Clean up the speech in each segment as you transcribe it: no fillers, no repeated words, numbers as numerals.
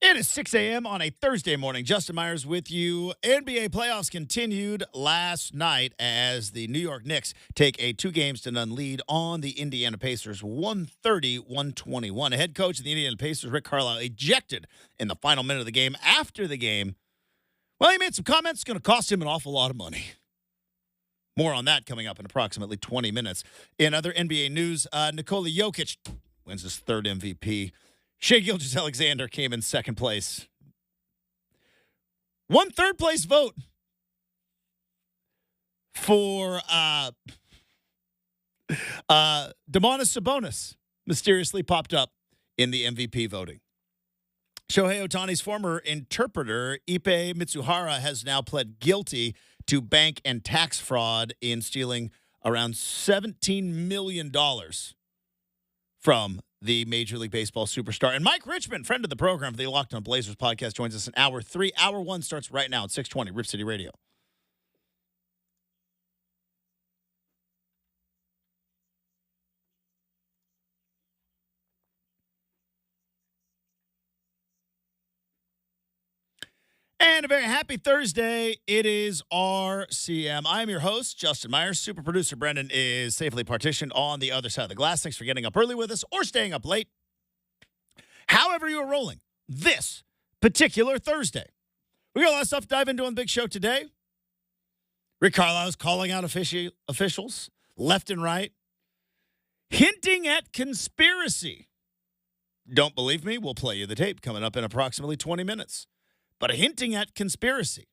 It is 6 a.m. on a Thursday morning. Justin Myers with you. NBA playoffs continued last night as the New York Knicks take a 2-0 lead on the Indiana Pacers, 130-121. A head coach of the Indiana Pacers, Rick Carlisle, ejected in the final minute of the game. After the game, well, he made some comments going to cost him an awful lot of money. More on that coming up in approximately 20 minutes. In other NBA news, Nikola Jokic wins his third MVP. Shai Gilgeous-Alexander came in second place. One third-place vote for Domantas Sabonis mysteriously popped up in the MVP voting. Shohei Ohtani's former interpreter, Ipe Mitsuhara, has now pled guilty to bank and tax fraud in stealing around $17 million from the Major League Baseball superstar. And Mike Richman, friend of the program for the Locked on Blazers podcast, joins us in hour 3. Hour 1 starts right now at 6:20, Rip City Radio. And a very happy Thursday. It is RCM. I am your host, Justin Myers. Super producer Brendan is safely partitioned on the other side of the glass. Thanks for getting up early with us or staying up late. However you are rolling this particular Thursday. We got a lot of stuff to dive into on the big show today. Rick Carlisle is calling out officials left and right, hinting at conspiracy. Don't believe me? We'll play you the tape coming up in approximately 20 minutes. But hinting at conspiracy.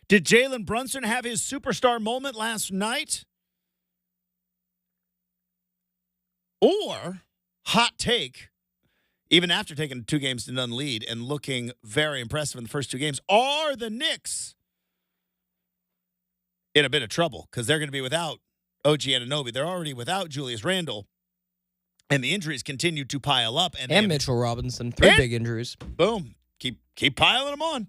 Did Jalen Brunson have his superstar moment last night? Or, hot take, even after taking 2-0 lead and looking very impressive in the first 2 games, are the Knicks in a bit of trouble? Because they're going to be without OG Anunoby. They're already without Julius Randle. And the injuries continue to pile up. And Mitchell Robinson, 3 big injuries. Boom. Keep piling them on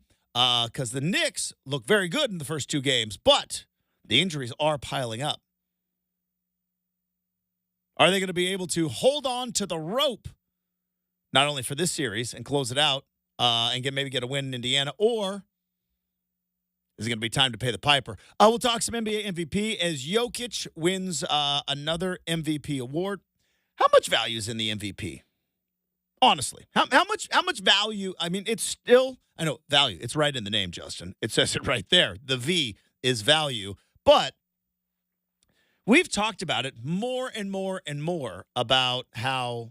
because the Knicks look very good in the first 2 games, but the injuries are piling up. Are they going to be able to hold on to the rope, not only for this series and close it out and maybe get a win in Indiana, or is it going to be time to pay the piper? We'll talk some NBA MVP as Jokic wins another MVP award. How much value is in the MVP? Honestly, how much value? I mean, it's still, I know, value. It's right in the name, Justin. It says it right there. The V is value. But we've talked about it more and more and more about how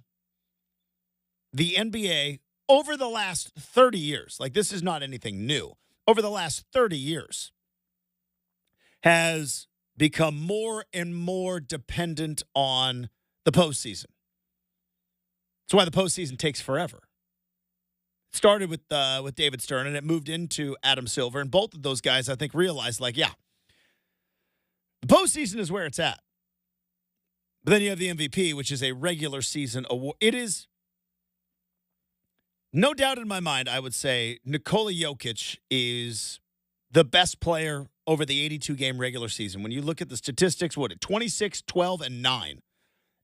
the NBA over the last 30 years, like this is not anything new, over the last 30 years has become more and more dependent on the postseason. That's why the postseason takes forever. It started with David Stern, and it moved into Adam Silver. And both of those guys, I think, realized, like, yeah, the postseason is where it's at. But then you have the MVP, which is a regular season award. It is, no doubt in my mind, I would say Nikola Jokic is the best player over the 82-game regular season. When you look at the statistics, 26, 12, and 9,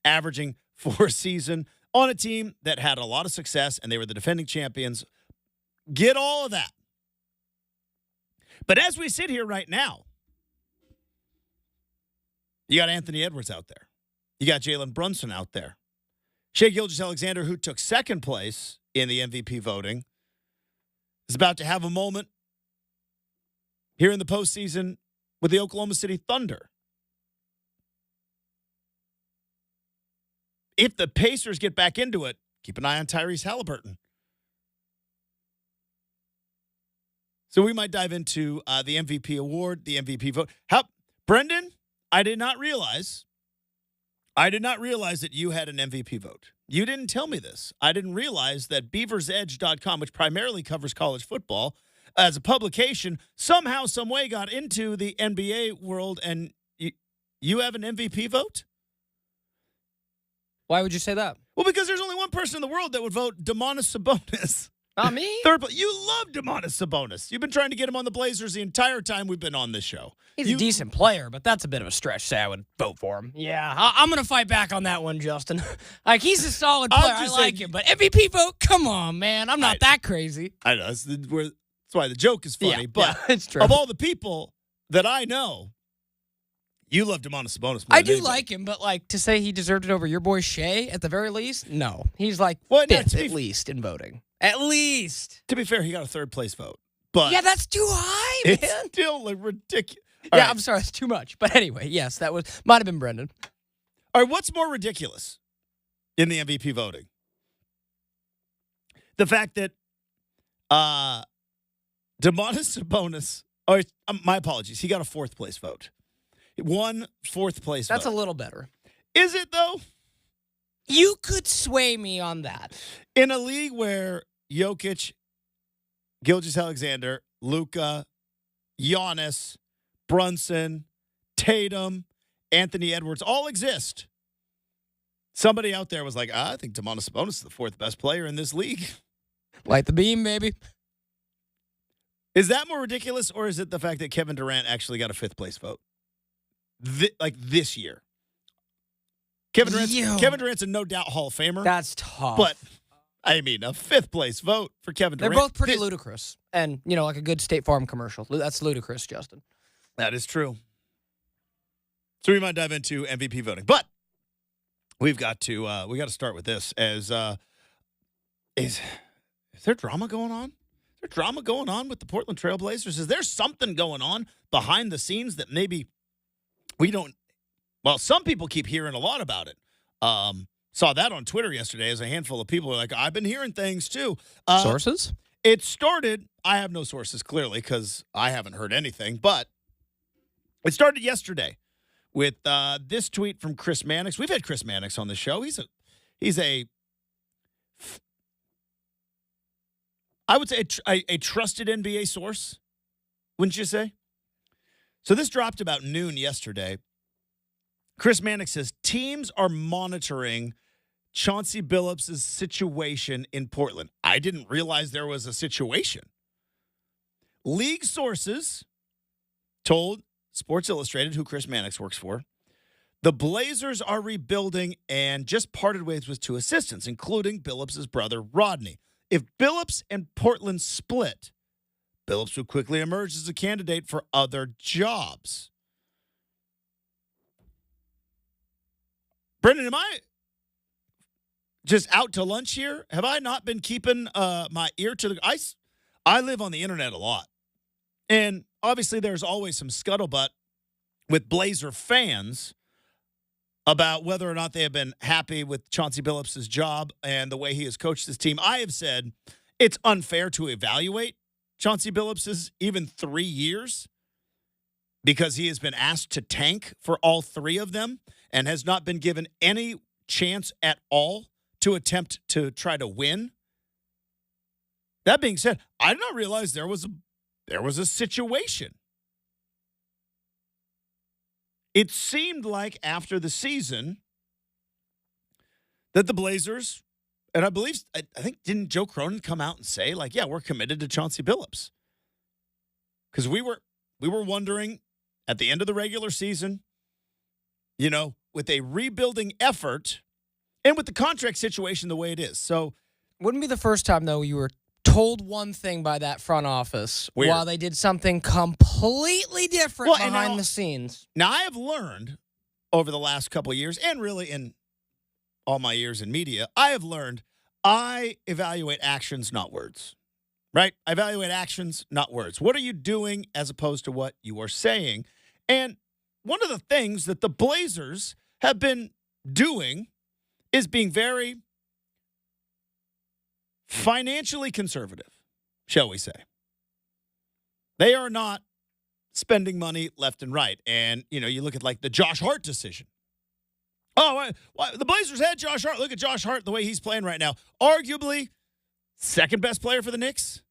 averaging for a season on a team that had a lot of success, and they were the defending champions. Get all of that. But as we sit here right now, you got Anthony Edwards out there. You got Jalen Brunson out there. Shai Gilgeous-Alexander, who took second place in the MVP voting, is about to have a moment here in the postseason with the Oklahoma City Thunder. If the Pacers get back into it, keep an eye on Tyrese Halliburton. So we might dive into the MVP award, the MVP vote. Brendan, I did not realize that you had an MVP vote. You didn't tell me this. I didn't realize that BeaversEdge.com, which primarily covers college football, as a publication, somehow, some way got into the NBA world, and you have an MVP vote? Why would you say that? Well, because there's only one person in the world that would vote Domantas Sabonis. Not me. Third place. You love Domantas Sabonis. You've been trying to get him on the Blazers the entire time we've been on this show. He's a decent player, but that's a bit of a stretch to say I would vote for him. Yeah, I'm going to fight back on that one, Justin. Like, he's a solid player. I like him. But MVP vote? Come on, man. I'm not that crazy. I know. That's why the joke is funny. But it's true. Of all the people that I know, you love Domantas Sabonis more I than do anybody. like him, but, like, to say he deserved it over your boy Shea at the very least? No. He's, like, fifth at least in voting. At least. To be fair, he got a third-place vote. But yeah, that's too high, man. It's still like ridiculous. Yeah, I'm sorry, it's too much. But anyway, yes, that might have been Brenden. All right, what's more ridiculous in the MVP voting? The fact that Domantas Sabonis, my apologies, he got a fourth-place vote. One fourth-place vote. That's a little better. Is it, though? You could sway me on that. In a league where Jokic, Gilgeous-Alexander, Luka, Giannis, Brunson, Tatum, Anthony Edwards all exist. Somebody out there was like, I think Domantas Sabonis is the fourth best player in this league. Light the beam, baby. Is that more ridiculous, or is it the fact that Kevin Durant actually got a fifth-place vote? This year. Kevin Durant's a no-doubt Hall of Famer. That's tough. But, I mean, a fifth-place vote for Kevin Durant. They're both pretty ludicrous. And, like a good State Farm commercial. That's ludicrous, Justin. That is true. So we might dive into MVP voting. But we've got to start with this. Is there drama going on? Is there drama going on with the Portland Trail Blazers? Is there something going on behind the scenes that maybe we don't? Well, some people keep hearing a lot about it. Saw that on Twitter yesterday as a handful of people were like, I've been hearing things too. Sources? It started, I have no sources clearly because I haven't heard anything, but it started yesterday with this tweet from Chris Mannix. We've had Chris Mannix on the show. He's a I would say a trusted NBA source, wouldn't you say? So this dropped about noon yesterday. Chris Mannix says, teams are monitoring Chauncey Billups' situation in Portland. I didn't realize there was a situation. League sources told Sports Illustrated, who Chris Mannix works for, the Blazers are rebuilding and just parted ways with two assistants, including Billups' brother, Rodney. If Billups and Portland split, Billups would quickly emerge as a candidate for other jobs. Brenden, am I just out to lunch here? Have I not been keeping my ear to the ice? I live on the internet a lot. And obviously there's always some scuttlebutt with Blazer fans about whether or not they have been happy with Chauncey Billups' job and the way he has coached this team. I have said it's unfair to evaluate Chauncey Billups' even 3 years because he has been asked to tank for all three of them and has not been given any chance at all to attempt to try to win. That being said, I did not realize there was a situation. It seemed like after the season that the Blazers, and I think, didn't Joe Cronin come out and say, like, yeah, we're committed to Chauncey Billups? Because we were wondering at the end of the regular season, with a rebuilding effort and with the contract situation the way it is. So, wouldn't be the first time, though, you were told one thing by that front office while they did something completely different behind the scenes. Now, I have learned over the last couple of years, and really in all my years in media, I have learned I evaluate actions, not words. Right? I evaluate actions, not words. What are you doing as opposed to what you are saying? And one of the things that the Blazers have been doing is being very financially conservative, shall we say. They are not spending money left and right. And, you look at like the Josh Hart decision. Oh, the Blazers had Josh Hart. Look at Josh Hart, the way he's playing right now. Arguably, second best player for the Knicks.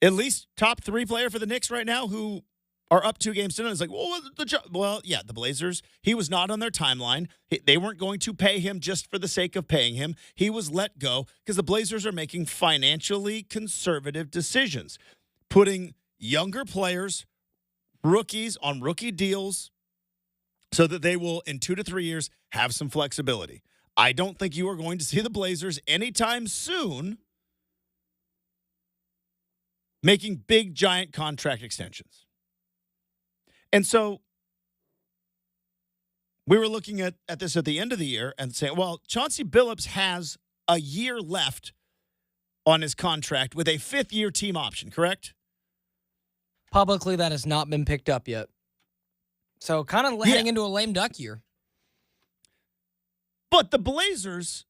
At least top 3 player for the Knicks right now who are up 2 games to none. It's like, the Blazers, he was not on their timeline. They weren't going to pay him just for the sake of paying him. He was let go because the Blazers are making financially conservative decisions, putting younger players, rookies on rookie deals so that they will, in 2 to 3 years, have some flexibility. I don't think you are going to see the Blazers anytime soon making big, giant contract extensions. And so we were looking at this at the end of the year and saying, well, Chauncey Billups has a year left on his contract with a 5th-year team option, correct? Publicly, that has not been picked up yet. So kind of heading into a lame duck year. But the Blazers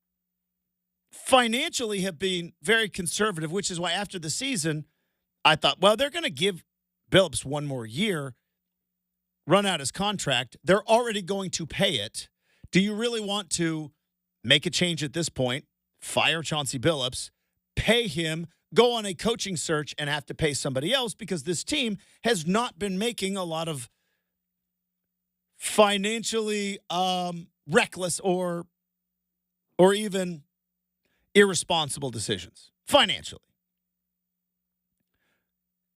financially have been very conservative, which is why after the season, I thought, well, they're going to give Billups one more year, run out his contract. They're already going to pay it. Do you really want to make a change at this point, fire Chauncey Billups, pay him, go on a coaching search, and have to pay somebody else because this team has not been making a lot of financially reckless or even irresponsible decisions financially.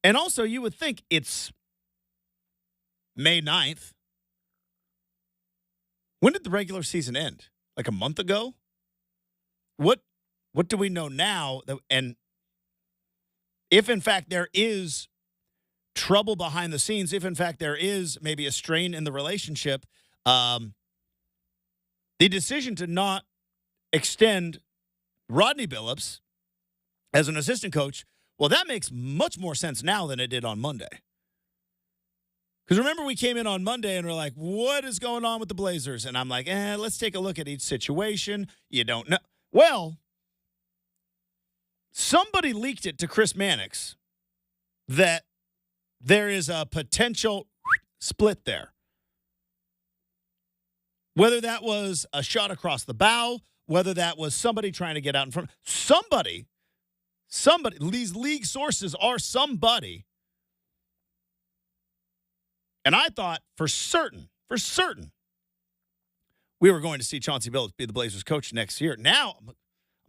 And also, you would think it's May 9th. When did the regular season end? Like a month ago? What do we know now? And if, in fact, there is trouble behind the scenes, if, in fact, there is maybe a strain in the relationship, the decision to not extend Rodney Billups as an assistant coach, well, that makes much more sense now than it did on Monday. Because remember, we came in on Monday and we're like, what is going on with the Blazers? And I'm like, let's take a look at each situation. You don't know. Well, somebody leaked it to Chris Mannix that there is a potential split there. Whether that was a shot across the bow, whether that was somebody trying to get out in front. Somebody, these league sources are somebody. And I thought for certain, we were going to see Chauncey Billups be the Blazers coach next year. Now,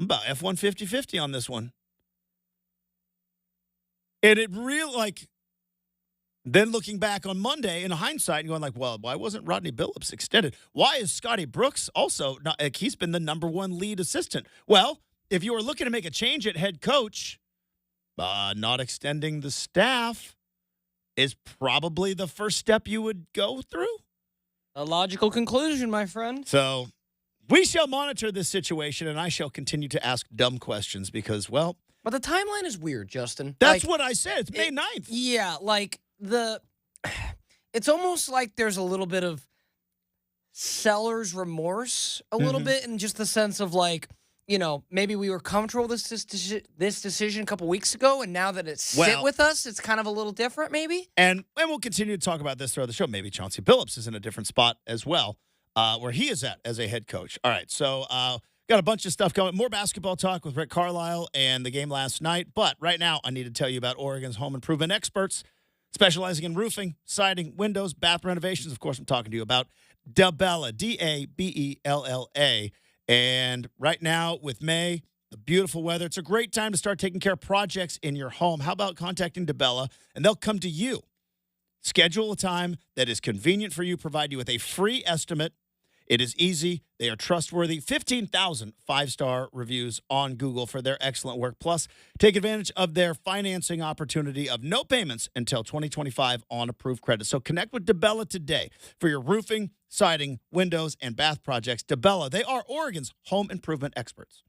I'm about F1 50-50 on this one. And it really, then looking back on Monday in hindsight and going well, why wasn't Rodney Billups extended? Why is Scotty Brooks also not, he's been the number 1 lead assistant? Well, if you were looking to make a change at head coach, not extending the staff is probably the first step you would go through. A logical conclusion, my friend. So we shall monitor this situation, and I shall continue to ask dumb questions because, well. But the timeline is weird, Justin. That's what I said. It's May 9th. Yeah, it's almost like there's a little bit of seller's remorse, a little bit, in just the sense of maybe we were comfortable with this decision a couple weeks ago, and now that it's sit with us, it's kind of a little different, maybe. And we'll continue to talk about this throughout the show. Maybe Chauncey Billups is in a different spot as well, where he is at as a head coach. All right, so got a bunch of stuff coming. More basketball talk with Rick Carlisle and the game last night. But right now, I need to tell you about Oregon's home improvement experts, specializing in roofing, siding, windows, bath renovations. Of course, I'm talking to you about Dabella, Dabella. And right now, with May, the beautiful weather, it's a great time to start taking care of projects in your home. How about contacting Dabella, and they'll come to you. Schedule a time that is convenient for you, provide you with a free estimate. It is easy. They are trustworthy. 15,000 5-star reviews on Google for their excellent work. Plus, take advantage of their financing opportunity of no payments until 2025 on approved credit. So connect with Dabella today for your roofing, siding, windows, and bath projects. Dabella, they are Oregon's home improvement experts.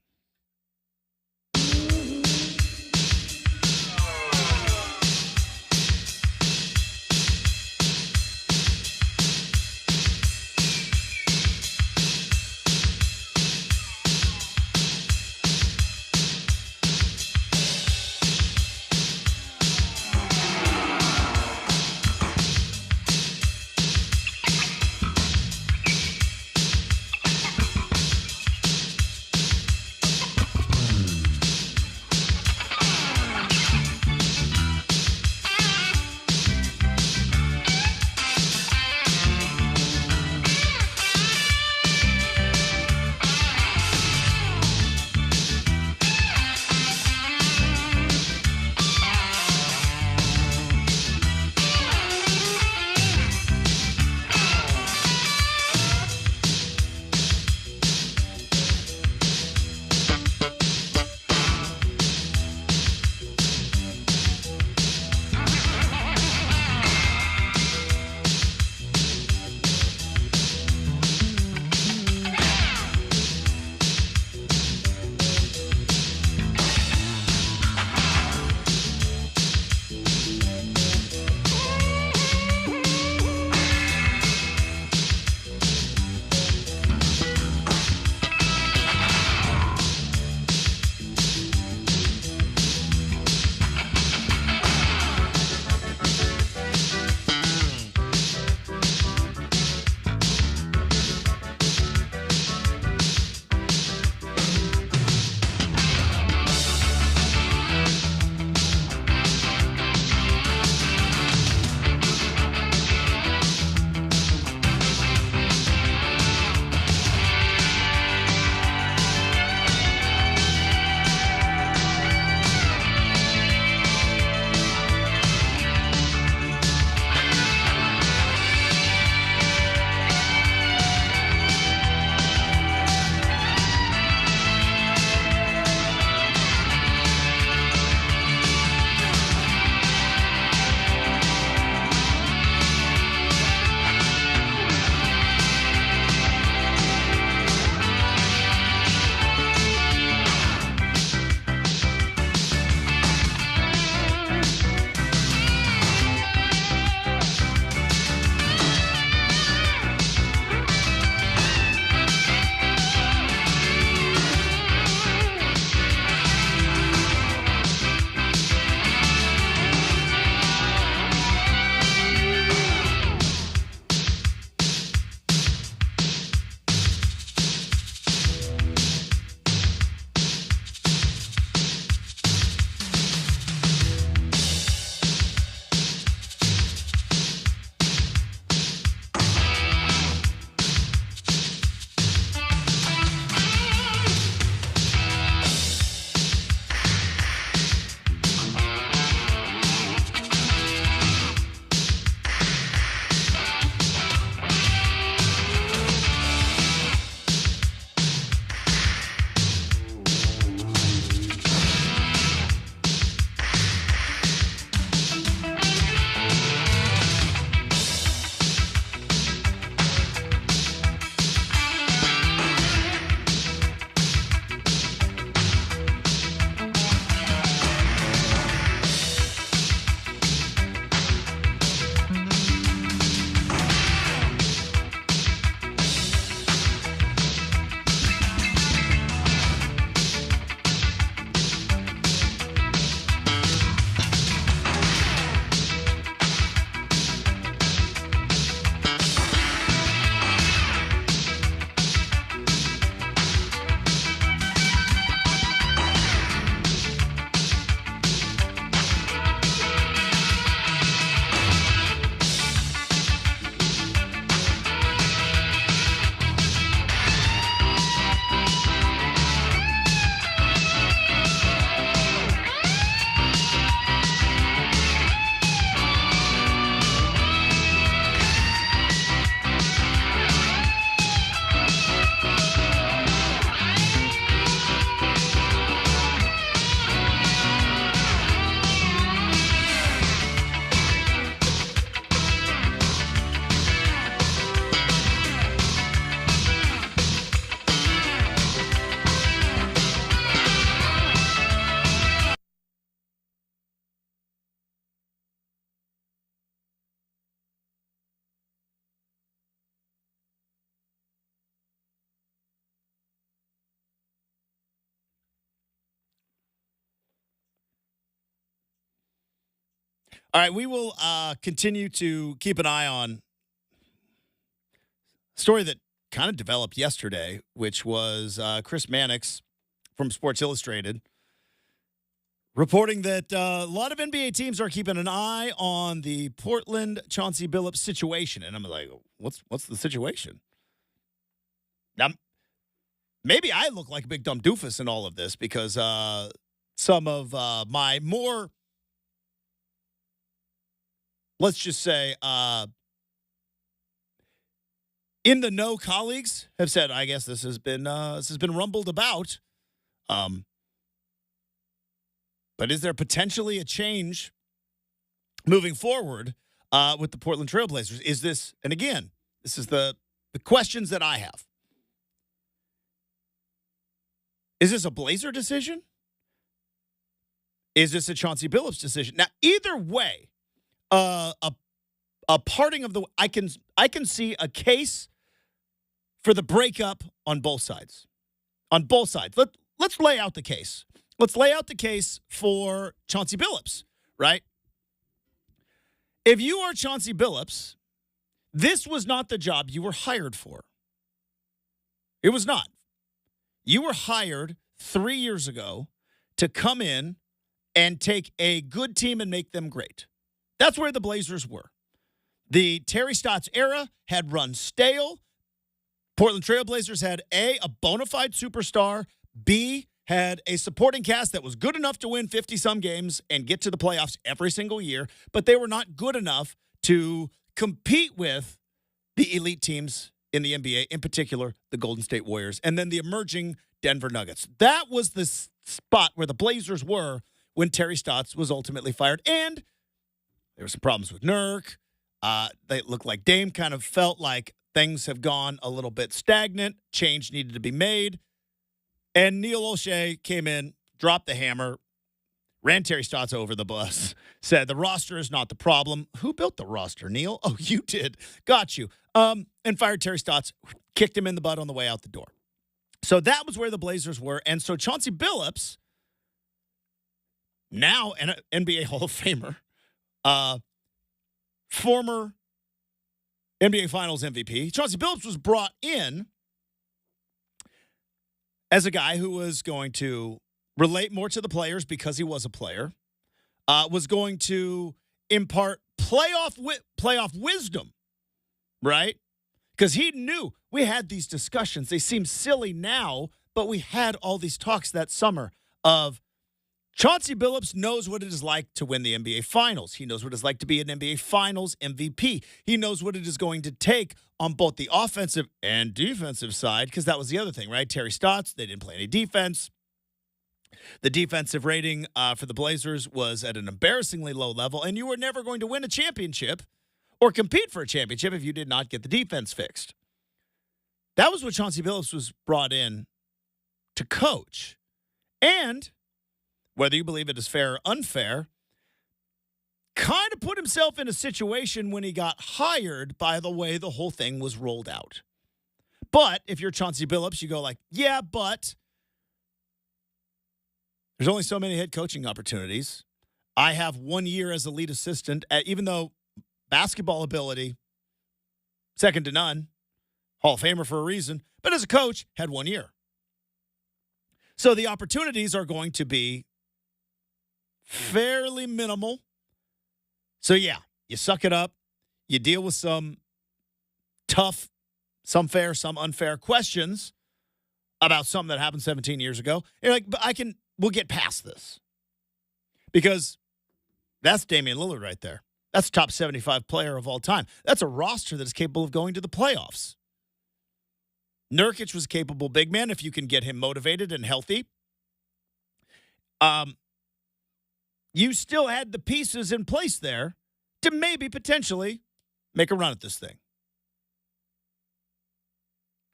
All right, we will continue to keep an eye on a story that kind of developed yesterday, which was Chris Mannix from Sports Illustrated reporting that a lot of NBA teams are keeping an eye on the Portland Chauncey Billups situation. And I'm like, what's the situation? Now, maybe I look like a big dumb doofus in all of this because some of my more, let's just say, in the know colleagues have said, I guess this has been rumbled about. But is there potentially a change moving forward with the Portland Trailblazers? Is this, and again, this is the questions that I have. Is this a Blazer decision? Is this a Chauncey Billups decision? Now, either way, a parting of the I can see a case for the breakup on both sides. On both sides. Let's lay out the case. Let's lay out the case for Chauncey Billups, right? If you are Chauncey Billups, this was not the job you were hired for. It was not. You were hired 3 years ago to come in and take a good team and make them great. That's where the Blazers were. The Terry Stotts era had run stale. Portland Trailblazers had A, a bona fide superstar, B, had a supporting cast that was good enough to win 50-some games and get to the playoffs every single year, but they were not good enough to compete with the elite teams in the NBA, in particular, the Golden State Warriors, and then the emerging Denver Nuggets. That was the spot where the Blazers were when Terry Stotts was ultimately fired, and there were some problems with Nurk. They looked like Dame kind of felt like things have gone a little bit stagnant. Change needed to be made. And Neil O'Shea came in, dropped the hammer, ran Terry Stotts over the bus, said the roster is not the problem. Who built the roster, Neil? Oh, you did. Got you. And fired Terry Stotts, kicked him in the butt on the way out the door. So that was where the Blazers were. And so Chauncey Billups, now an NBA Hall of Famer, former NBA Finals MVP, Chauncey Billups was brought in as a guy who was going to relate more to the players because he was a player, was going to impart playoff wisdom, right? Because he knew we had these discussions. They seem silly now, but we had all these talks that summer of Chauncey Billups knows what it is like to win the NBA Finals. He knows what it's like to be an NBA Finals MVP. He knows what it is going to take on both the offensive and defensive side, because that was the other thing, right? Terry Stotts, they didn't play any defense. The defensive rating for the Blazers was at an embarrassingly low level, and you were never going to win a championship or compete for a championship if you did not get the defense fixed. That was what Chauncey Billups was brought in to coach. And whether you believe it is fair or unfair, kind of put himself in a situation when he got hired by the way the whole thing was rolled out. But if you're Chauncey Billups, you go like, yeah, but there's only so many head coaching opportunities. I have 1 year as a lead assistant, even though basketball ability, second to none, Hall of Famer for a reason, but as a coach, had 1 year. So the opportunities are going to be fairly minimal. So, yeah, you suck it up. You deal with some tough, some fair, some unfair questions about something that happened 17 years ago. You're like, but we'll get past this. Because that's Damian Lillard right there. That's top 75 player of all time. That's a roster that is capable of going to the playoffs. Nurkic was a capable big man if you can get him motivated and healthy. You still had the pieces in place there to maybe potentially make a run at this thing.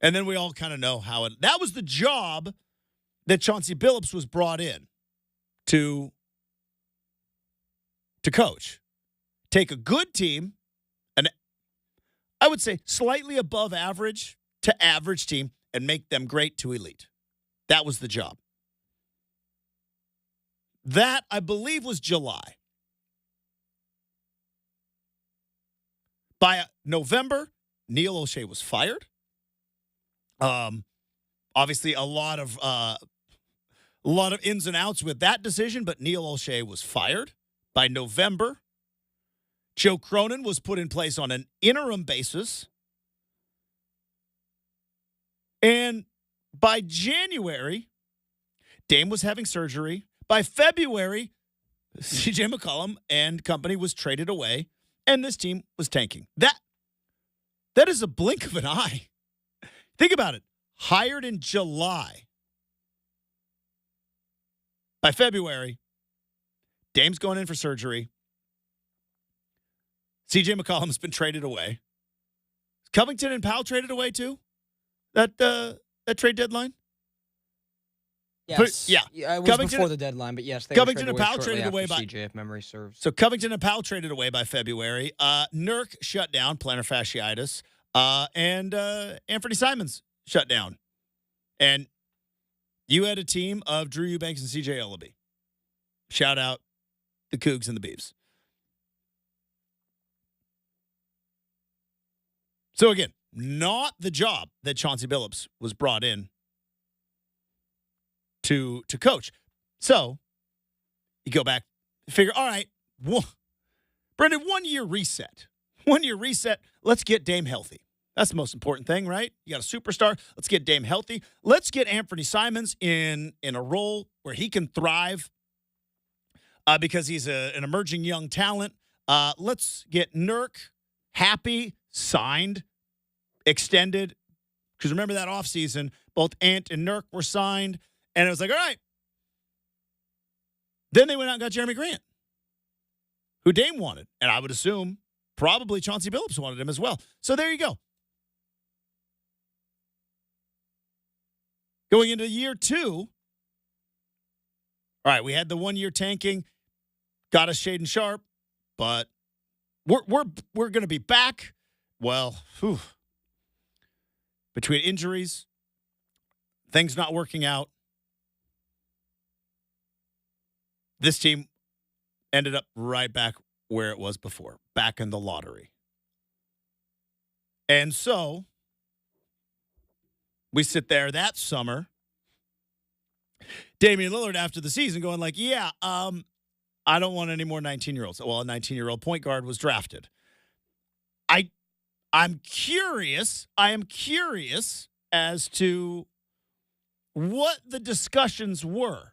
And then we all kind of know how that was the job that Chauncey Billups was brought in to coach. Take a good team, I would say slightly above average to average team, and make them great to elite. That was the job. That, I believe, was July. By November, Neil O'Shea was fired. Obviously, a lot of ins and outs with that decision, but Neil O'Shea was fired. By November, Joe Cronin was put in place on an interim basis. And by January, Dame was having surgery. By February, CJ McCollum and company was traded away, and this team was tanking. That is a blink of an eye. Think about it. Hired in July. By February, Dame's going in for surgery. CJ McCollum's been traded away. Covington and Powell traded away too? That trade deadline? Yes. Yeah. It was before the deadline, but yes. Covington and Powell traded away by CJ, if memory serves. So Covington and Powell traded away by February. Nurk shut down, plantar fasciitis. And Anthony Simons shut down. And you had a team of Drew Eubanks and CJ Ellaby. Shout out the Cougs and the Beavs. So again, not the job that Chauncey Billups was brought in to coach. So you go back, figure, all right, Brenden, 1 year reset. 1 year reset. Let's get Dame healthy. That's the most important thing, right? You got a superstar. Let's get Dame healthy. Let's get Anthony Simons in a role where he can thrive because he's an emerging young talent. Let's get Nurk happy, signed, extended. Because remember that offseason, both Ant and Nurk were signed. And it was like, all right. Then they went out and got Jeremy Grant, who Dame wanted. And I would assume probably Chauncey Billups wanted him as well. So there you go. Going into year 2, all right, we had the 1 year tanking, got us Shaden Sharp, but we're going to be back. Well, between injuries, things not working out, this team ended up right back where it was before, back in the lottery. And so we sit there that summer, Damian Lillard after the season going like, yeah, I don't want any more 19-year-olds. Well, a 19-year-old point guard was drafted. I'm curious. I am curious as to what the discussions were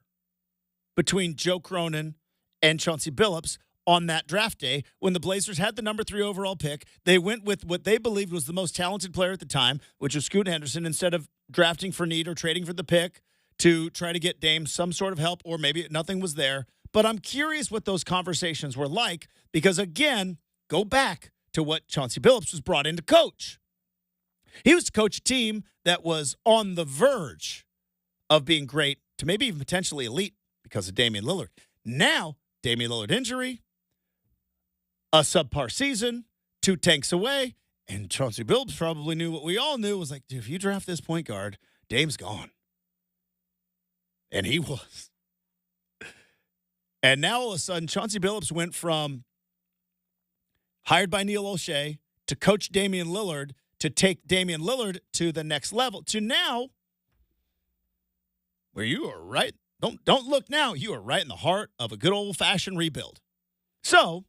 between Joe Cronin and Chauncey Billups on that draft day when the Blazers had the number 3 overall pick. They went with what they believed was the most talented player at the time, which was Scoot Henderson, instead of drafting for need or trading for the pick to try to get Dame some sort of help, or maybe nothing was there. But I'm curious what those conversations were like because, again, go back to what Chauncey Billups was brought in to coach. He was to coach a team that was on the verge of being great to maybe even potentially elite because of Damian Lillard. Now, Damian Lillard injury, a subpar season, 2 tanks away, and Chauncey Billups probably knew what we all knew was like, dude, if you draft this point guard, Dame's gone. And he was. And now all of a sudden, Chauncey Billups went from hired by Neil O'Shea to coach Damian Lillard to take Damian Lillard to the next level to now where you are right. Don't look now. You are right in the heart of a good old-fashioned rebuild. So,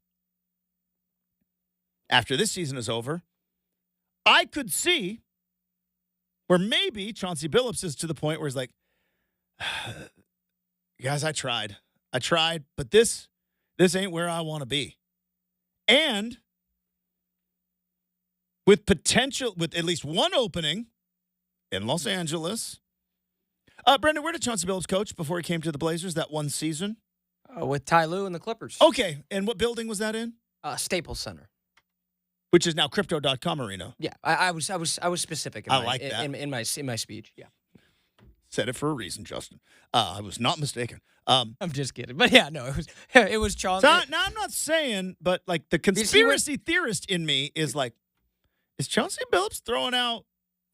after this season is over, I could see where maybe Chauncey Billups is to the point where he's like, guys, I tried, but this ain't where I want to be. And with potential, with at least one opening in Los Angeles. Brenden, where did Chauncey Billups coach before he came to the Blazers that one season? With Ty Lue and the Clippers. Okay, and what building was that in? Staples Center. Which is now Crypto.com Arena. Yeah, I was specific in in my speech. Yeah. Said it for a reason, Justin. I was not mistaken. I'm just kidding. But yeah, no, it was Chauncey. So, now, I'm not saying, but like the conspiracy theorist in me is like, is Chauncey Billups throwing out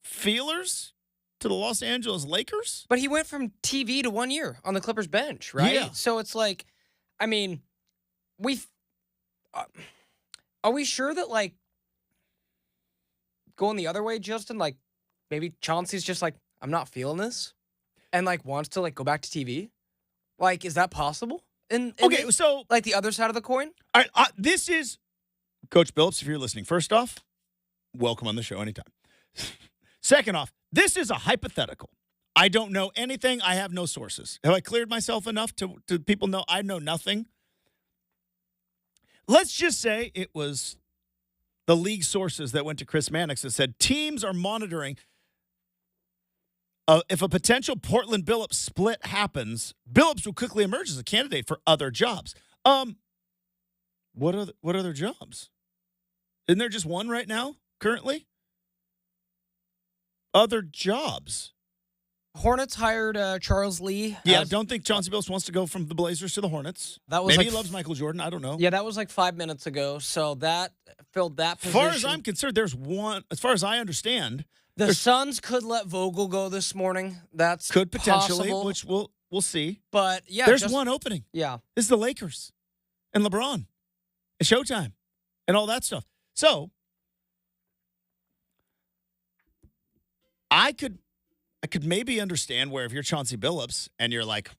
feelers to the Los Angeles Lakers? But he went from TV to 1 year on the Clippers bench, right? Yeah. So it's like, I mean, are we sure that like going the other way, Justin? Like, maybe Chauncey's just like, I'm not feeling this, and like wants to like go back to TV. Like, is that possible? Okay, so like the other side of the coin. all right, this is Coach Billups. If you're listening, first off, welcome on the show anytime. Second off, this is a hypothetical. I don't know anything. I have no sources. Have I cleared myself enough to people know I know nothing? Let's just say it was the league sources that went to Chris Mannix that said teams are monitoring. If a potential Portland Billups split happens, Billups will quickly emerge as a candidate for other jobs. What other jobs? Isn't there just one right now, currently? Other jobs. Hornets hired Charles Lee. Yeah, I don't think Chauncey Billups wants to go from the Blazers to the Hornets. Maybe he loves Michael Jordan. I don't know. Yeah, that was like 5 minutes ago. So that filled that position. As far as I'm concerned, there's one. As far as I understand, the Suns could let Vogel go this morning. That's could potentially, possible. which we'll see. But yeah, there's one opening. Yeah, this is the Lakers and LeBron and Showtime and all that stuff. So I could maybe understand where if you're Chauncey Billups and you're like,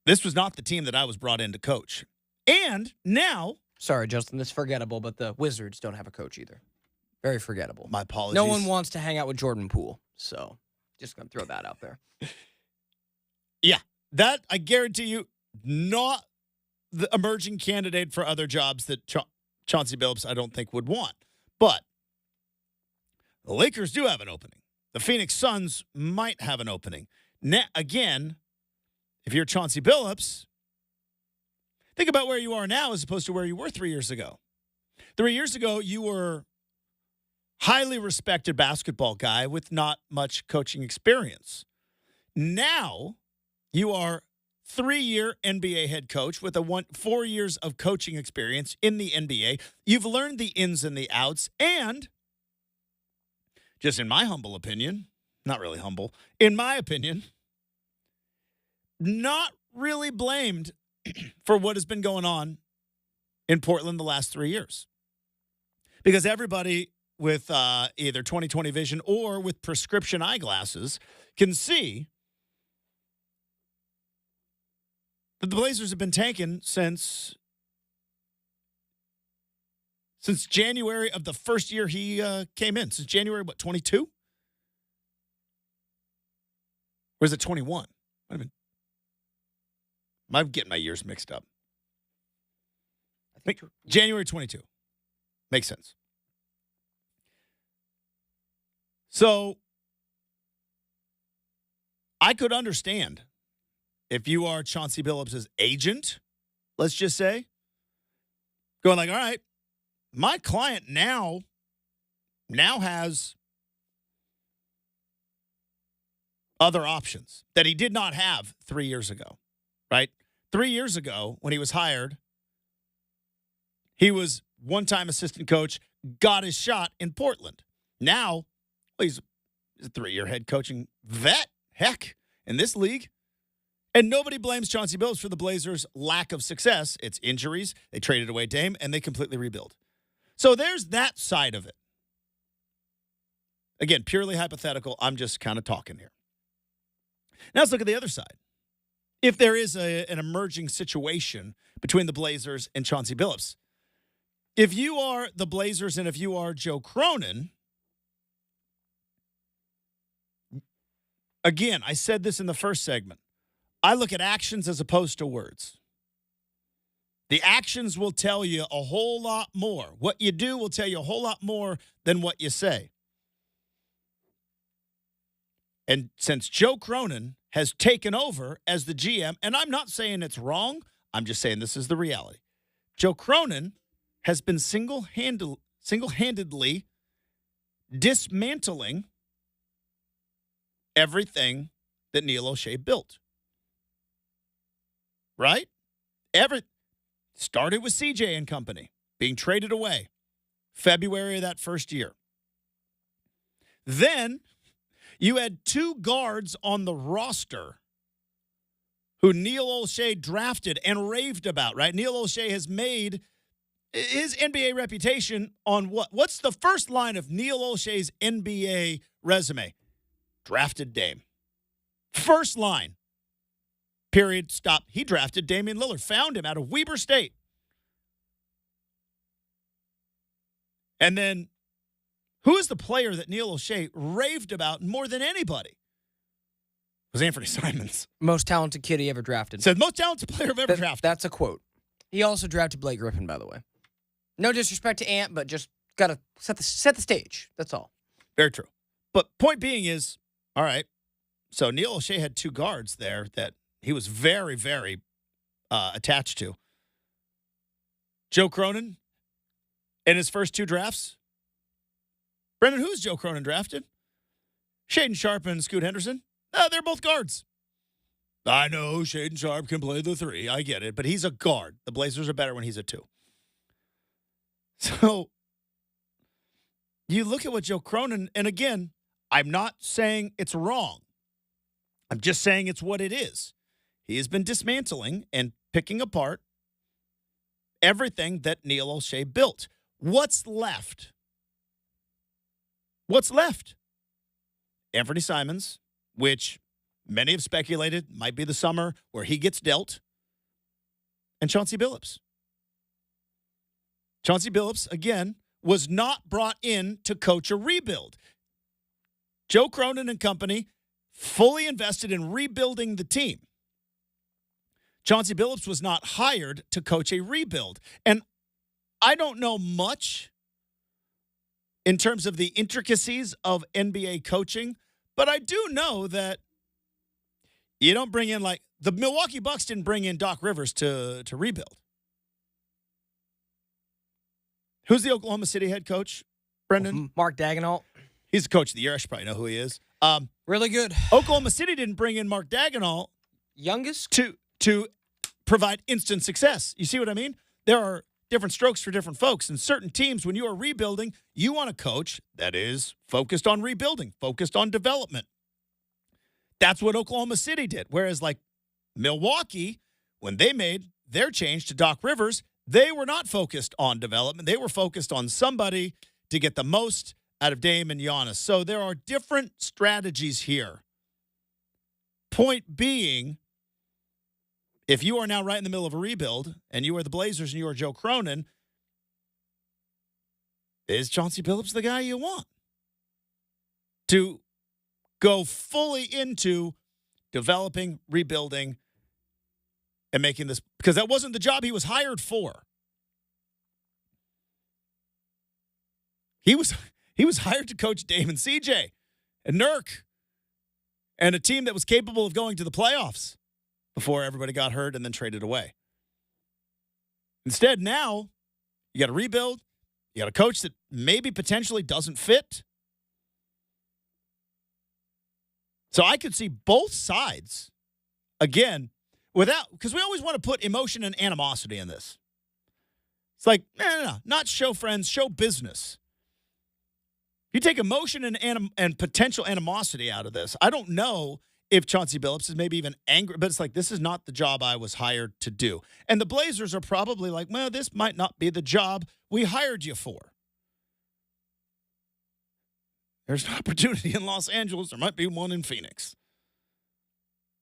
this was not the team that I was brought in to coach. And now, sorry, Justin, this is forgettable, but the Wizards don't have a coach either. Very forgettable. My apologies. No one wants to hang out with Jordan Poole, so just going to throw that out there. Yeah, that, I guarantee you, not the emerging candidate for other jobs that Chauncey Billups, I don't think, would want. But the Lakers do have an opening. The Phoenix Suns might have an opening. Again, if you're Chauncey Billups, think about where you are now as opposed to where you were 3 years ago. 3 years ago, you were highly respected basketball guy with not much coaching experience. Now, you are 3-year NBA head coach with 4 years of coaching experience in the NBA. You've learned the ins and the outs, and just in my humble opinion, not really humble, in my opinion, not really blamed for what has been going on in Portland the last 3 years. Because everybody with either 20/20 vision or with prescription eyeglasses can see that the Blazers have been tanking since January of the first year he came in. Since January, 22? Or is it 21? I'm getting my years mixed up. I think January 22. Makes sense. So I could understand if you are Chauncey Billups' agent, let's just say, going like, all right, my client now has other options that he did not have 3 years ago, right? 3 years ago, when he was hired, he was one-time assistant coach, got his shot in Portland. Now, he's a 3-year head coaching vet, heck, in this league. And nobody blames Chauncey Billups for the Blazers' lack of success. It's injuries. They traded away Dame, and they completely rebuild. So there's that side of it. Again, purely hypothetical. I'm just kind of talking here. Now let's look at the other side. If there is an emerging situation between the Blazers and Chauncey Billups, if you are the Blazers and if you are Joe Cronin, again, I said this in the first segment. I look at actions as opposed to words. The actions will tell you a whole lot more. What you do will tell you a whole lot more than what you say. And since Joe Cronin has taken over as the GM, and I'm not saying it's wrong, I'm just saying this is the reality. Joe Cronin has been single-handedly dismantling everything that Neil O'Shea built. Right? Started with CJ and company being traded away February of that first year. Then you had 2 guards on the roster who Neil O'Shea drafted and raved about, right? Neil O'Shea has made his NBA reputation on what? What's the first line of Neil Olshey's NBA resume? Drafted Dame. First line. Period. Stop. He drafted Damian Lillard. Found him out of Weber State. And then, who is the player that Neil Olshey raved about more than anybody? It was Anthony Simons. Most talented kid he ever drafted. Said most talented player I've ever drafted. That's a quote. He also drafted Blake Griffin, by the way. No disrespect to Ant, but just got to set the stage. That's all. Very true. But point being is, all right, so Neil Olshey had two guards there that he was very, very attached to. Joe Cronin in his first two drafts. Brendan, who's Joe Cronin drafted? Shaedon Sharpe and Scoot Henderson. They're both guards. I know Shaedon Sharpe can play the three. I get it. But he's a guard. The Blazers are better when he's a two. So you look at what Joe Cronin, and again, I'm not saying it's wrong. I'm just saying it's what it is. He has been dismantling and picking apart everything that Neil Olshey built. What's left? What's left? Anthony Simons, which many have speculated might be the summer where he gets dealt, and Chauncey Billups. Chauncey Billups, again, was not brought in to coach a rebuild. Joe Cronin and company fully invested in rebuilding the team. Chauncey Billups was not hired to coach a rebuild. And I don't know much in terms of the intricacies of NBA coaching, but I do know that you don't bring in, like, the Milwaukee Bucks didn't bring in Doc Rivers to rebuild. Who's the Oklahoma City head coach, Brendan? Mark Daigneault. He's the coach of the year. I should probably know who he is. Really good. Oklahoma City didn't bring in Mark Daigneault Youngest? to provide instant success. You see what I mean? There are different strokes for different folks. And certain teams, when you are rebuilding, you want a coach that is focused on rebuilding, focused on development. That's what Oklahoma City did. Whereas, like, Milwaukee, when they made their change to Doc Rivers, they were not focused on development. They were focused on somebody to get the most out of Dame and Giannis. So there are different strategies here. Point being, if you are now right in the middle of a rebuild and you are the Blazers and you are Joe Cronin, is Chauncey Billups the guy you want to go fully into developing, rebuilding, and making this, because that wasn't the job he was hired for. He was hired to coach Dame and CJ and Nurk and a team that was capable of going to the playoffs before everybody got hurt and then traded away. Instead, now you got to rebuild. You got a coach that maybe potentially doesn't fit. So I could see both sides, again, because we always want to put emotion and animosity in this. It's like, no, not show friends, show business. You take emotion and potential animosity out of this. I don't know if Chauncey Billups is maybe even angry, but it's like, this is not the job I was hired to do. And the Blazers are probably like, well, this might not be the job we hired you for. There's an opportunity in Los Angeles. There might be one in Phoenix.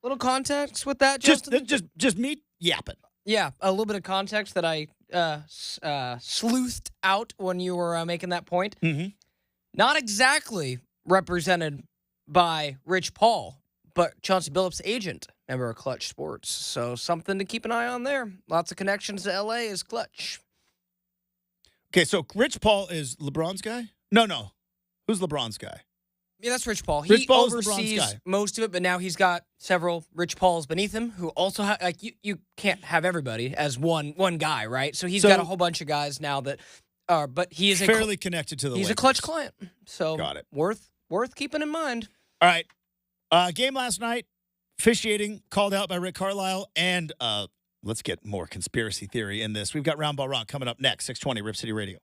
Little context with that, Justin? Just me yapping. Yeah, a little bit of context that I sleuthed out when you were making that point. Mm-hmm. Not exactly represented by Rich Paul, but Chauncey Billups' agent, member of Clutch Sports. So something to keep an eye on there. Lots of connections to L.A. is Clutch. Okay, so Rich Paul is LeBron's guy? No. Who's LeBron's guy? Yeah, that's Rich Paul. Rich Paul is oversees LeBron's guy. most of it, but now he's got several Rich Pauls beneath him who also have, like, you can't have everybody as one guy, right? So he's got a whole bunch of guys now that are, but he is fairly connected to the He's Lakers. a Clutch client. So got it. Worth keeping in mind. All right. Game last night, officiating called out by Rick Carlisle, and let's get more conspiracy theory in this. We've got Round Ball Rock coming up next, 620 Rip City Radio.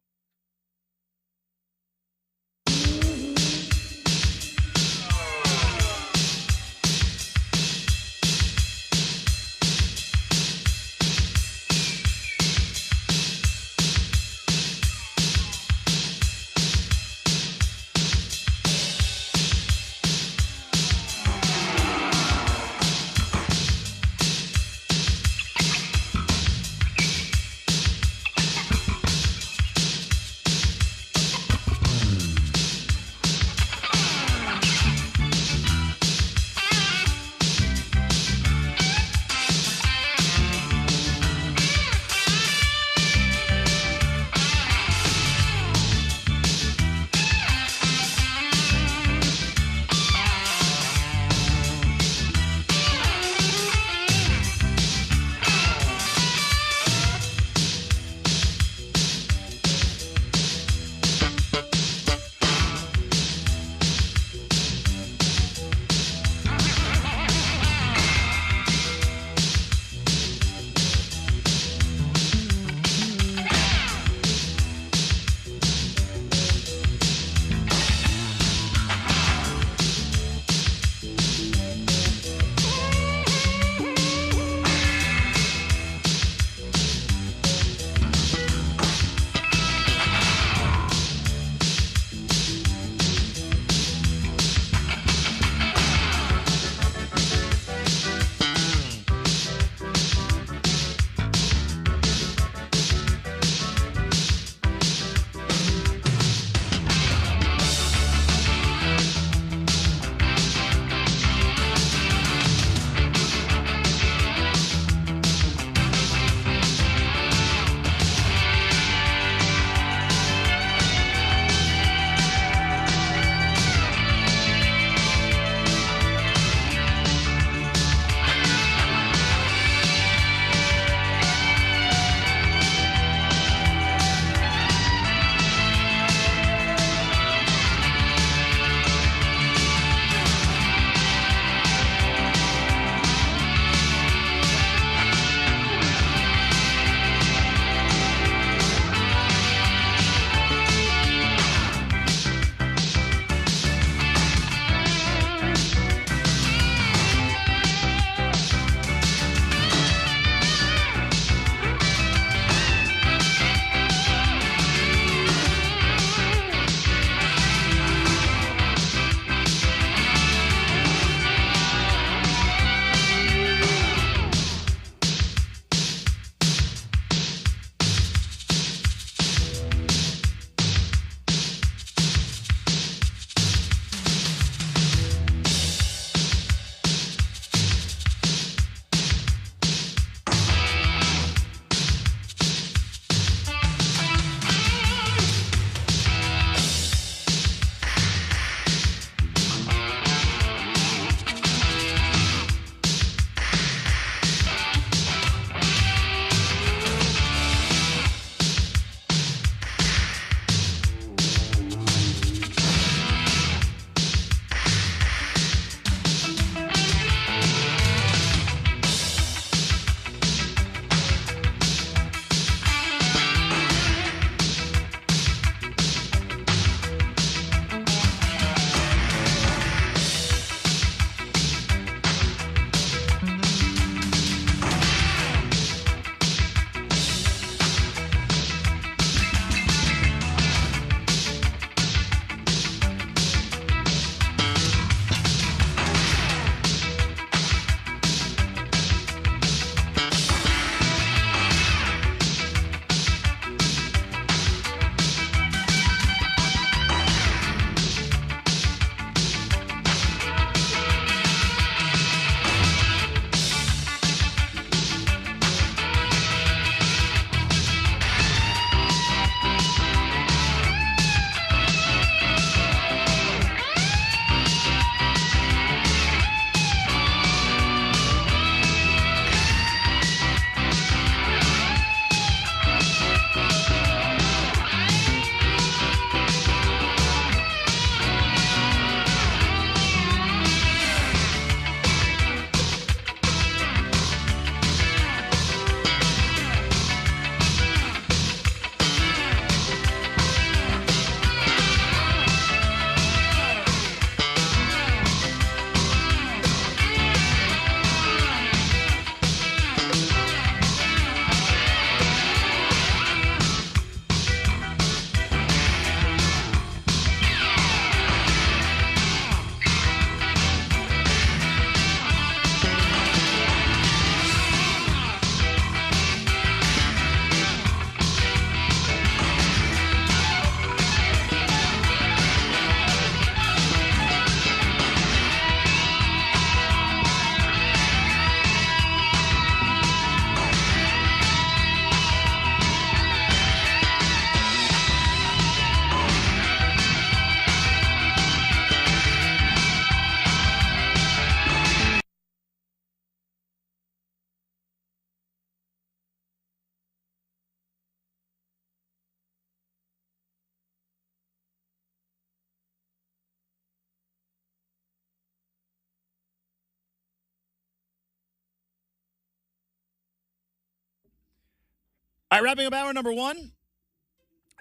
All right, wrapping up hour number 1.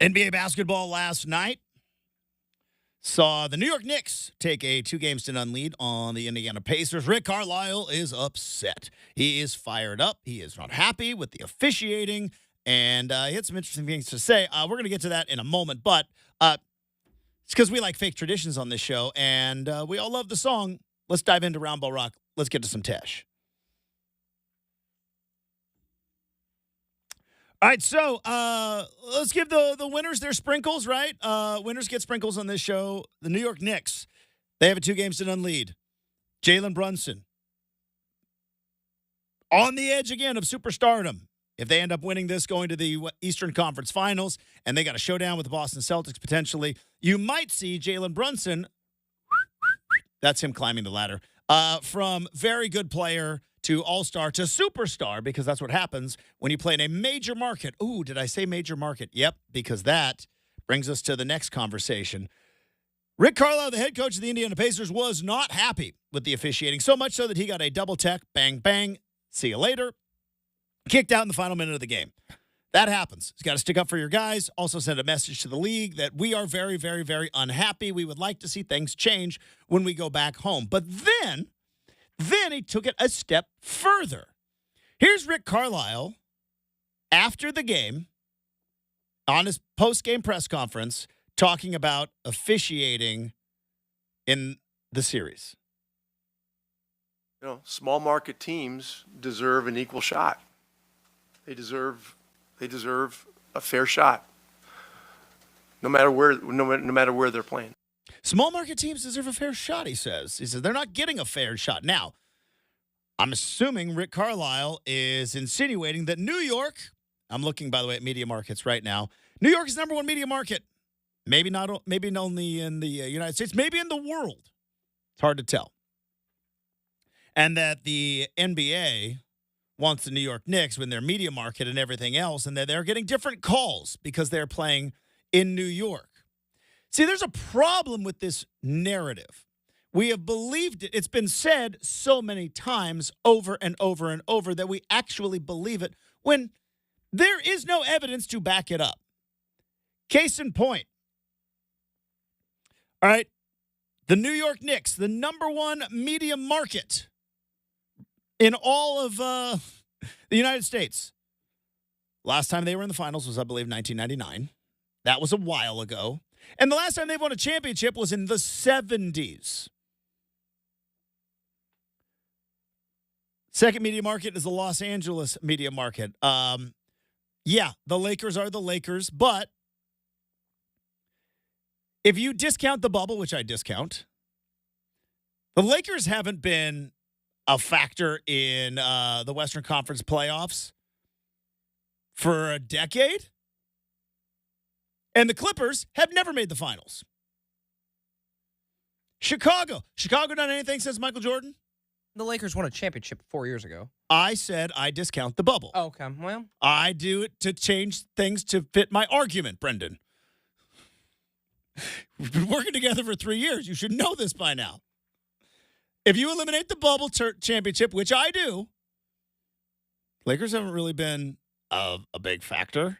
NBA basketball last night saw the New York Knicks take a 2-game-to-none lead on the Indiana Pacers. Rick Carlisle is upset. He is fired up. He is not happy with the officiating, and he had some interesting things to say. We're going to get to that in a moment, but it's because we like fake traditions on this show, and we all love the song. Let's dive into Round Ball Rock. Let's get to some Tesh. All right, so let's give the winners their sprinkles, right? Winners get sprinkles on this show. The New York Knicks, they have a 2-game-to-none lead. Jalen Brunson on the edge again of superstardom. If they end up winning this, going to the Eastern Conference Finals, and they got a showdown with the Boston Celtics potentially, you might see Jalen Brunson, that's him climbing the ladder, from very good player to all-star to superstar, because that's what happens when you play in a major market. Ooh, did I say major market? Yep, because that brings us to the next conversation. Rick Carlisle, the head coach of the Indiana Pacers, was not happy with the officiating, so much so that he got a double tech, bang, bang, see you later, kicked out in the final minute of the game. That happens. He's got to stick up for your guys. Also send a message to the league that we are very, very, very unhappy. We would like to see things change when we go back home. But then he took it a step further. Here's Rick Carlisle after the game on his post-game press conference talking about officiating in the series. You know, small market teams deserve an equal shot. They deserve a fair shot, no matter where they're playing. Small market teams deserve a fair shot, he says. He says they're not getting a fair shot. Now, I'm assuming Rick Carlisle is insinuating that New York, I'm looking, by the way, at media markets right now. New York is number one media market. Maybe only in the United States, maybe in the world. It's hard to tell. And that the NBA wants the New York Knicks when their media market and everything else, and that they're getting different calls because they're playing in New York. See, there's a problem with this narrative. We have believed it. It's been said so many times over and over and over that we actually believe it when there is no evidence to back it up. Case in point. All right, the New York Knicks, the number one media market in all of the United States. Last time they were in the finals was, I believe, 1999. That was a while ago. And the last time they won a championship was in the 70s. Second media market is the Los Angeles media market. Yeah, the Lakers are the Lakers, but if you discount the bubble, which I discount, the Lakers haven't been a factor in the Western Conference playoffs for a decade. And the Clippers have never made the finals. Chicago done anything since Michael Jordan? The Lakers won a championship 4 years ago. I said I discount the bubble. Oh, okay, well. I do it to change things to fit my argument, Brendan. We've been working together for 3 years. You should know this by now. If you eliminate the bubble championship, which I do, Lakers haven't really been a big factor.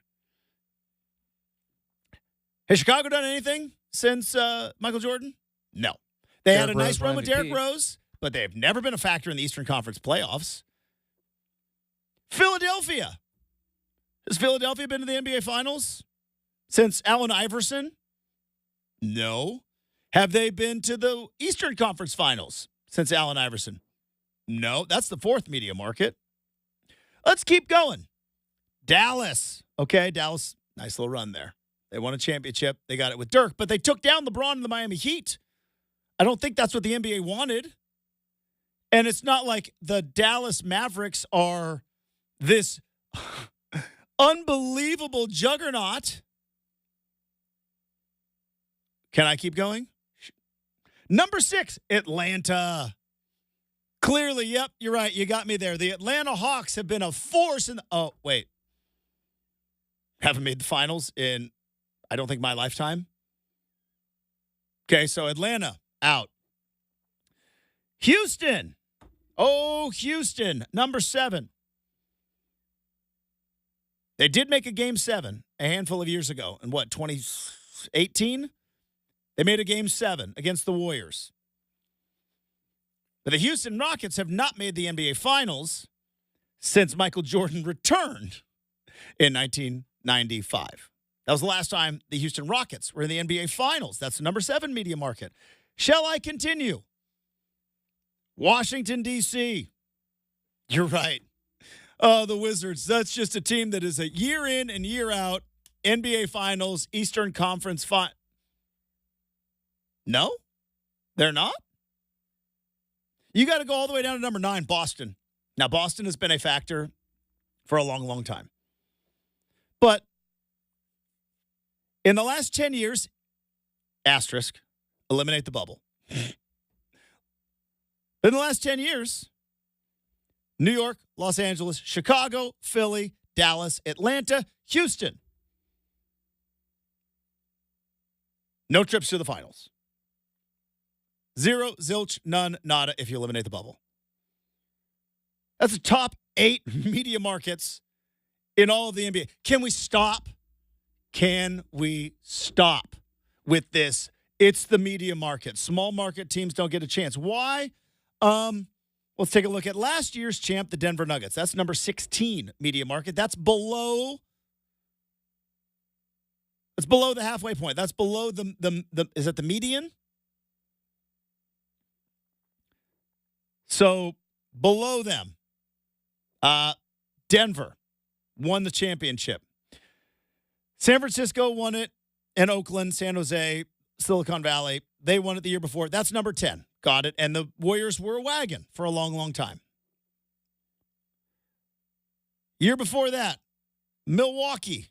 Has Chicago done anything since Michael Jordan? No. They had a nice run with Derrick Rose, but they've never been a factor in the Eastern Conference playoffs. Philadelphia. Has Philadelphia been to the NBA Finals since Allen Iverson? No. Have they been to the Eastern Conference Finals since Allen Iverson? No. That's the fourth media market. Let's keep going. Dallas. Okay, Dallas, nice little run there. They won a championship. They got it with Dirk, but they took down LeBron and the Miami Heat. I don't think that's what the NBA wanted. And it's not like the Dallas Mavericks are this unbelievable juggernaut. Can I keep going? Number 6, Atlanta. Clearly, yep, you're right. You got me there. The Atlanta Hawks have been a force in the... Oh, wait. Haven't made the finals in, I don't think, my lifetime. Okay, so Atlanta, out. Houston. Oh, Houston, number 7. They did make a Game 7 a handful of years ago. In what, 2018? They made a Game 7 against the Warriors. But the Houston Rockets have not made the NBA Finals since Michael Jordan returned in 1995. That was the last time the Houston Rockets were in the NBA Finals. That's the number 7 media market. Shall I continue? Washington, D.C. You're right. Oh, the Wizards. That's just a team that is a year in and year out. NBA Finals, Eastern Conference Final. No, they're not. You got to go all the way down to number 9, Boston. Now, Boston has been a factor for a long, long time. But in the last 10 years, asterisk, eliminate the bubble. In the last 10 years, New York, Los Angeles, Chicago, Philly, Dallas, Atlanta, Houston. No trips to the finals. 0, zilch, none, nada if you eliminate the bubble. That's the top 8 media markets in all of the NBA. Can we stop? Can we stop with this? It's the media market. Small market teams don't get a chance. Why? Let's take a look at last year's champ, the Denver Nuggets. That's number 16 media market. That's below the halfway point. That's below the is that the median? So below them, Denver won the championship. San Francisco won it, and Oakland, San Jose, Silicon Valley, they won it the year before. That's number 10. Got it. And the Warriors were a wagon for a long, long time. Year before that, Milwaukee.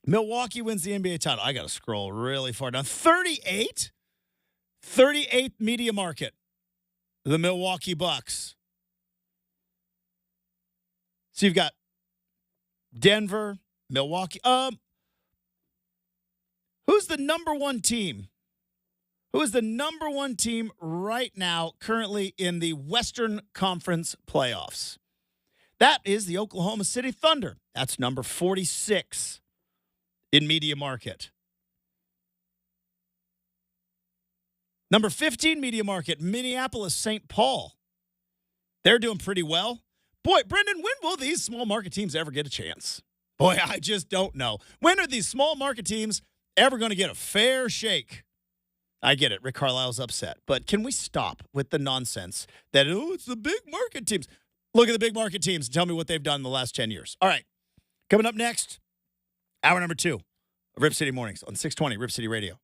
Milwaukee wins the NBA title. I got to scroll really far down. 38th media market. The Milwaukee Bucks. So you've got Denver, Milwaukee. Who's the number 1 team? Who is the number 1 team right now currently in the Western Conference playoffs? That is the Oklahoma City Thunder. That's number 46 in media market. Number 15 media market, Minneapolis, St. Paul. They're doing pretty well. Boy, Brendan, when will these small market teams ever get a chance? Boy, I just don't know. When are these small market teams ever going to get a fair shake? I get it. Rick Carlisle's upset. But can we stop with the nonsense that, it's the big market teams? Look at the big market teams and tell me what they've done in the last 10 years. All right. Coming up next, hour number 2 of Rip City Mornings on 620 Rip City Radio.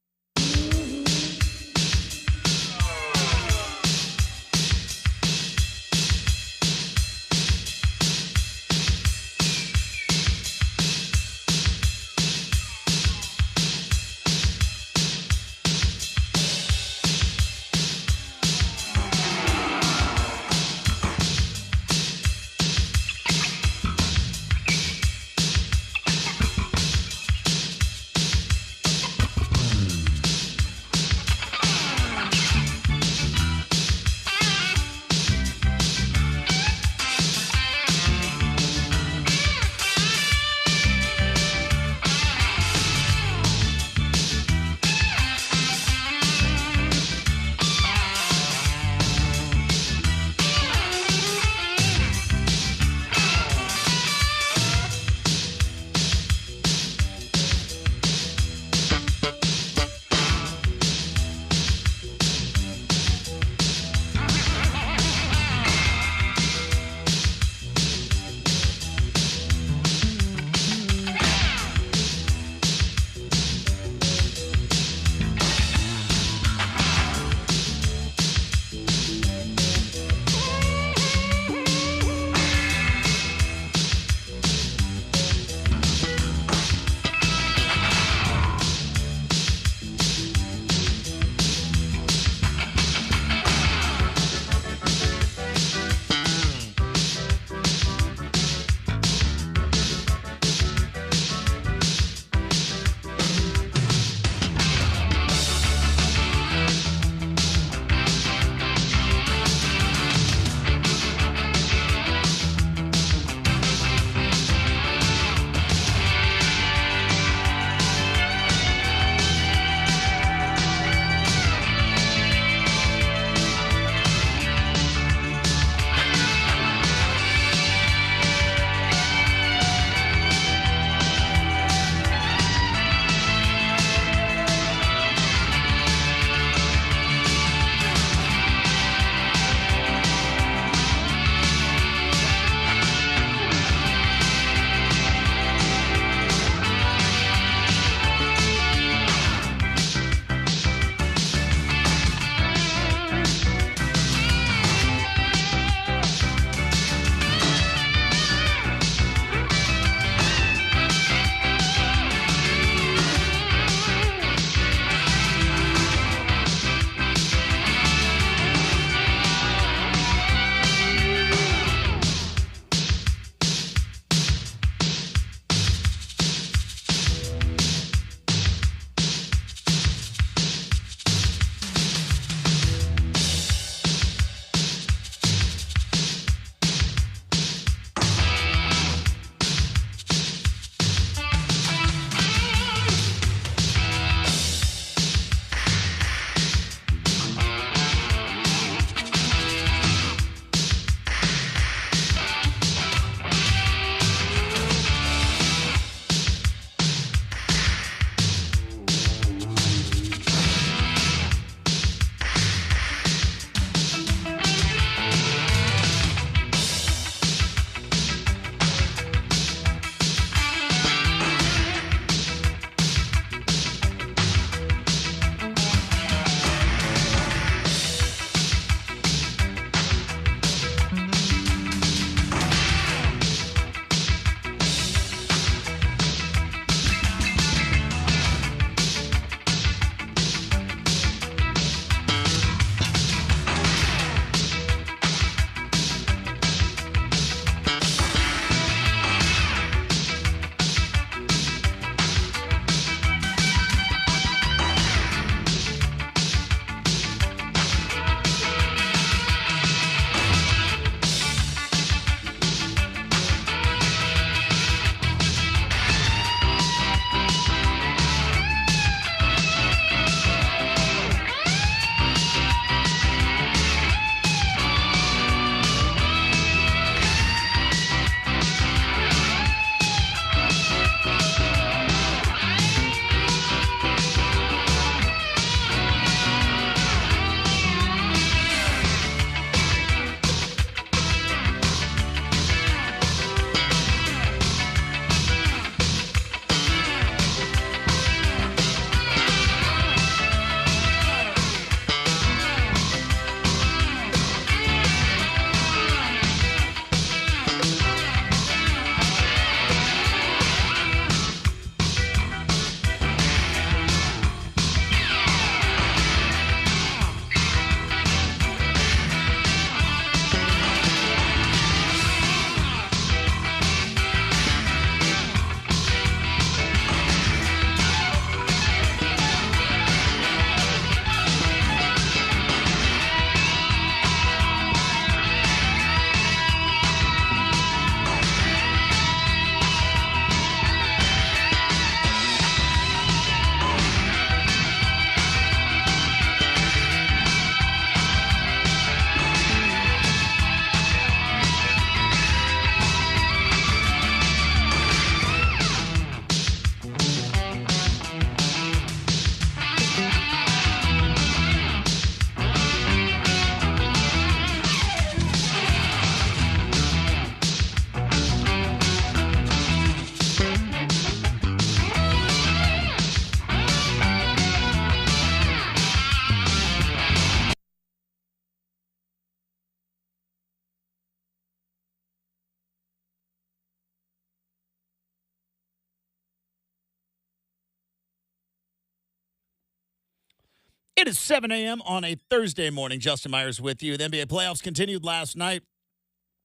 It is 7 a.m. on a Thursday morning. Justin Myers with you. The NBA playoffs continued last night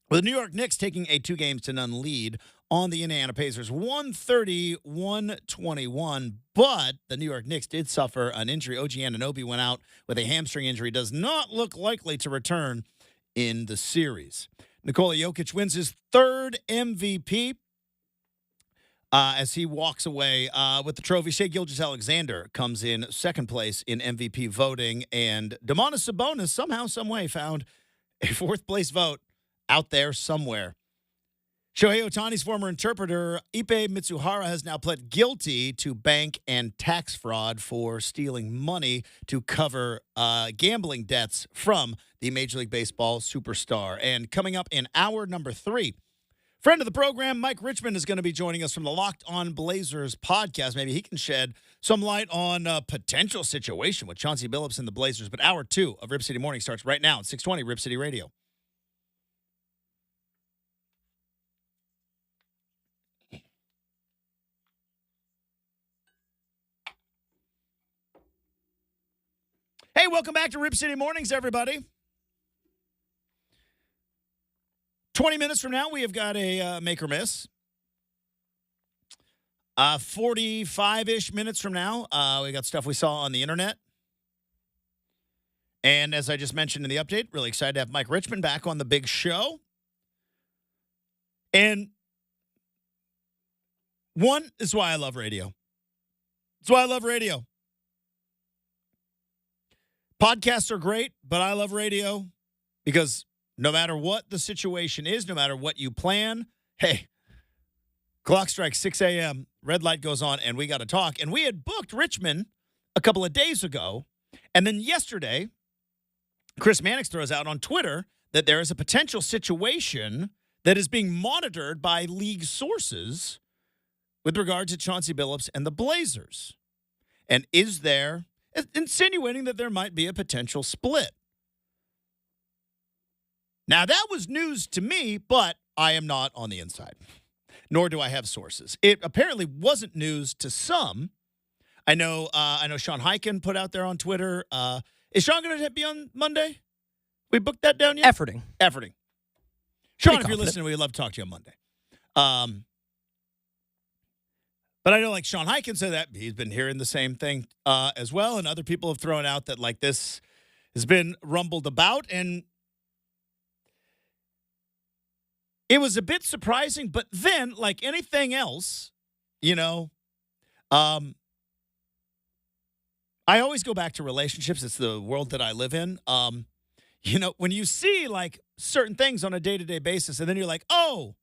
with the New York Knicks taking a 2-0 lead on the Indiana Pacers, 130-121. But the New York Knicks did suffer an injury. OG Anunoby went out with a hamstring injury. Does not look likely to return in the series. Nikola Jokic wins his third MVP. As he walks away with the trophy. Shai Gilgeous-Alexander comes in second place in MVP voting, and Domantas Sabonis somehow, someway found a fourth-place vote out there somewhere. Shohei Ohtani's former interpreter, Ipe Mitsuhara, has now pled guilty to bank and tax fraud for stealing money to cover gambling debts from the Major League Baseball superstar. And coming up in hour number 3, friend of the program, Mike Richman, is going to be joining us from the Locked On Blazers podcast. Maybe he can shed some light on a potential situation with Chauncey Billups and the Blazers. But hour 2 of Rip City Morning starts right now at 620 Rip City Radio. Hey, welcome back to Rip City Mornings, everybody. 20 minutes from now, we have got a make or miss. 45-ish minutes from now, we got stuff we saw on the internet. And as I just mentioned in the update, really excited to have Mike Richman back on the big show. And one is why I love radio. It's why I love radio. Podcasts are great, but I love radio because no matter what the situation is, no matter what you plan, hey, clock strikes 6 a.m., red light goes on, and we got to talk. And we had booked Richmond a couple of days ago, and then yesterday, Chris Mannix throws out on Twitter that there is a potential situation that is being monitored by league sources with regard to Chauncey Billups and the Blazers. And is there, insinuating that there might be a potential split. Now, that was news to me, but I am not on the inside, nor do I have sources. It apparently wasn't news to some. I know Sean Hyken put out there on Twitter. Is Sean going to be on Monday? We booked that down yet? Efforting. Sean, if you're listening, we'd love to talk to you on Monday. But I know, like, Sean Hyken said that. He's been hearing the same thing as well, and other people have thrown out that, like, this has been rumbled about, and it was a bit surprising, but then, like anything else, I always go back to relationships. It's the world that I live in. When you see, like, certain things on a day-to-day basis, and then you're like, oh,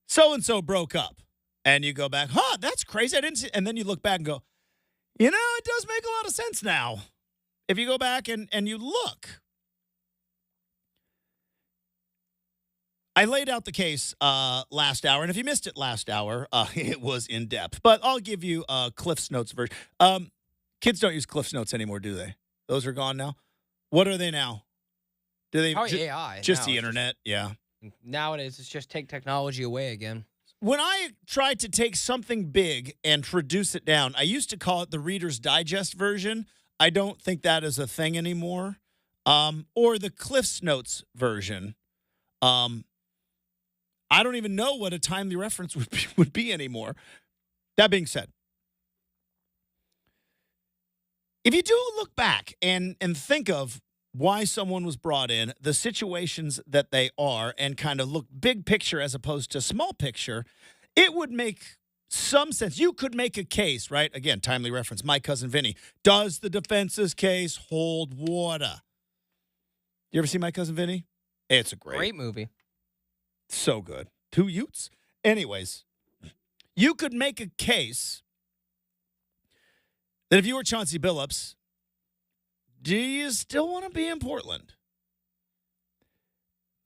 so-and-so broke up. And you go back, that's crazy. I didn't see. And then you look back and go, it does make a lot of sense now. If you go back and you look. I laid out the case last hour, and if you missed it last hour, it was in depth. But I'll give you a Cliff's Notes version. Kids don't use Cliff's Notes anymore, do they? Those are gone now. What are they now? Do they? AI. Just the internet, yeah. Nowadays, it's just take technology away again. When I tried to take something big and reduce it down, I used to call it the Reader's Digest version. I don't think that is a thing anymore. Or the Cliff's Notes version. I don't even know what a timely reference would be anymore. That being said, if you do look back and think of why someone was brought in, the situations that they are, and kind of look big picture as opposed to small picture, it would make some sense. You could make a case, right? Again, timely reference, My Cousin Vinny. Does the defense's case hold water? You ever see My Cousin Vinny? It's a Great movie. So good. 2 Utes? Anyways, you could make a case that if you were Chauncey Billups, do you still want to be in Portland?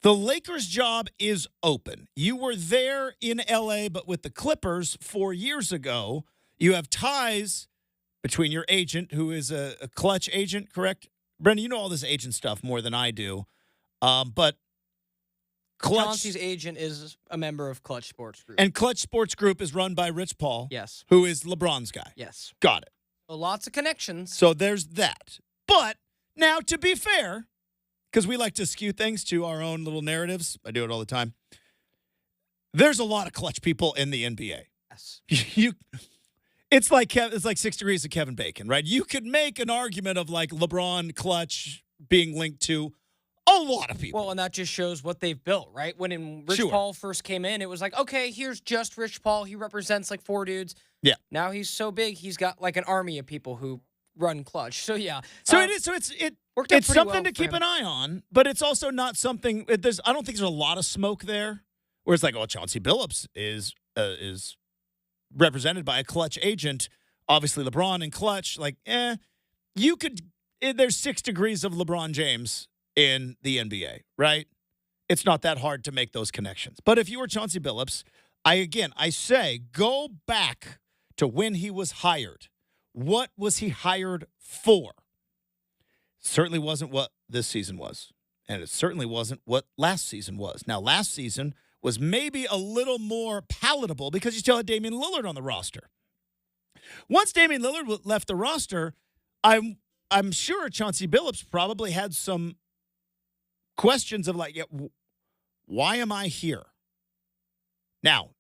The Lakers' job is open. You were there in L.A., but with the Clippers 4 years ago. You have ties between your agent, who is a Clutch agent, correct? Brendan, you know all this agent stuff more than I do. But Clutch, Chauncey's agent is a member of Clutch Sports Group. And Clutch Sports Group is run by Rich Paul. Yes. Who is LeBron's guy. Yes. Got it. Lots of connections. So there's that. But now, to be fair, because we like to skew things to our own little narratives, I do it all the time. There's a lot of clutch people in the NBA. Yes. It's like 6 degrees of Kevin Bacon, right? You could make an argument of like LeBron clutch being linked to a lot of people. Well, and that just shows what they've built, right? When Rich Paul first came in, it was like, okay, here's just Rich Paul. He represents like 4 dudes. Yeah. Now he's so big, he's got like an army of people who run clutch. So yeah. So it is. So it's worked out it's pretty something well to keep for him. an eye on, but it's also not something. I don't think there's a lot of smoke there. Where it's like, oh, Chauncey Billups is represented by a clutch agent. Obviously, LeBron and clutch. Like, you could. There's 6 degrees of LeBron James in the NBA, right? It's not that hard to make those connections. But if you were Chauncey Billups, I say go back to when he was hired. What was he hired for? Certainly wasn't what this season was. And it certainly wasn't what last season was. Now, last season was maybe a little more palatable because you still had Damian Lillard on the roster. Once Damian Lillard left the roster, I'm sure Chauncey Billups probably had some questions of like, why am I here? Now,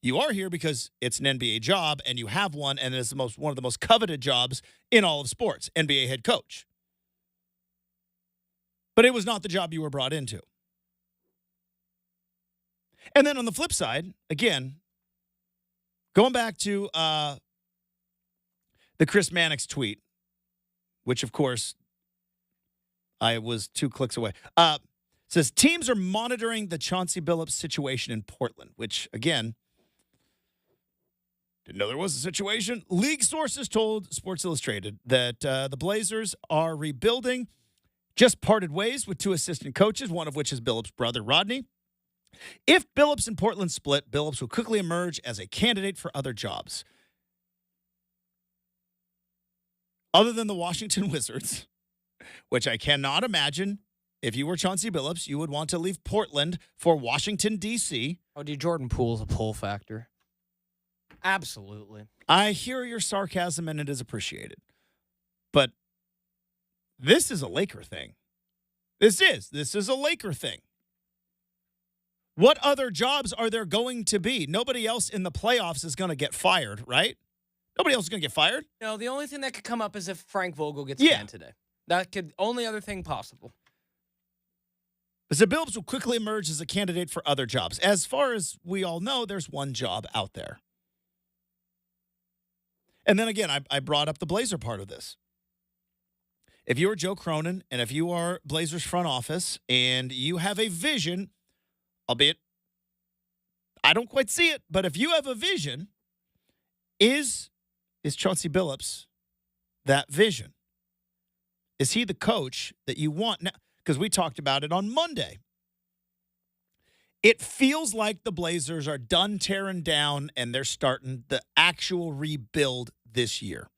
you are here because it's an NBA job and you have one, and it's one of the most coveted jobs in all of sports, NBA head coach. But it was not the job you were brought into. And then on the flip side, again, going back to the Chris Mannix tweet, which, of course, I was 2 clicks away, says teams are monitoring the Chauncey Billups situation in Portland, which, again, didn't know there was a situation. League sources told Sports Illustrated that the Blazers are rebuilding, just parted ways with 2 assistant coaches, one of which is Billups' brother, Rodney. If Billups and Portland split, Billups will quickly emerge as a candidate for other jobs. Other than the Washington Wizards, which I cannot imagine if you were Chauncey Billups, you would want to leave Portland for Washington, D.C. Oh, dude, Jordan Poole's a pull factor. Absolutely. I hear your sarcasm, and it is appreciated. But this is a Laker thing. This is a Laker thing. What other jobs are there going to be? Nobody else in the playoffs is going to get fired, right? Nobody else is going to get fired. No, the only thing that could come up is if Frank Vogel gets Yeah. canned today. That could only other thing possible. So Billups will quickly emerge as a candidate for other jobs. As far as we all know, there's one job out there. And then again, I brought up the Blazer part of this. If you are Joe Cronin and if you are Blazers front office and you have a vision, albeit I don't quite see it, but if you have a vision, is Chauncey Billups that vision? Is he the coach that you want now? Because we talked about it on Monday. It feels like the Blazers are done tearing down and they're starting the actual rebuild this year.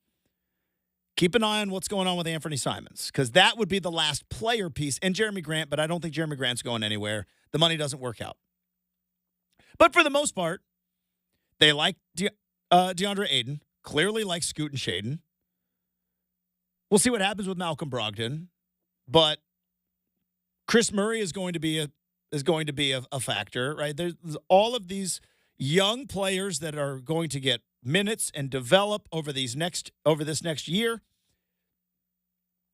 Keep an eye on what's going on with Anthony Simons, because that would be the last player piece, and Jeremy Grant, but I don't think Jeremy Grant's going anywhere. The money doesn't work out. But for the most part, they like DeAndre Ayton, clearly like Scoot and Shaden. We'll see what happens with Malcolm Brogdon, but Chris Murray is going to be a factor, right? There's all of these young players that are going to get minutes and develop over this next year.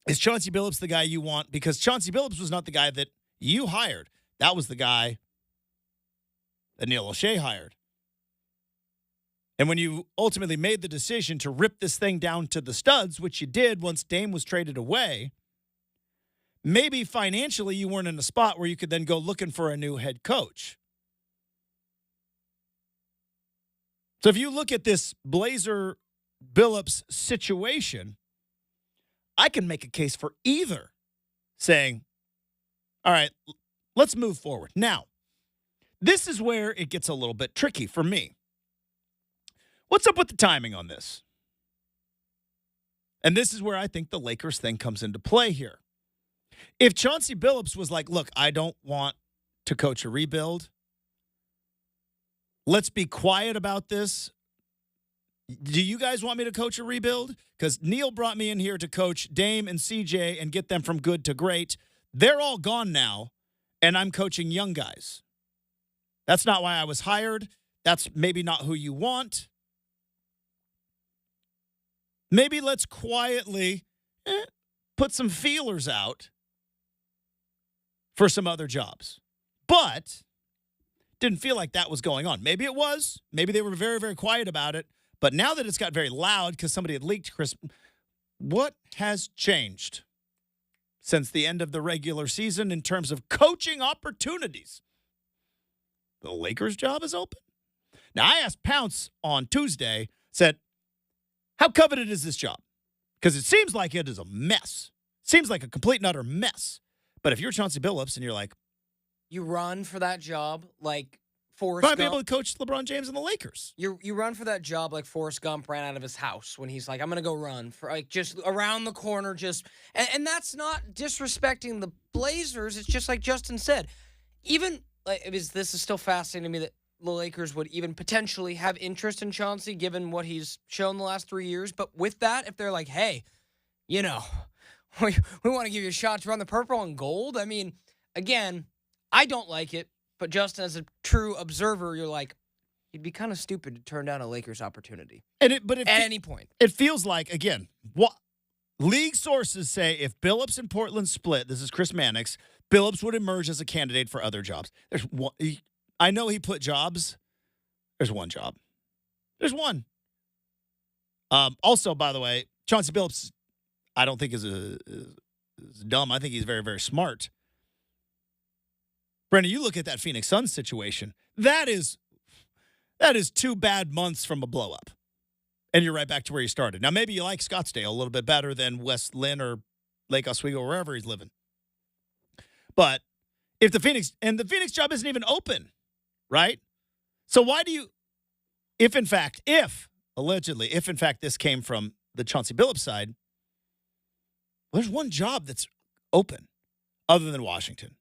Is Chauncey Billups the guy you want? Because Chauncey Billups was not the guy that you hired. That was the guy that Neil O'Shea hired. And when you ultimately made the decision to rip this thing down to the studs, which you did once Dame was traded away, maybe financially you weren't in a spot where you could then go looking for a new head coach. So if you look at this Blazer Billups situation, I can make a case for either, saying, all right, let's move forward. Now, this is where it gets a little bit tricky for me. What's up with the timing on this? And this is where I think the Lakers thing comes into play here. If Chauncey Billups was like, look, I don't want to coach a rebuild. Let's be quiet about this. Do you guys want me to coach a rebuild? Because Neil brought me in here to coach Dame and CJ and get them from good to great. They're all gone now, and I'm coaching young guys. That's not why I was hired. That's maybe not who you want. Maybe let's quietly put some feelers out for some other jobs. But didn't feel like that was going on. Maybe it was. Maybe they were very, very quiet about it. But now that it's got very loud because somebody had leaked, Chris, what has changed since the end of the regular season in terms of coaching opportunities? The Lakers' job is open. Now, I asked Pounce on Tuesday, said, how coveted is this job? Because it seems like it is a mess. Seems like a complete and utter mess. But if you're Chauncey Billups and you're like, you run for that job like Forrest Gump. Might be able to coach LeBron James and the Lakers. You run for that job like Forrest Gump ran out of his house when he's like, I'm going to go run for like just around the corner. And that's not disrespecting the Blazers. It's just like Justin said. Even like this is still fascinating to me that the Lakers would even potentially have interest in Chauncey given what he's shown the last 3 years. But with that, if they're like, hey, we want to give you a shot to run the purple and gold. I mean, again, I don't like it. But Justin, as a true observer, you're like, you'd be kind of stupid to turn down a Lakers opportunity. At any point. It feels like, again, what league sources say if Billups and Portland split, this is Chris Mannix, Billups would emerge as a candidate for other jobs. There's one. I know he put jobs. There's one job. There's one. Also, by the way, Chauncey Billups, I don't think is dumb. I think he's very, very smart. Brenden, you look at that Phoenix Suns situation. That is 2 bad months from a blow-up. And you're right back to where you started. Now, maybe you like Scottsdale a little bit better than West Lynn or Lake Oswego or wherever he's living. But if the Phoenix job isn't even open, right? So why do you, if in fact this came from the Chauncey Billups side, well, there's one job that's open other than Washington.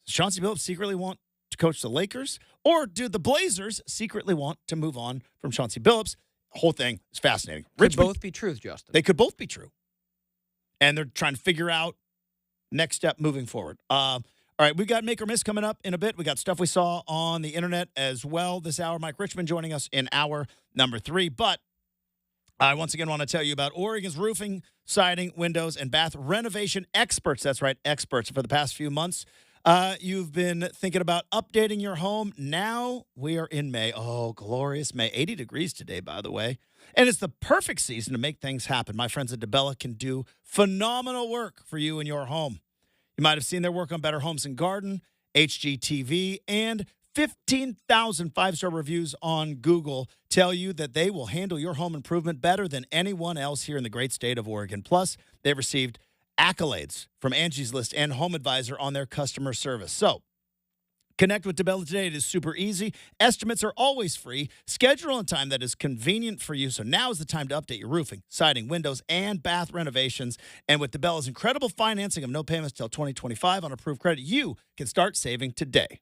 Does Chauncey Billups secretly want to coach the Lakers? Or do the Blazers secretly want to move on from Chauncey Billups? The whole thing is fascinating. Could both be truth, Justin. They could both be true. And they're trying to figure out next step moving forward. All right, we got Make or Miss coming up in a bit. We got stuff we saw on the internet as well this hour. Mike Richman joining us in hour number 3. But I once again want to tell you about Oregon's roofing, siding, windows, and bath renovation experts. That's right, experts. For the past few months, you've been thinking about updating your home. Now we are in May. Oh, glorious May. 80 degrees today, by the way. And it's the perfect season to make things happen. My friends at DeBella can do phenomenal work for you and your home. You might have seen their work on Better Homes and Garden, HGTV, and 15,000 5-star reviews on Google tell you that they will handle your home improvement better than anyone else here in the great state of Oregon. Plus, they've received accolades from Angie's List and Home Advisor on their customer service. So, connect with DeBella today. It is super easy. Estimates are always free. Schedule on time that is convenient for you. So now is the time to update your roofing, siding, windows, and bath renovations. And with DeBella's incredible financing of no payments till 2025 on approved credit, you can start saving today.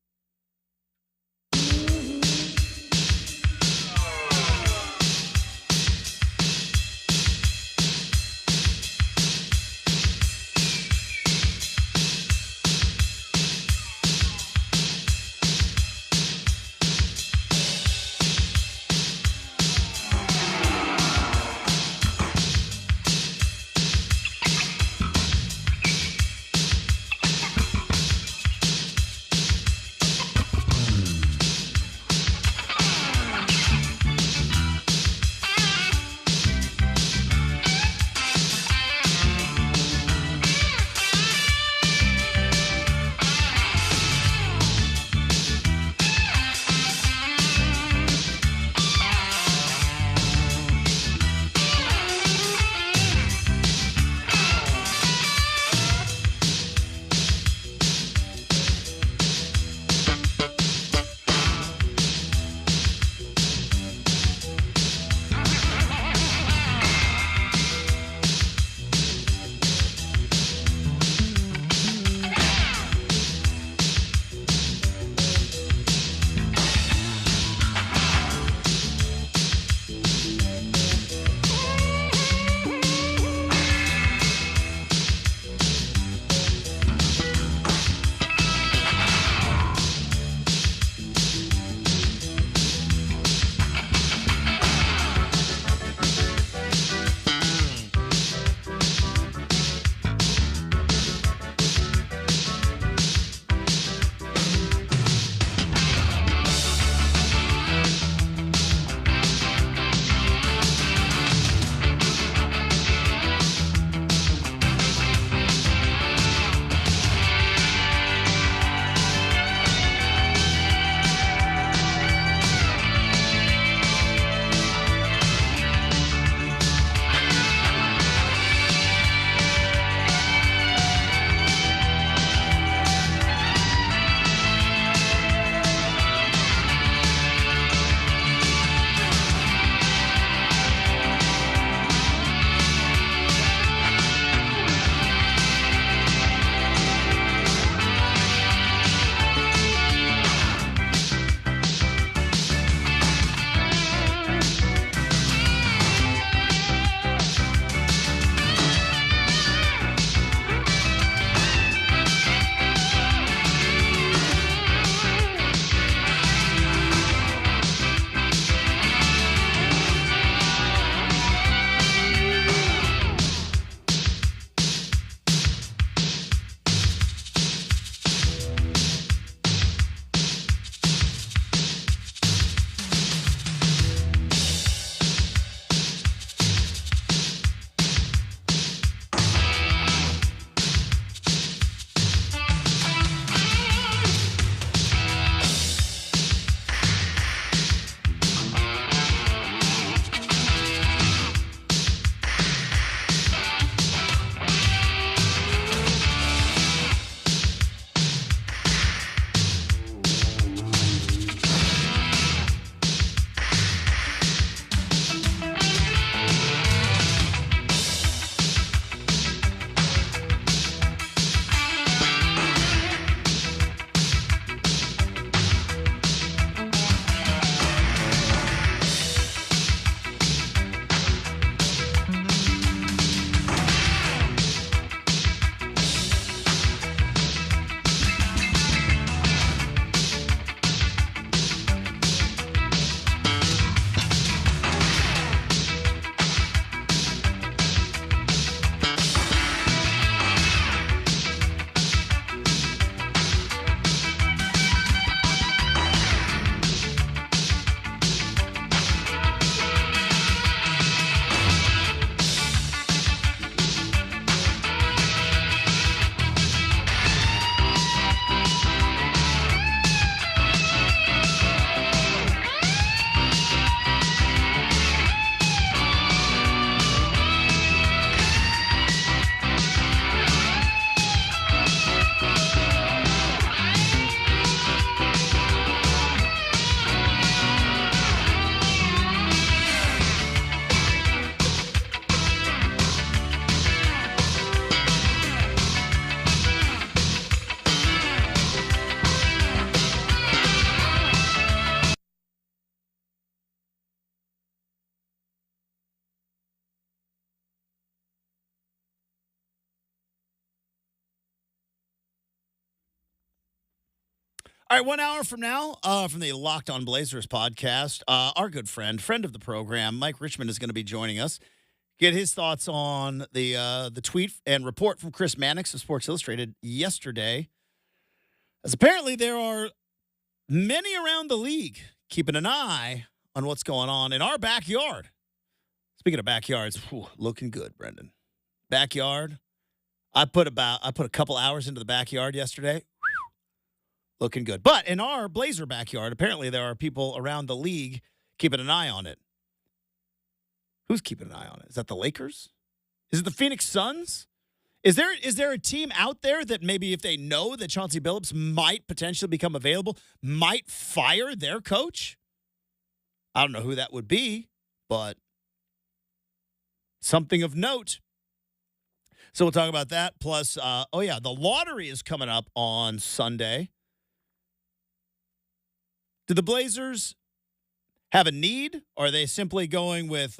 All right, 1 hour from now, from the Locked On Blazers podcast, our good friend of the program, Mike Richman, is going to be joining us. Get his thoughts on the tweet and report from Chris Mannix of Sports Illustrated yesterday. As apparently there are many around the league keeping an eye on what's going on in our backyard. Speaking of backyards, looking good, Brendan. Backyard. I put a couple hours into the backyard yesterday. Looking good. But in our Blazer backyard, apparently there are people around the league keeping an eye on it. Who's keeping an eye on it? Is that the Lakers? Is it the Phoenix Suns? Is there a team out there that maybe if they know that Chauncey Billups might potentially become available, might fire their coach? I don't know who that would be, but something of note. So we'll talk about that. Plus, the lottery is coming up on Sunday. Do the Blazers have a need, or are they simply going with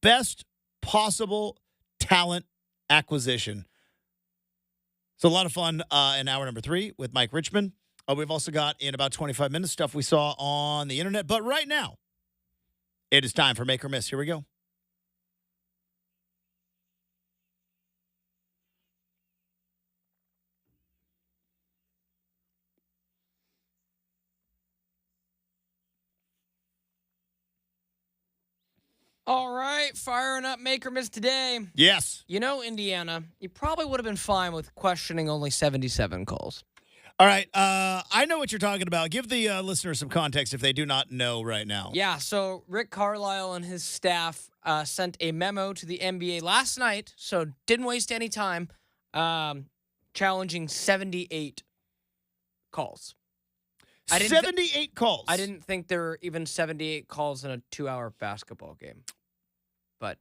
best possible talent acquisition? So a lot of fun in hour number 3 with Mike Richman. We've also got in about 25 minutes stuff we saw on the internet. But right now, it is time for Make or Miss. Here we go. All right, firing up Make or Miss today. Yes. You know, Indiana, you probably would have been fine with questioning only 77 calls. All right, I know what you're talking about. Give the listeners some context if they do not know right now. Yeah, so Rick Carlisle and his staff sent a memo to the NBA last night, so didn't waste any time, challenging 78 calls. 78 calls. I didn't think there were even 78 calls in a 2-hour basketball game. But,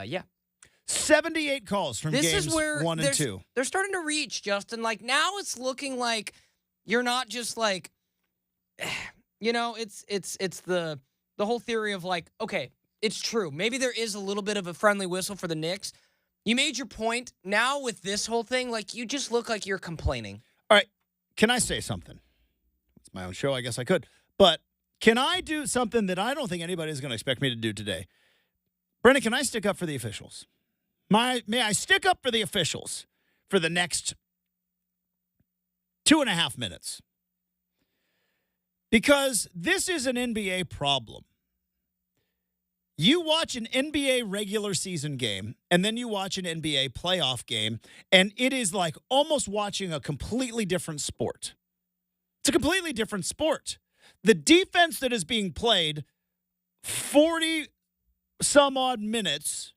yeah. 78 calls from This games is where 1 and 2. They're starting to reach, Justin. Like, now it's looking like you're not just like, you know, it's the whole theory of like, okay, it's true. Maybe there is a little bit of a friendly whistle for the Knicks. You made your point. Now with this whole thing, like, you just look like you're complaining. All right, can I say something? It's my own show, I guess I could. But can I do something that I don't think anybody's going to expect me to do today? Brendan, can I stick up for the officials? May I stick up for the officials for the next 2.5 minutes? Because this is an NBA problem. You watch an NBA regular season game, and then you watch an NBA playoff game, and it is like almost watching a completely different sport. It's a completely different sport. The defense that is being played 40-some-odd minutes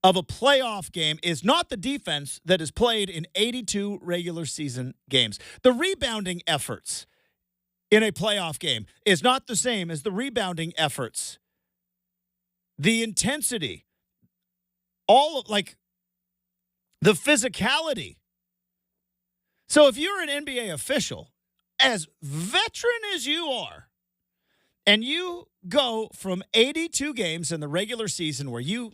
of a playoff game is not the defense that is played in 82 regular season games. The rebounding efforts in a playoff game is not the same as the rebounding efforts. The intensity, all of, like, the physicality. So if you're an NBA official, as veteran as you are, and you go from 82 games in the regular season where you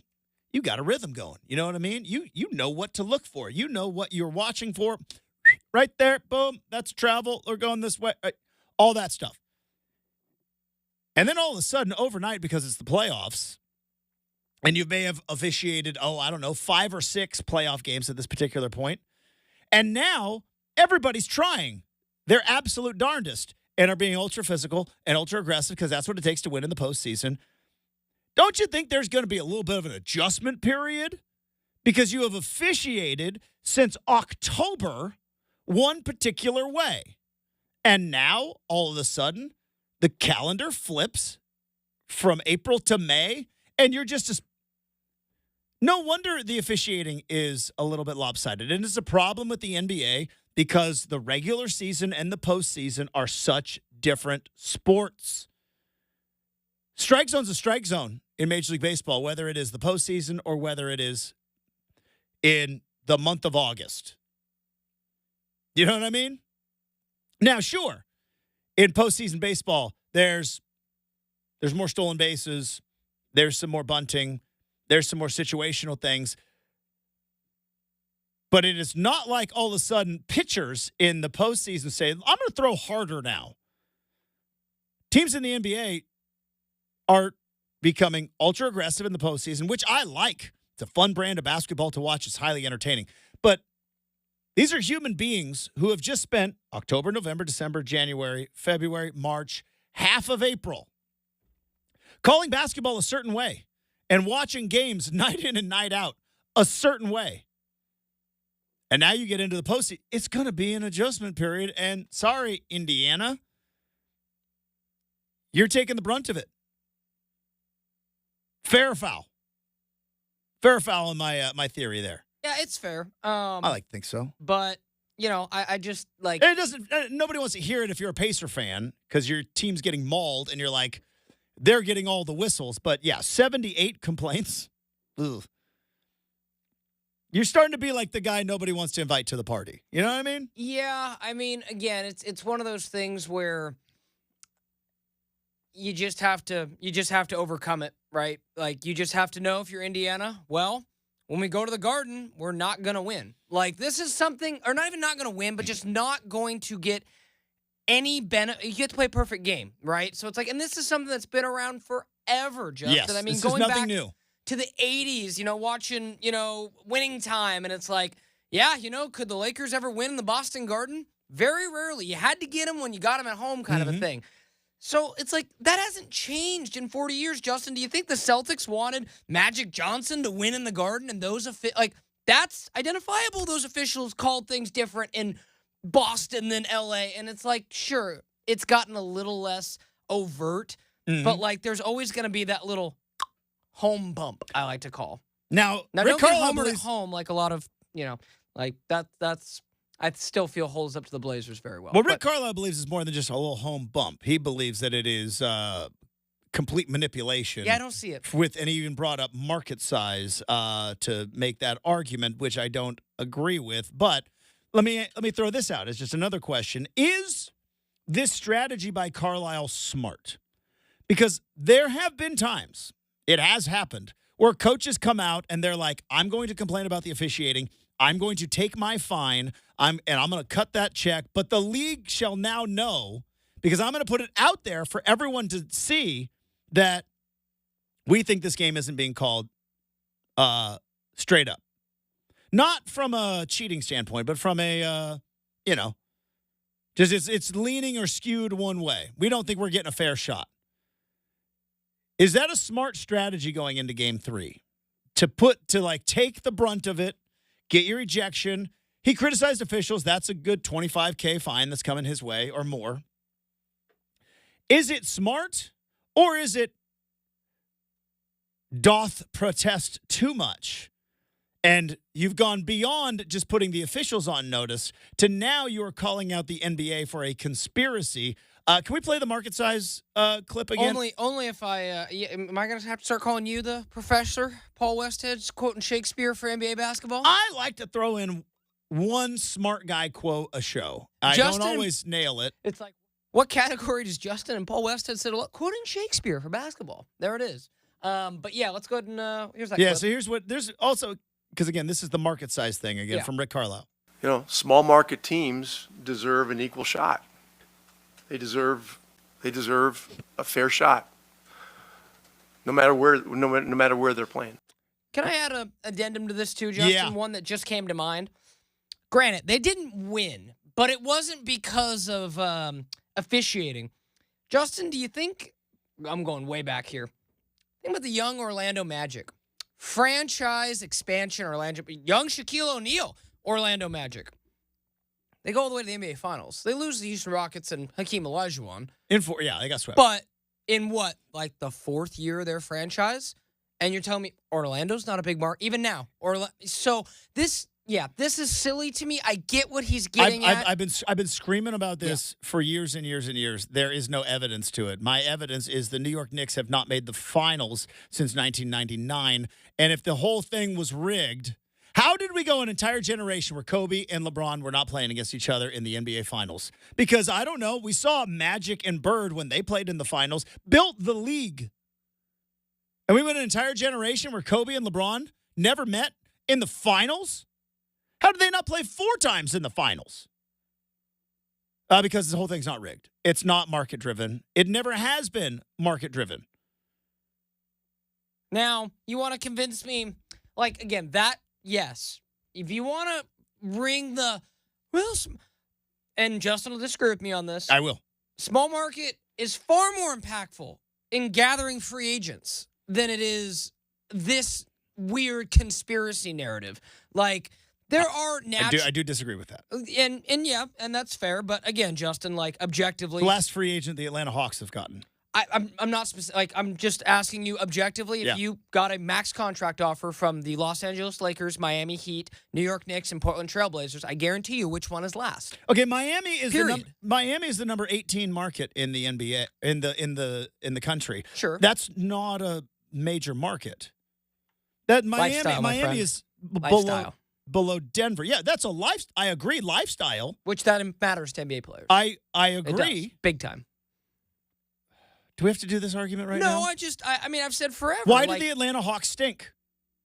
got a rhythm going. You know what I mean? You know what to look for. You know what you're watching for. Right there, boom, that's travel. They're going this way. All that stuff. And then all of a sudden, overnight, because it's the playoffs, and you may have officiated, 5 or 6 playoff games at this particular point, and now everybody's trying their absolute darndest and are being ultra physical and ultra aggressive because that's what it takes to win in the postseason. Don't you think there's going to be a little bit of an adjustment period? Because you have officiated since October one particular way. And now, all of a sudden, the calendar flips from April to May, and you're just no wonder the officiating is a little bit lopsided. And it's a problem with the NBA because the regular season and the postseason are such different sports. Strike zone's a strike zone in Major League Baseball, whether it is the postseason or whether it is in the month of August. You know what I mean? Now, sure, in postseason baseball, there's more stolen bases, there's some more bunting, there's some more situational things. But it is not like all of a sudden pitchers in the postseason say, I'm going to throw harder now. Teams in the NBA are becoming ultra aggressive in the postseason, which I like. It's a fun brand of basketball to watch. It's highly entertaining. But these are human beings who have just spent October, November, December, January, February, March, half of April calling basketball a certain way and watching games night in and night out a certain way. And now you get into the postseason. It's going to be an adjustment period. And sorry, Indiana, you're taking the brunt of it. Fair or foul? Fair or foul in my theory there. Yeah, it's fair. I like to think so. But, I just like. And it doesn't. Nobody wants to hear it if you're a Pacer fan because your team's getting mauled and you're like, they're getting all the whistles. But yeah, 78 complaints. Ugh. You're starting to be like the guy nobody wants to invite to the party. You know what I mean? Yeah, again, it's one of those things where you just have to overcome it, right? Like you just have to know if you're Indiana, well, when we go to the Garden, we're not going to win. Like this is something, or not even not going to win, but just not going to get any benefit. You have to play a perfect game, right? So it's like, and this is something that's been around forever, Justin. Yes, I mean, this going is nothing back new. To the 80s, watching, Winning Time, and it's like, yeah, could the Lakers ever win in the Boston Garden? Very rarely. You had to get them when you got them at home kind of a thing. So it's like, that hasn't changed in 40 years, Justin. Do you think the Celtics wanted Magic Johnson to win in the Garden and those, that's identifiable. Those officials called things different in Boston than LA. And it's like, sure, it's gotten a little less overt, but there's always going to be that little home bump, I like to call. Now Rick don't get homered at home like a lot of, that's I still feel holds up to the Blazers very well. Well, Rick Carlisle believes it's more than just a little home bump. He believes that it is complete manipulation. Yeah, I don't see it. And he even brought up market size to make that argument, which I don't agree with. But let me throw this out as just another question. Is this strategy by Carlisle smart? Because there have been times, it has happened, where coaches come out and they're like, I'm going to complain about the officiating. I'm going to take my fine. I'm going to cut that check. But the league shall now know, because I'm going to put it out there for everyone to see, that we think this game isn't being called straight up. Not from a cheating standpoint, but from a, just it's leaning or skewed one way. We don't think we're getting a fair shot. Is that a smart strategy going into game 3? To take the brunt of it, get your ejection. He criticized officials. That's a good $25K fine that's coming his way or more. Is it smart, or is it doth protest too much? And you've gone beyond just putting the officials on notice to now you are calling out the NBA for a conspiracy. Can we play the market size clip again? Only if I am I going to have to start calling you the professor, Paul Westhead's quoting Shakespeare for NBA basketball? I like to throw in one smart guy quote a show. I don't always nail it. It's like, what category does Justin and Paul Westhead sit quoting Shakespeare for basketball? There it is. But yeah, let's go ahead and here's that clip. So here's what there's also, because again, this is the market size thing again from Rick Carlisle. Small market teams deserve an equal shot. They deserve a fair shot, no matter where they're playing. Can I add an addendum to this too, Justin? Yeah. One that just came to mind. Granted, they didn't win, but it wasn't because of officiating. Justin, do you think? I'm going way back here. Think about the young Orlando Magic, franchise expansion. Young Shaquille O'Neal, Orlando Magic. They go all the way to the NBA Finals. They lose to the Houston Rockets and Hakeem Olajuwon. They got swept. But in what, the 4th year of their franchise? And you're telling me Orlando's not a big mark even now. So this is silly to me. I get what he's getting at. I've been screaming about this for years and years and years. There is no evidence to it. My evidence is the New York Knicks have not made the finals since 1999. And if the whole thing was rigged, how did we go an entire generation where Kobe and LeBron were not playing against each other in the NBA Finals? Because I don't know. We saw Magic and Bird when they played in the finals, built the league. And we went an entire generation where Kobe and LeBron never met in the finals? How did they not play 4 times in the finals? Because the whole thing's not rigged. It's not market-driven. It never has been market-driven. Now, you want to convince me, again, yes. If you want to ring the, and Justin will disagree with me on this. I will. Small market is far more impactful in gathering free agents than it is this weird conspiracy narrative. There are natural. I do disagree with that. And that's fair. But again, Justin, objectively, The last free agent the Atlanta Hawks have gotten. I'm not specific. I'm just asking you objectively. If you got a max contract offer from the Los Angeles Lakers, Miami Heat, New York Knicks, and Portland Trailblazers, I guarantee you which one is last. Okay, Miami is the number 18 market in the NBA in the country. Sure, that's not a major market. That Miami is below Denver. Yeah, that's a life. I agree, lifestyle. Which that matters to NBA players. I agree, big time. Do we have to do this argument right now? No, I mean, I've said forever. Why do the Atlanta Hawks stink?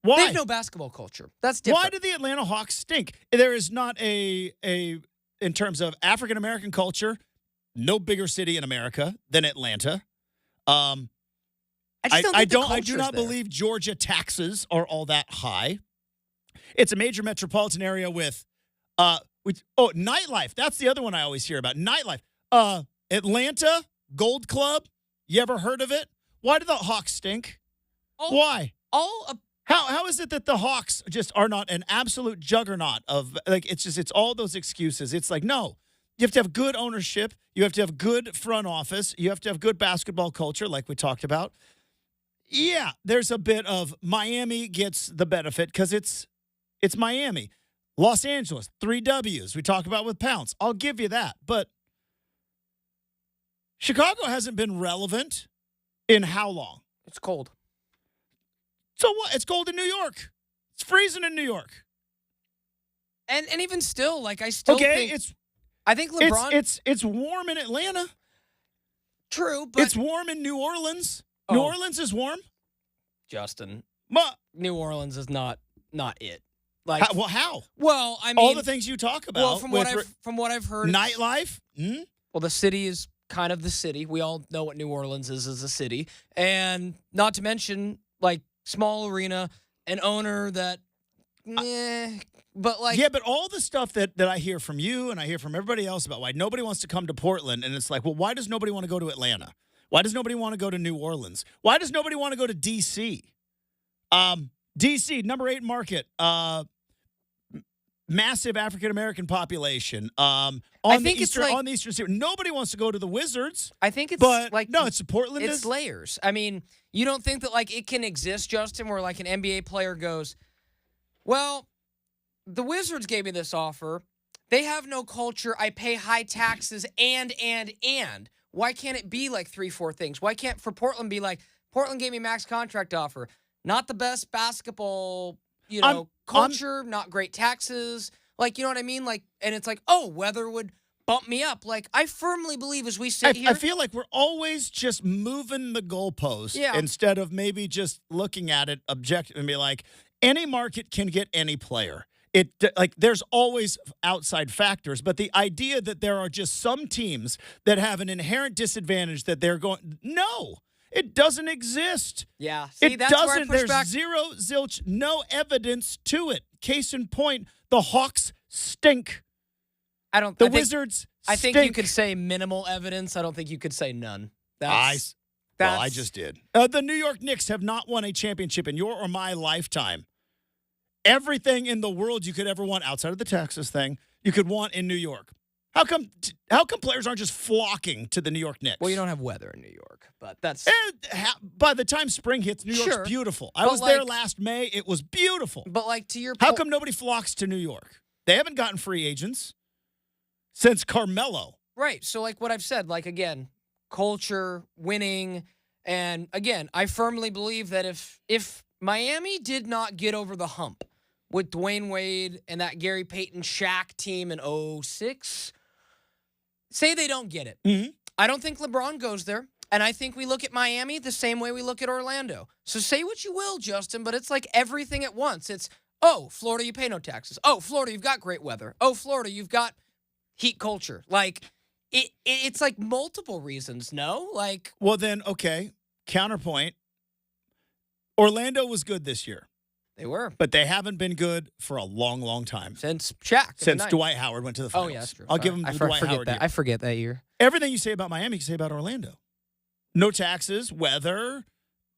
Why? They have no basketball culture. That's different. Why do the Atlanta Hawks stink? There is not in terms of African American culture, no bigger city in America than Atlanta. I do not believe Georgia taxes are all that high. It's a major metropolitan area with nightlife. That's the other one I always hear about. Nightlife. Atlanta Gold Club. You ever heard of it? Why do the Hawks stink? Why? How is it that the Hawks just are not an absolute juggernaut of it's all those excuses. It's no. You have to have good ownership. You have to have good front office. You have to have good basketball culture like we talked about. Yeah, there's a bit of Miami gets the benefit because it's Miami. Los Angeles, 3 W's. We talk about with Pounce. I'll give you that. But Chicago hasn't been relevant in how long? It's cold. So what? It's cold in New York. It's freezing in New York. And even still, I still think I think LeBron. It's warm in Atlanta. True, but it's warm in New Orleans. New Orleans is warm. Justin, New Orleans is not it. How? Well, I mean, all the things you talk about. Well, from what I've heard, nightlife. Well, the city is kind of the city. We all know what New Orleans is as a city, and not to mention small arena, an owner that, but but all the stuff that I hear from you and I hear from everybody else about why nobody wants to come to Portland, and it's well, why does nobody want to go to Atlanta? Why does nobody want to go to New Orleans? Why does nobody want to go to D.C.? D.C., number 8 market, massive African-American population. On the Eastern Seaboard. Nobody wants to go to the Wizards. I think it's no, it's Portland. It's layers. I mean, you don't think that it can exist, Justin, where an NBA player goes, well, the Wizards gave me this offer. They have no culture. I pay high taxes and. Why can't it be 3-4 things? Why can't for Portland be Portland gave me max contract offer. Not the best basketball, culture, not great taxes. You know what I mean? And it's weather would bump me up. I firmly believe as we sit here. I feel like we're always just moving the goalpost instead of maybe just looking at it objectively and be any market can get any player. There's always outside factors, but the idea that there are just some teams that have an inherent disadvantage that they're going, no, it doesn't exist. Yeah. See, that's where I push back. There's zero, zilch, no evidence to it. Case in point, the Hawks stink. Wizards I stink. think you could say minimal evidence. I don't think you could say none. I just did. The New York Knicks have not won a championship in your or my lifetime. Everything in the world you could ever want outside of the Texas thing, you could want in New York. How come players aren't just flocking to the New York Knicks? Well, you don't have weather in New York, but that's... by the time spring hits, New York's beautiful. I was there last May. It was beautiful. But to your point... How come nobody flocks to New York? They haven't gotten free agents since Carmelo. Right. So what I've said, again, culture, winning, and again, I firmly believe that if Miami did not get over the hump with Dwayne Wade and that Gary Payton Shaq team in 06, say they don't get it. Mm-hmm. I don't think LeBron goes there. And I think we look at Miami the same way we look at Orlando. So say what you will, Justin, but it's everything at once. It's, Florida, you pay no taxes. Florida, you've got great weather. Florida, you've got heat culture. It's like multiple reasons, no? Like, Well, then, okay, counterpoint. Orlando was good this year, they were. but they haven't been good for a long, long time. Since Shaq. Since Dwight. Dwight Howard went to the Oh, finals. yeah, that's true. I'll Sorry. give him the Dwight forget Howard that. year. I forget that year. Everything you say about Miami, you can say about Orlando. No taxes, weather,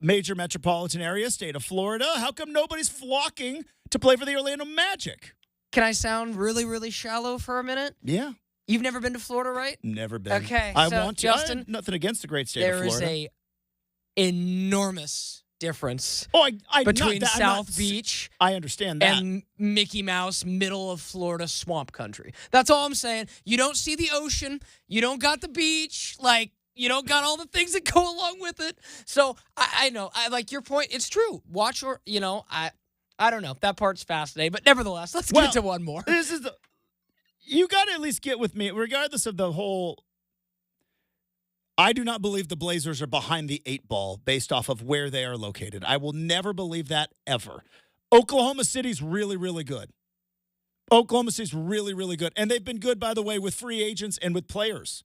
major metropolitan area, state of Florida. How come nobody's flocking to play for the Orlando Magic? Can I sound really, really shallow for a minute? Yeah. You've never been to Florida, right? Never been. Okay, I so, want to. Justin, I have nothing against the great state of There Florida. is a enormous difference I between not that, South Beach I understand that. and Mickey Mouse, middle of Florida swamp country. That's all I'm saying. You don't see the ocean. You don't got the beach. Like, you don't got all the things that go along with it. So I know. I like your point. It's true. Watch or I don't know. That part's fascinating. But nevertheless, let's get to one more. This is you got to at least get with me, regardless of the whole. I do not believe the Blazers are behind the 8 ball based off of where they are located. I will never believe that ever. Oklahoma City's really, really good. Oklahoma City's really, really good. And they've been good, by the way, with free agents and with players.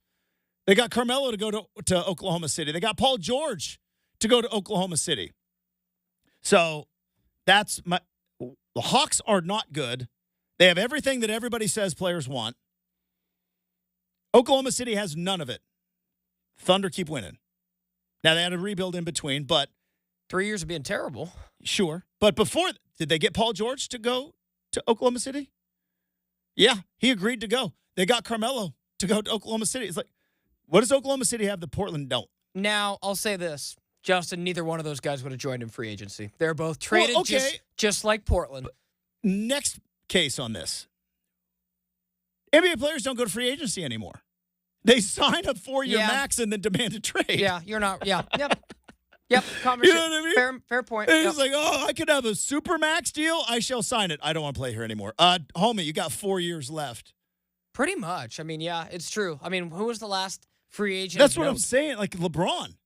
They got Carmelo to go to Oklahoma City. They got Paul George to go to Oklahoma City. So that's the Hawks are not good. They have everything that everybody says players want. Oklahoma City has none of it. Thunder keep winning. Now, they had a rebuild in between, but 3 years of being terrible. Sure. But before, did they get Paul George to go to Oklahoma City? Yeah, he agreed to go. They got Carmelo to go to Oklahoma City. It's like, what does Oklahoma City have that Portland don't? Now, I'll say this. Justin, neither one of those guys would have joined in free agency. They're both traded Well, okay. just like Portland. Next case on this. NBA players don't go to free agency anymore. They sign a 4-year max and then demand a trade. Yeah, you're not. Yeah, yep. Yep, You know what I mean? Fair point. And Yep. He's like, oh, I could have a super max deal. I shall sign it. I don't want to play here anymore. Homie, you got 4 years left. Pretty much. I mean, yeah, it's true. I mean, who was the last free agent? That's what I'm saying. Like LeBron.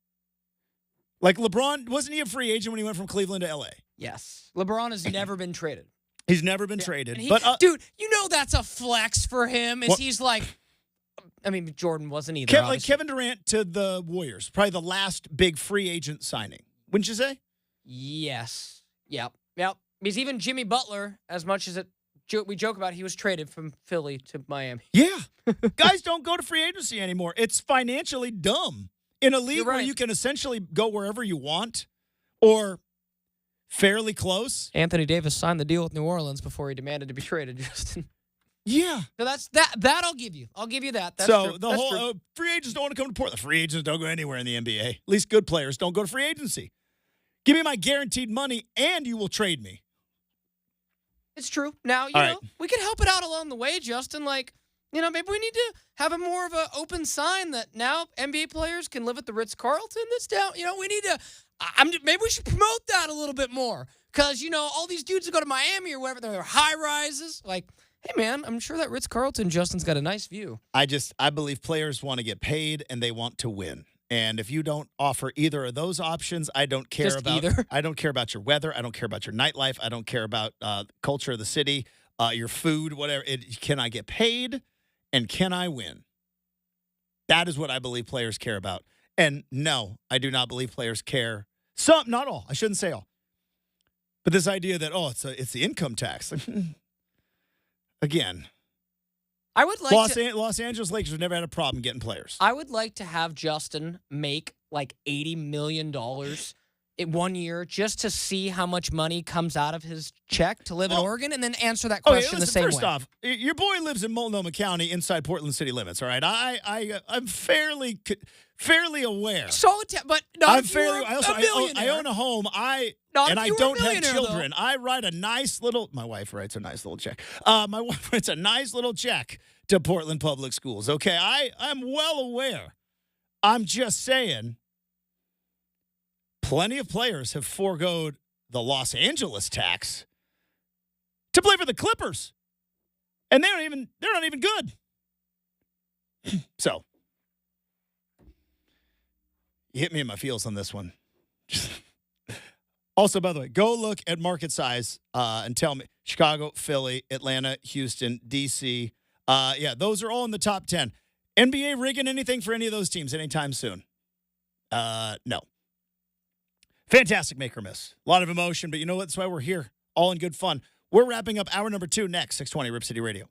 Like LeBron, wasn't he a free agent when he went from Cleveland to L.A.? Yes. LeBron has never been traded. He's never been traded. And But dude, you know that's a flex for him. He's like, I mean, Jordan wasn't either. like Kevin Durant to the Warriors, probably the last big free agent signing. Wouldn't you say? Yes. Yep. Because even Jimmy Butler, as much as we joke about, he was traded from Philly to Miami. Yeah. Guys don't go to free agency anymore. It's financially dumb. In a league where you can essentially go wherever you want or fairly close. Anthony Davis signed the deal with New Orleans before he demanded to be traded, Justin. Yeah. So that I'll give you. I'll give you that. That's so true. the That's whole true. free agents don't want to come to Portland. Free agents don't go anywhere in the NBA. At least good players don't go to free agency. Give me my guaranteed money and you will trade me. It's true. Now, you know, we can help it out along the way, Justin. Like, you know, maybe we need to have a more of an open sign that now NBA players can live at the Ritz-Carlton that's down. You know, we need to maybe we should promote that a little bit more. Because, you know, all these dudes that go to Miami or whatever, they're high rises. Like, hey, man, I'm sure that Ritz-Carlton, Justin's got a nice view. I believe players want to get paid and they want to win. And if you don't offer either of those options, I don't care Just about either? I don't care about your weather. I don't care about your nightlife. I don't care about culture of the city, your food, whatever. Can I get paid and can I win? That is what I believe players care about. And no, I do not believe players care. Some, not all. I shouldn't say all. But this idea that, it's the income tax. Again, I would like Los Angeles Lakers have never had a problem getting players. I would like to have Justin make like $80 million in 1 year just to see how much money comes out of his check to live in Oregon and then answer that question the same first way. Off, your boy lives in Multnomah County inside Portland city limits, all right? I'm fairly aware. But not I'm if you're a millionaire. I own a home. I Not if don't you were a have millionaire, children. I write a nice little. My wife writes a nice little check. My wife writes a nice little check to Portland Public Schools. Okay, I'm well aware. I'm just saying. Plenty of players have foregoed the Los Angeles tax to play for the Clippers, and they're not even good. So, you hit me in my feels on this one. Also, by the way, go look at market size and tell me Chicago, Philly, Atlanta, Houston, D.C. Those are all in the top 10. NBA rigging anything for any of those teams anytime soon? No. Fantastic make or miss. A lot of emotion, but you know what? That's why we're here. All in good fun. We're wrapping up hour number 2 next, 620 Rip City Radio.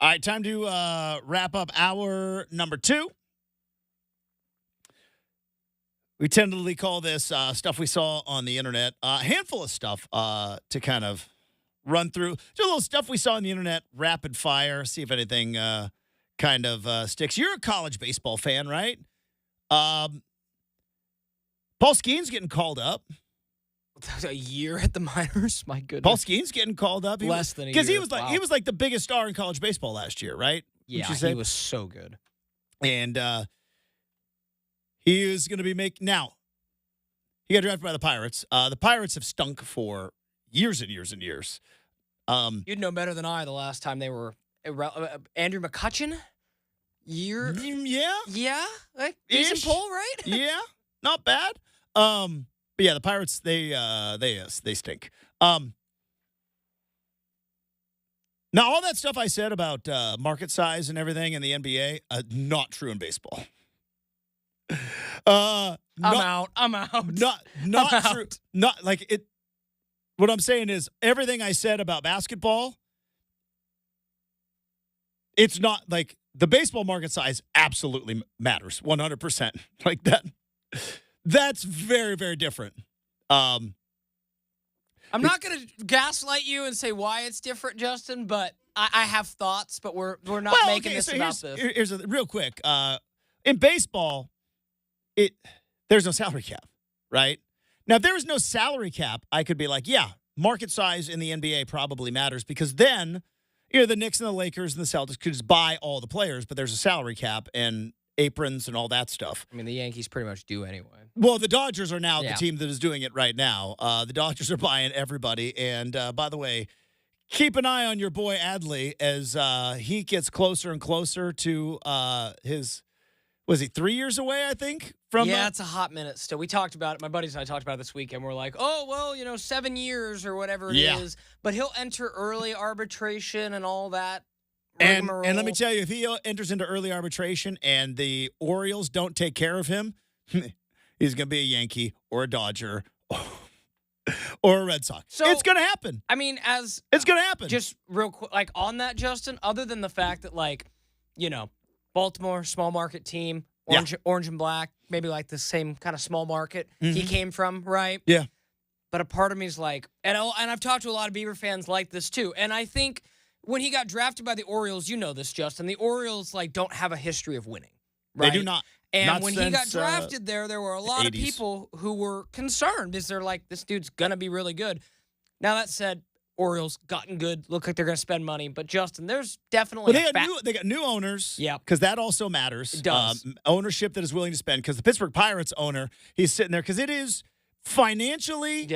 All right, time to wrap up hour number 2. We tentatively call this stuff we saw on the internet. A handful of stuff to kind of run through. Just a little stuff we saw on the internet, rapid fire, see if anything kind of sticks. You're a college baseball fan, right? Paul Skeen's getting called up. A year at the minors, my goodness. Paul Skeen's getting called up. Less than a year. Because Wow. he was like the biggest star in college baseball last year, right? Yeah, Would you say? he was so good. And he is going to be now, he got drafted by the Pirates. The Pirates have stunk for years and years and years. You'd know better than I the last time they were Andrew McCutcheon? Yeah, like decent Ish. poll, right? Yeah, not bad. But yeah, the Pirates, they stink. Now, all that stuff I said about market size and everything in the NBA, not true in baseball. I'm out. Not I'm true. out. Not like it. What I'm saying is everything I said about basketball, it's not like the baseball market size absolutely matters 100%. Like that. That's very, very different. I'm not going to gaslight you and say why it's different, Justin, but I have thoughts, but we're not making this about this. Here's a real quick. In baseball, there's no salary cap, right? Now, if there was no salary cap, I could be like, yeah, market size in the NBA probably matters because then, the Knicks and the Lakers and the Celtics could just buy all the players, but there's a salary cap and aprons and all that stuff. I mean, the Yankees pretty much do anyway. Well, the Dodgers are now Yeah. the team that is doing it right now. The Dodgers are buying everybody. And by the way, keep an eye on your boy Adley as he gets closer and closer to was he 3 years away, I think? It's a hot minute still. We talked about it. My buddies and I talked about it this weekend. We're like, 7 years or whatever it is. But he'll enter early arbitration and all that. And let me tell you, if he enters into early arbitration and the Orioles don't take care of him, he's going to be a Yankee or a Dodger or a Red Sox. So, it's going to happen. I mean, it's going to happen. Just real quick, like on that, Justin, other than the fact that, Baltimore, small market team, orange and black, maybe like the same kind of small market he came from, right? Yeah. But a part of me is like, and I've talked to a lot of Beaver fans like this too, and I think when he got drafted by the Orioles, you know this, Justin, the Orioles don't have a history of winning. Right? They do not. And not when since, he got drafted there were a lot of 80s. people who were concerned because they're like, this dude's going to be really good. Now, that said, Orioles gotten good, look like they're going to spend money. But, Justin, there's definitely they got new owners. Yeah. Because that also matters. It does. Ownership that is willing to spend. Because the Pittsburgh Pirates owner, he's sitting there because it is financially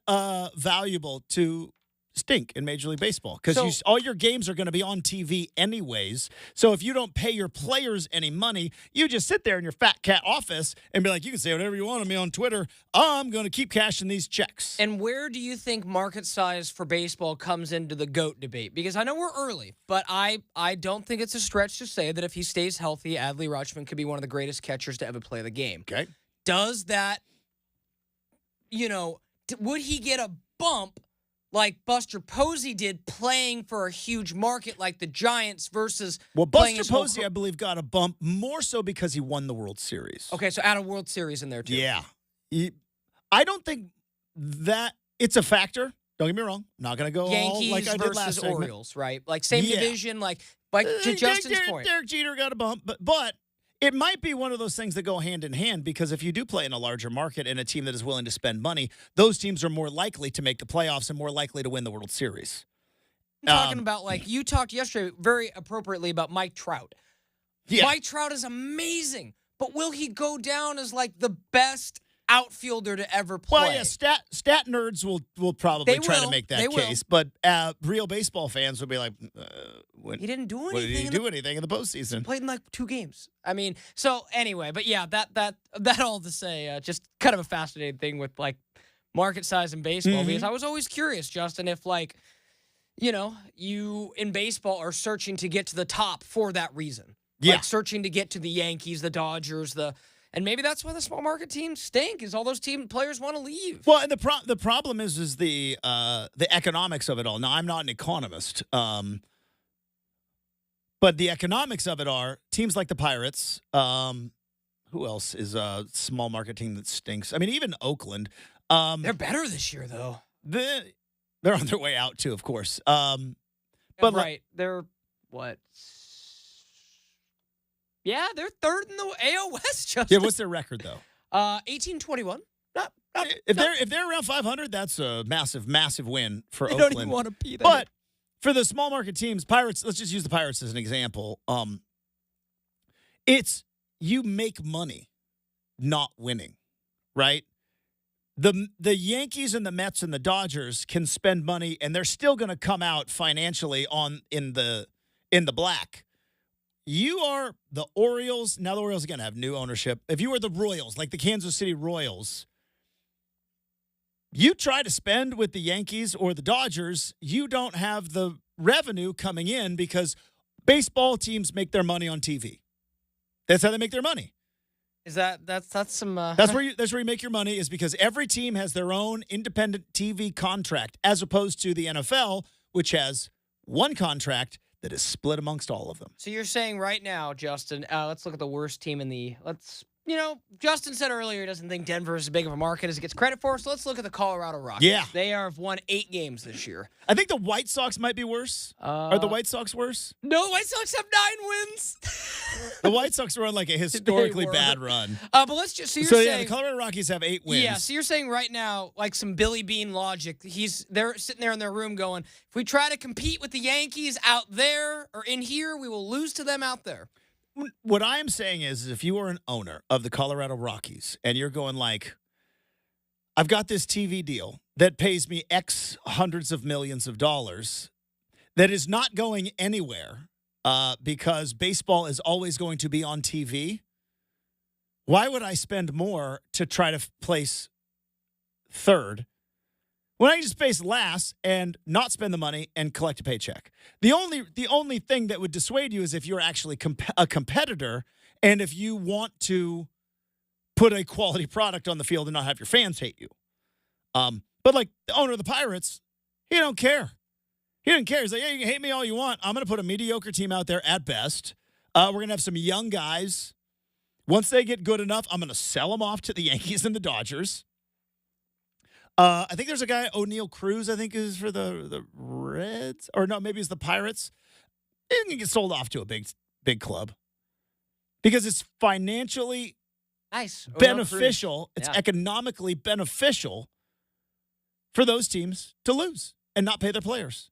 valuable to stink in Major League Baseball because all your games are going to be on TV anyways. So if you don't pay your players any money, you just sit there in your fat cat office and be like, you can say whatever you want to me on Twitter. I'm going to keep cashing these checks. And where do you think market size for baseball comes into the GOAT debate? Because I know we're early, but I don't think it's a stretch to say that if he stays healthy, Adley Rutschman could be one of the greatest catchers to ever play the game. Okay. Does that, would he get a bump like Buster Posey did playing for a huge market like the Giants versus Buster Posey, I believe, got a bump more so because he won the World Series. Okay, so add a World Series in there, too. Yeah. I don't think that it's a factor. Don't get me wrong. I'm not going to go Yankees all like I did last versus segment. Orioles, right? Like same division, like to Justin's point. Derek Jeter got a bump, but it might be one of those things that go hand in hand because if you do play in a larger market and a team that is willing to spend money, those teams are more likely to make the playoffs and more likely to win the World Series. I'm talking about, you talked yesterday very appropriately about Mike Trout. Yeah. Mike Trout is amazing, but will he go down as, the best outfielder to ever play? Well, yeah, stat nerds will probably try to make that case, but real baseball fans will be like, he didn't do anything. What did he do anything in the postseason? He played in 2 games. I mean, so anyway, but yeah, that all to say, just kind of a fascinating thing with market size in baseball because I was always curious, Justin, if you in baseball are searching to get to the top for that reason. Yeah. Searching to get to the Yankees, the Dodgers, and maybe that's why the small market teams stink, is all those players want to leave. Well, and the problem is the economics of it all. Now, I'm not an economist, But the economics of it are teams like the Pirates. Who else is a small market team that stinks? I mean, even Oakland. They're better this year, though. They're on their way out, too, of course. But right. They're what? Yeah, they're third in the AL West, Justin. Yeah, what's their record, though? 18-21. If they're around 500, that's a massive, massive win for They Oakland. don't even want to be there. But for the small market teams, Pirates, let's just use the Pirates as an example. It's you make money not winning, right? The Yankees and the Mets and the Dodgers can spend money and they're still going to come out financially in the black. You are the Orioles. Now the Orioles are going to have new ownership. If you were the Royals, like the Kansas City Royals, you try to spend with the Yankees or the Dodgers, you don't have the revenue coming in because baseball teams make their money on TV. That's how they make their money. Is that's some That's where you make your money, is because every team has their own independent TV contract, as opposed to the NFL, which has one contract that is split amongst all of them. So you're saying right now, Justin, let's look at the worst team in the Justin said earlier he doesn't think Denver is as big of a market as it gets credit for, so let's look at the Colorado Rockies. Yeah. They have won 8 games this year. I think the White Sox might be worse. Are the White Sox worse? No, the White Sox have 9 wins. The White Sox were on like a historically bad run. But let's just, so you're saying. The Colorado Rockies have 8 wins. Yeah, so you're saying right now, like some Billy Bean logic, they're sitting there in their room going, if we try to compete with the Yankees out there or in here, we will lose to them out there. What I am saying is if you are an owner of the Colorado Rockies and you're going like, I've got this TV deal that pays me X hundreds of millions of dollars that is not going anywhere because baseball is always going to be on TV, why would I spend more to try to place third when I can just place last and not spend the money and collect a paycheck? The only thing that would dissuade you is if you're actually a competitor and if you want to put a quality product on the field and not have your fans hate you. But like the owner of the Pirates, he don't care. He didn't care. He's like, hey, you can hate me all you want. I'm going to put a mediocre team out there at best. We're going to have some young guys. Once they get good enough, I'm going to sell them off to the Yankees and the Dodgers. I think there's a guy, O'Neal Cruz, I think is for the Reds. Or no, maybe it's the Pirates. He can get sold off to a big club. Because it's financially beneficial. It's economically beneficial for those teams to lose and not pay their players.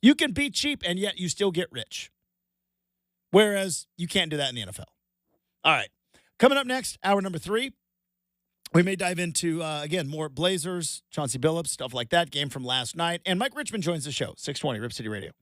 You can be cheap and yet you still get rich. Whereas you can't do that in the NFL. All right. Coming up next, hour number 3. We may dive into, again, more Blazers, Chauncey Billups, stuff like that, game from last night. And Mike Richman joins the show, 620 Rip City Radio.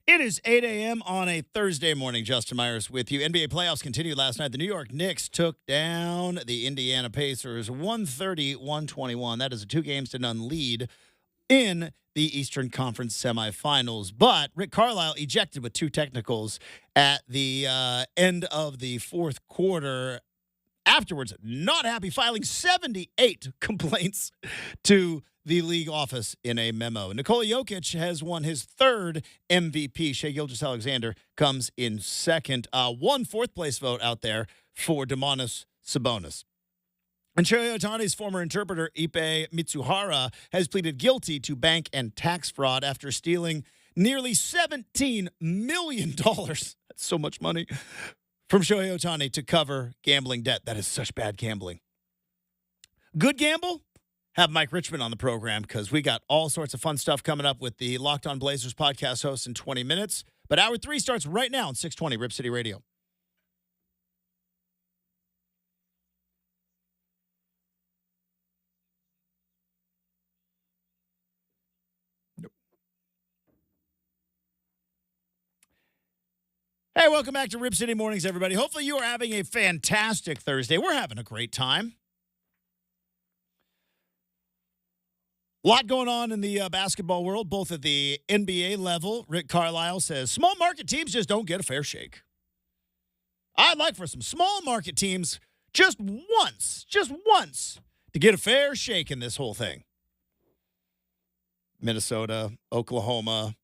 It is 8 a.m. on a Thursday morning. Justin Myers with you. NBA playoffs continued last night. The New York Knicks took down the Indiana Pacers 130-121. That is a 2-0 lead in the Eastern Conference semifinals. But Rick Carlisle ejected with 2 technicals at the end of the fourth quarter. Afterwards, not happy, filing 78 complaints to the league office in a memo. Nikola Jokic has won his 3rd MVP. Shai Gilgeous-Alexander comes in second. One fourth-place vote out there for Domantas Sabonis. And Shohei Ohtani's former interpreter, Ipe Mitsuhara, has pleaded guilty to bank and tax fraud after stealing nearly $17 million. That's so much money. From Shohei Ohtani to cover gambling debt. That is such bad gambling. Good gamble? Have Mike Richman on the program because we got all sorts of fun stuff coming up with the Locked On Blazers podcast host in 20 minutes. But Hour 3 starts right now on 620 Rip City Radio. Nope. Hey, welcome back to Rip City Mornings, everybody. Hopefully you are having a fantastic Thursday. We're having a great time. A lot going on in the basketball world, both at the NBA level. Rick Carlisle says small market teams just don't get a fair shake. I'd like for some small market teams just once to get a fair shake in this whole thing. Minnesota, Oklahoma,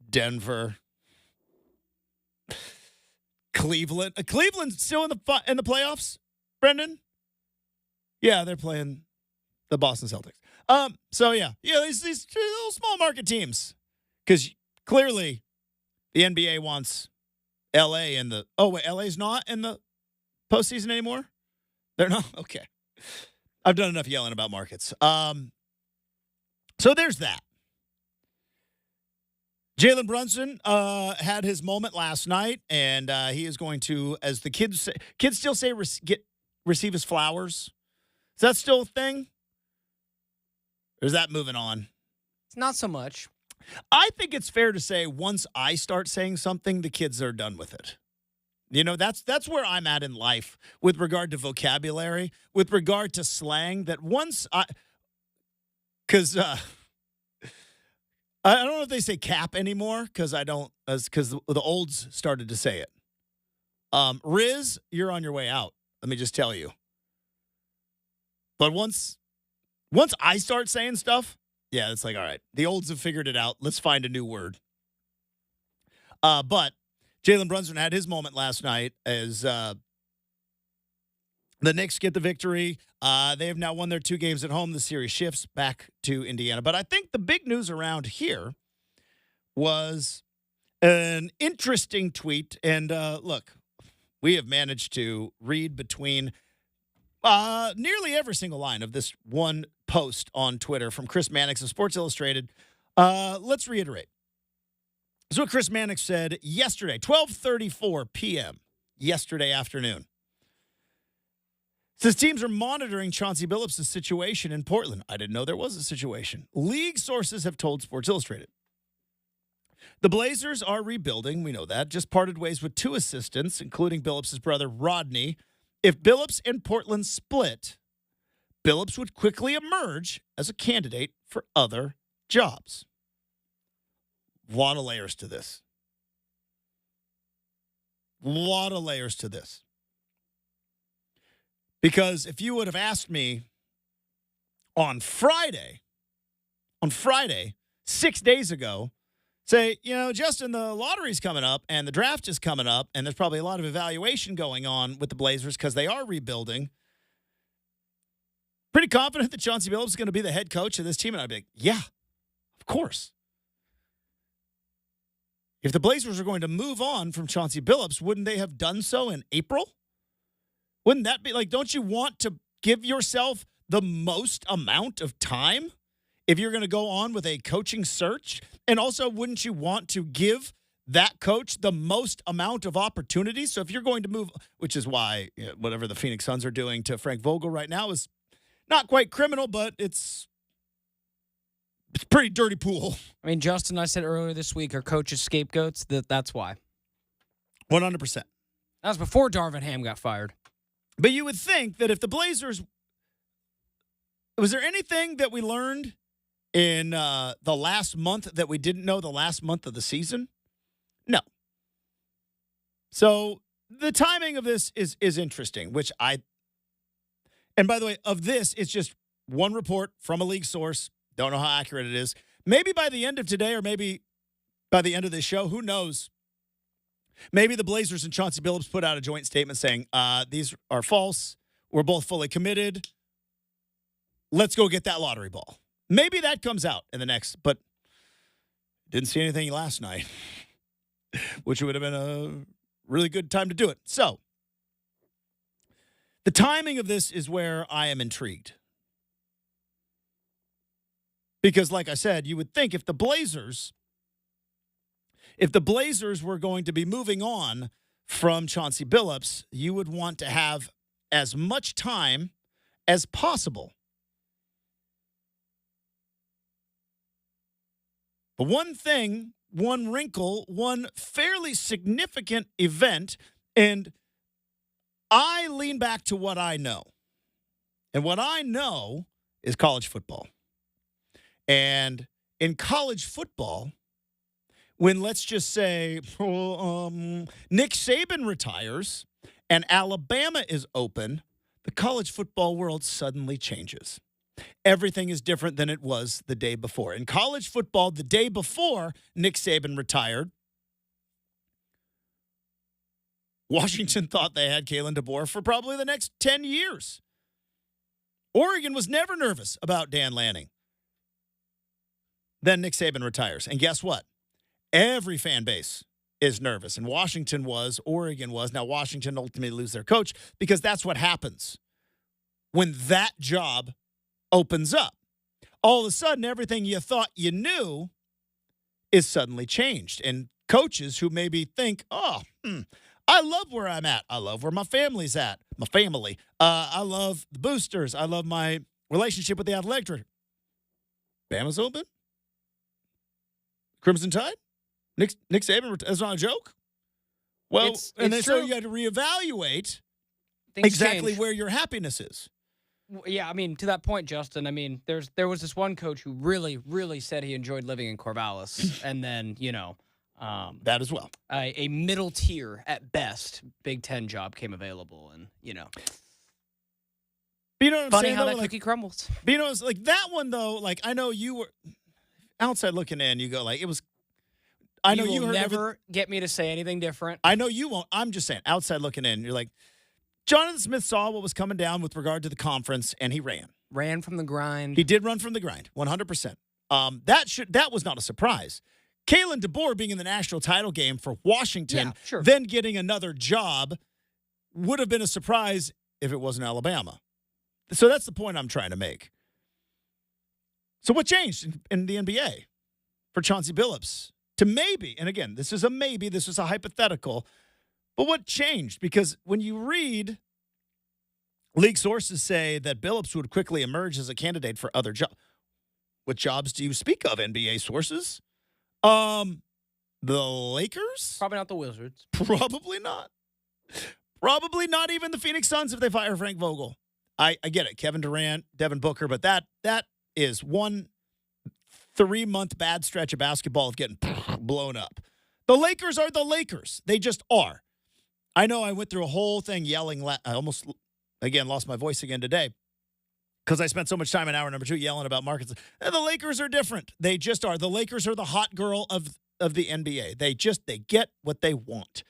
Denver, Cleveland. Cleveland's still in the playoffs, Brendan? Yeah, they're playing the Boston Celtics. These little small market teams, because clearly the NBA wants LA in the. Oh wait, LA's not in the postseason anymore. They're not. Okay, I've done enough yelling about markets. So there's that. Jalen Brunson had his moment last night, and he is going to, as the kids still say, receive his flowers. Is that still a thing? Or is that moving on? It's not so much. I think it's fair to say once I start saying something, the kids are done with it. You know, that's where I'm at in life with regard to vocabulary, with regard to slang, that once because I don't know if they say cap anymore because the olds started to say it. Riz, you're on your way out. Let me just tell you. But once I start saying stuff, yeah, it's like, all right, the olds have figured it out. Let's find a new word. But Jalen Brunson had his moment last night as the Knicks get the victory. They have now won their 2 games at home. The series shifts back to Indiana. But I think the big news around here was an interesting tweet. And look, we have managed to read between nearly every single line of this one post on Twitter from Chris Mannix of Sports Illustrated. Let's reiterate. This is what Chris Mannix said yesterday, 12:34 p.m. yesterday afternoon. Says teams are monitoring Chauncey Billups' situation in Portland. I didn't know there was a situation. League sources have told Sports Illustrated. The Blazers are rebuilding. We know that. Just parted ways with 2 assistants, including Billups' brother Rodney. If Billups and Portland split, Billups would quickly emerge as a candidate for other jobs. A lot of layers to this. Because if you would have asked me on Friday, 6 days ago, say, Justin, the lottery's coming up and the draft is coming up, and there's probably a lot of evaluation going on with the Blazers because they are rebuilding. Pretty confident that Chauncey Billups is going to be the head coach of this team. And I'd be like, yeah, of course. If the Blazers are going to move on from Chauncey Billups, wouldn't they have done so in April? Wouldn't that be like, don't you want to give yourself the most amount of time if you're going to go on with a coaching search? And also, wouldn't you want to give that coach the most amount of opportunities? So if you're going to move, which is why whatever the Phoenix Suns are doing to Frank Vogel right now is not quite criminal, but it's It's a pretty dirty pool. I mean, Justin, I said earlier this week, our coaches scapegoats. That's why. 100%. That was before Darvin Ham got fired. But you would think that if the Blazers, was there anything that we learned in the last month that we didn't know the last month of the season? No. So the timing of this is interesting, and by the way, of this, it's just one report from a league source. Don't know how accurate it is. Maybe by the end of today or maybe by the end of this show, who knows? Maybe the Blazers and Chauncey Billups put out a joint statement saying, these are false. We're both fully committed. Let's go get that lottery ball. Maybe that comes out in the next, but didn't see anything last night, which would have been a really good time to do it. So the timing of this is where I am intrigued. Because like I said, you would think if the Blazers were going to be moving on from Chauncey Billups, you would want to have as much time as possible. But one thing, one wrinkle, one fairly significant event, and I lean back to what I know. And what I know is college football. And in college football, when let's just say Nick Saban retires and Alabama is open, the college football world suddenly changes. Everything is different than it was the day before. In college football, the day before Nick Saban retired, Washington thought they had Kalen DeBoer for probably the next 10 years. Oregon was never nervous about Dan Lanning. Then Nick Saban retires. And guess what? Every fan base is nervous. And Washington was, Oregon was. Now, Washington ultimately lose their coach because that's what happens when that job opens up. All of a sudden, everything you thought you knew is suddenly changed. And coaches who maybe think, I love where I'm at. I love where my family's at. My family. I love the boosters. I love my relationship with the athletic director. Bama's open? Crimson Tide? Nick Saban, that's not a joke? Well, so you had to reevaluate Things exactly change. where your happiness is. Yeah, I mean, to that point, Justin, I mean, there was this one coach who really, really said he enjoyed living in Corvallis, and then, that as well. A middle tier at best Big Ten job came available, and But you know what I'm funny saying? how though? that cookie crumbles. But you know, it's like that one though. Like I know you were outside looking in. You go like it was. I know you will heard never get me to say anything different. I know you won't. I'm just saying, outside looking in, you're like, Jonathan Smith saw what was coming down with regard to the conference, and he ran. Ran from the grind. He did run from the grind, 100%. That was not a surprise. Kalen DeBoer being in the national title game for Washington, then getting another job would have been a surprise if it wasn't Alabama. So that's the point I'm trying to make. So what changed in the NBA for Chauncey Billups to maybe, and again, this is a maybe, this is a hypothetical, but what changed? Because when you read league sources say that Billups would quickly emerge as a candidate for other jobs. What jobs do you speak of, NBA sources? The Lakers? Probably not the Wizards. Probably not. Probably not even the Phoenix Suns if they fire Frank Vogel. I get it. Kevin Durant, Devin Booker, but that is 1 3-month bad stretch of basketball of getting blown up. The Lakers are the Lakers. They just are. I know I went through a whole thing yelling. I almost, again, lost my voice again today because I spent so much time in hour number 2 yelling about markets. And the Lakers are different. They just are. The Lakers are the hot girl of the NBA. They get what they want.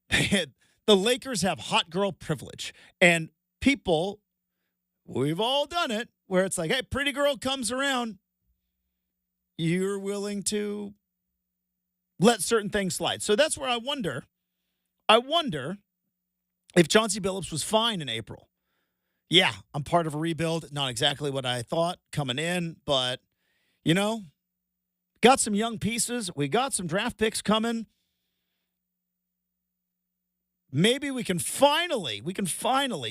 The Lakers have hot girl privilege. And people, we've all done it, where it's like, hey, pretty girl comes around. You're willing to let certain things slide. So that's where I wonder if Chauncey Billups was fine in April. Yeah, I'm part of a rebuild. Not exactly what I thought coming in, but, got some young pieces. We got some draft picks coming. Maybe we can finally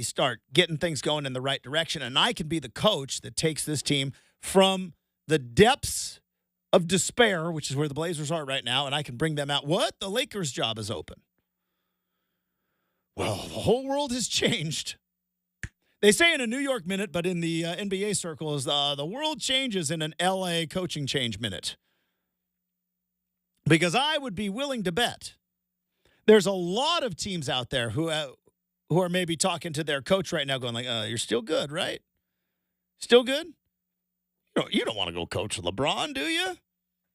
start getting things going in the right direction, and I can be the coach that takes this team from the depths of despair, which is where the Blazers are right now, and I can bring them out. What? The Lakers' job is open. Well, the whole world has changed. They say in a New York minute, but in the NBA circles, the world changes in an LA coaching change minute. Because I would be willing to bet there's a lot of teams out there who are maybe talking to their coach right now going like, you're still good, right? Still good? You don't want to go coach LeBron, do you?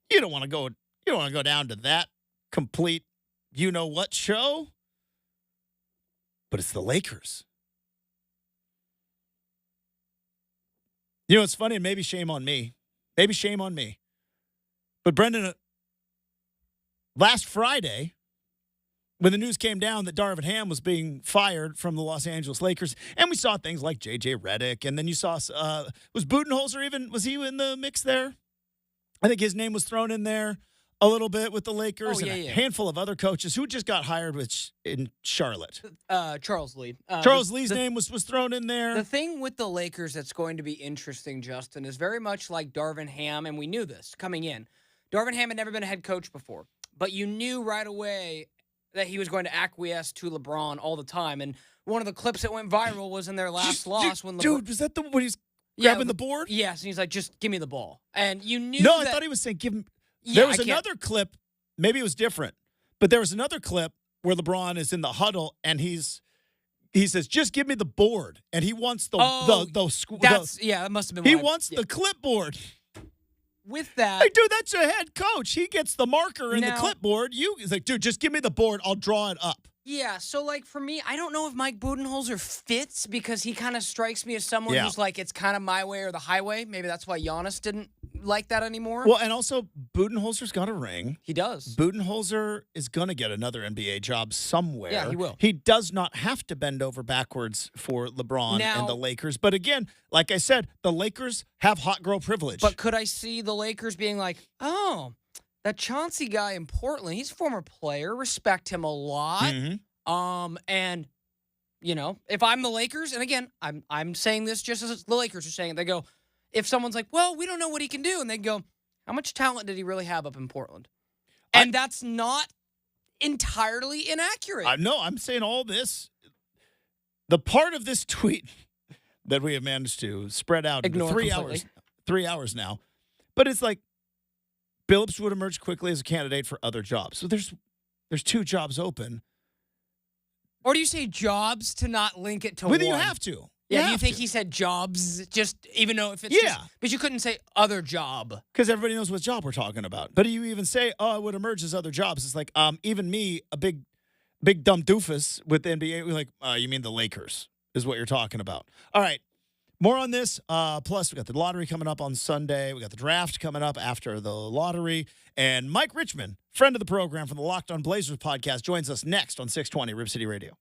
You don't want to go down to that complete you-know-what show? But it's the Lakers. You know, it's funny, and maybe shame on me. Maybe shame on me. But Brendan, last Friday, when the news came down that Darvin Ham was being fired from the Los Angeles Lakers, and we saw things like J.J. Redick, and then you saw, was Budenholzer even, was he in the mix there? I think his name was thrown in there a little bit with the Lakers, and a handful of other coaches who just got hired in Charlotte. Charles Lee. Charles Lee's name was thrown in there. The thing with the Lakers that's going to be interesting, Justin, is very much like Darvin Ham, and we knew this coming in. Darvin Ham had never been a head coach before, but you knew right away that he was going to acquiesce to LeBron all the time. And one of the clips that went viral was in their last loss when LeBron... Dude, was that when he's grabbing the board? Yes, and he's like, just give me the ball. And you knew No, I thought he was saying give him... There was another clip, maybe it was different, but there was another clip where LeBron is in the huddle and he says, just give me the board. And he wants that must have been He wants the clipboard. With that, hey, dude, that's a head coach. He gets the marker and the clipboard. He's like, dude, just give me the board. I'll draw it up. Yeah, so, like, for me, I don't know if Mike Budenholzer fits because he kind of strikes me as someone who's like, it's kind of my way or the highway. Maybe that's why Giannis didn't like that anymore. Well, and also, Budenholzer's got a ring. He does. Budenholzer is going to get another NBA job somewhere. Yeah, he will. He does not have to bend over backwards for LeBron and the Lakers. But again, like I said, the Lakers have hot girl privilege. But could I see the Lakers being like, oh, that Chauncey guy in Portland, he's a former player. Respect him a lot. Mm-hmm. And, if I'm the Lakers, and again, I'm saying this just as the Lakers are saying it, they go, if someone's like, well, we don't know what he can do, and they go, how much talent did he really have up in Portland? And that's not entirely inaccurate. No, I'm saying all this. The part of this tweet that we have managed to spread out into 3 hours now, but it's like, Billups would emerge quickly as a candidate for other jobs. So there's 2 jobs open. Or do you say jobs to not link it to Whether one? you have to. Yeah, do you think he said jobs, just even though if it's just, but you couldn't say other job. Because everybody knows what job we're talking about. But you even say, I would emerge as other jobs. It's like, even me, a big dumb doofus with the NBA, we're like, you mean the Lakers is what you're talking about. All right. More on this. Plus, we got the lottery coming up on Sunday. We got the draft coming up after the lottery. And Mike Richman, friend of the program from the Locked on Blazers podcast, joins us next on 620 Rib City Radio.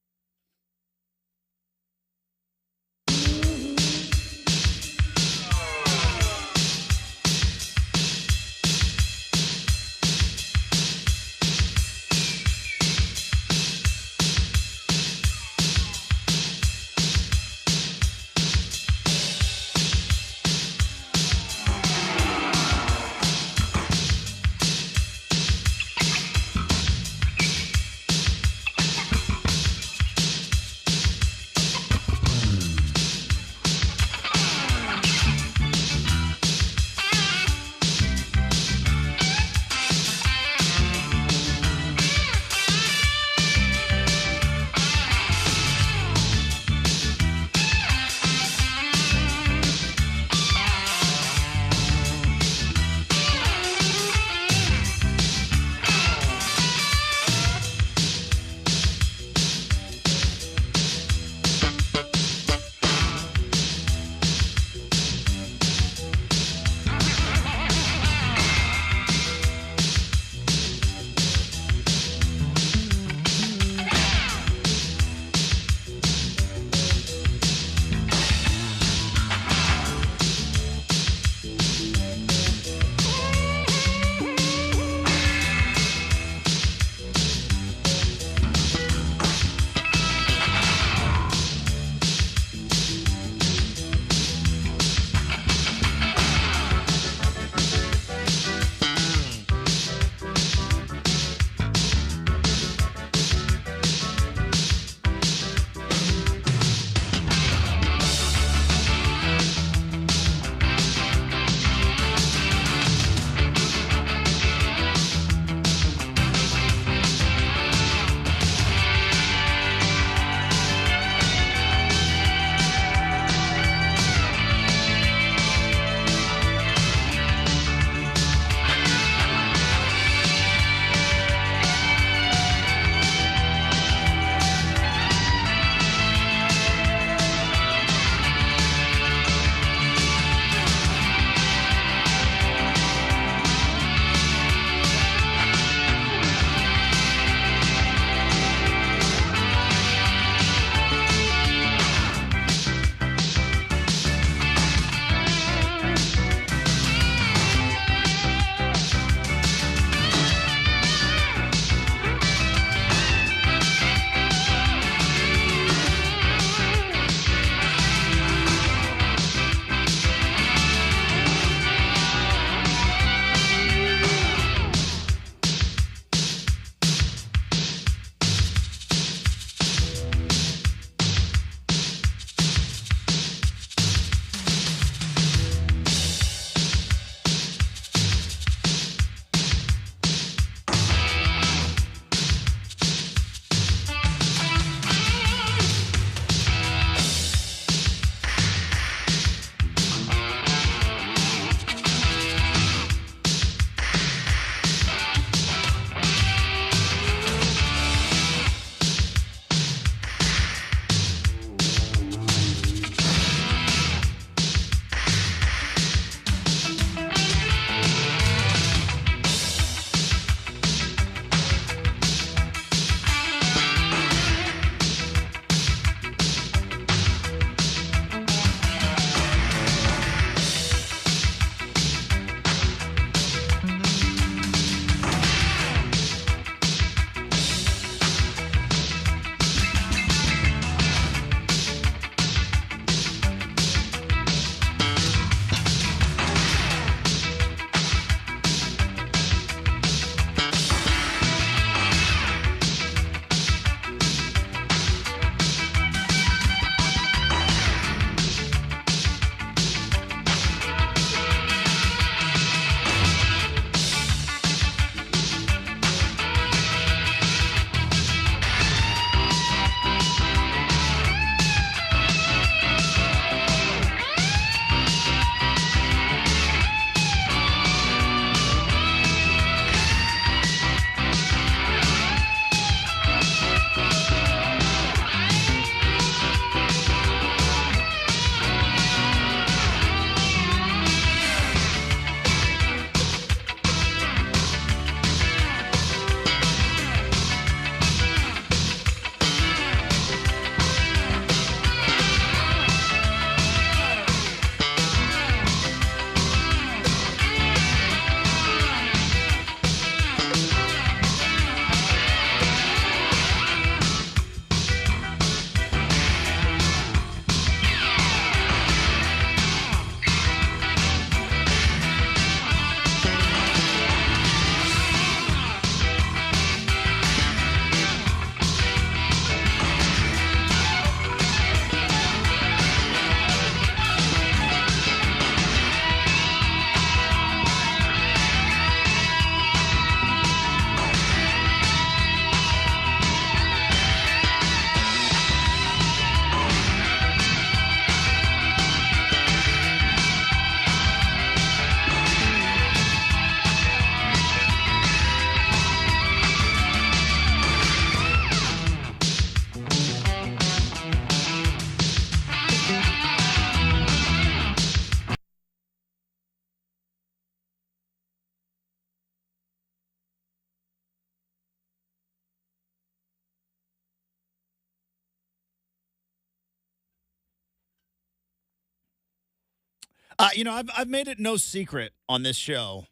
I've made it no secret on this show.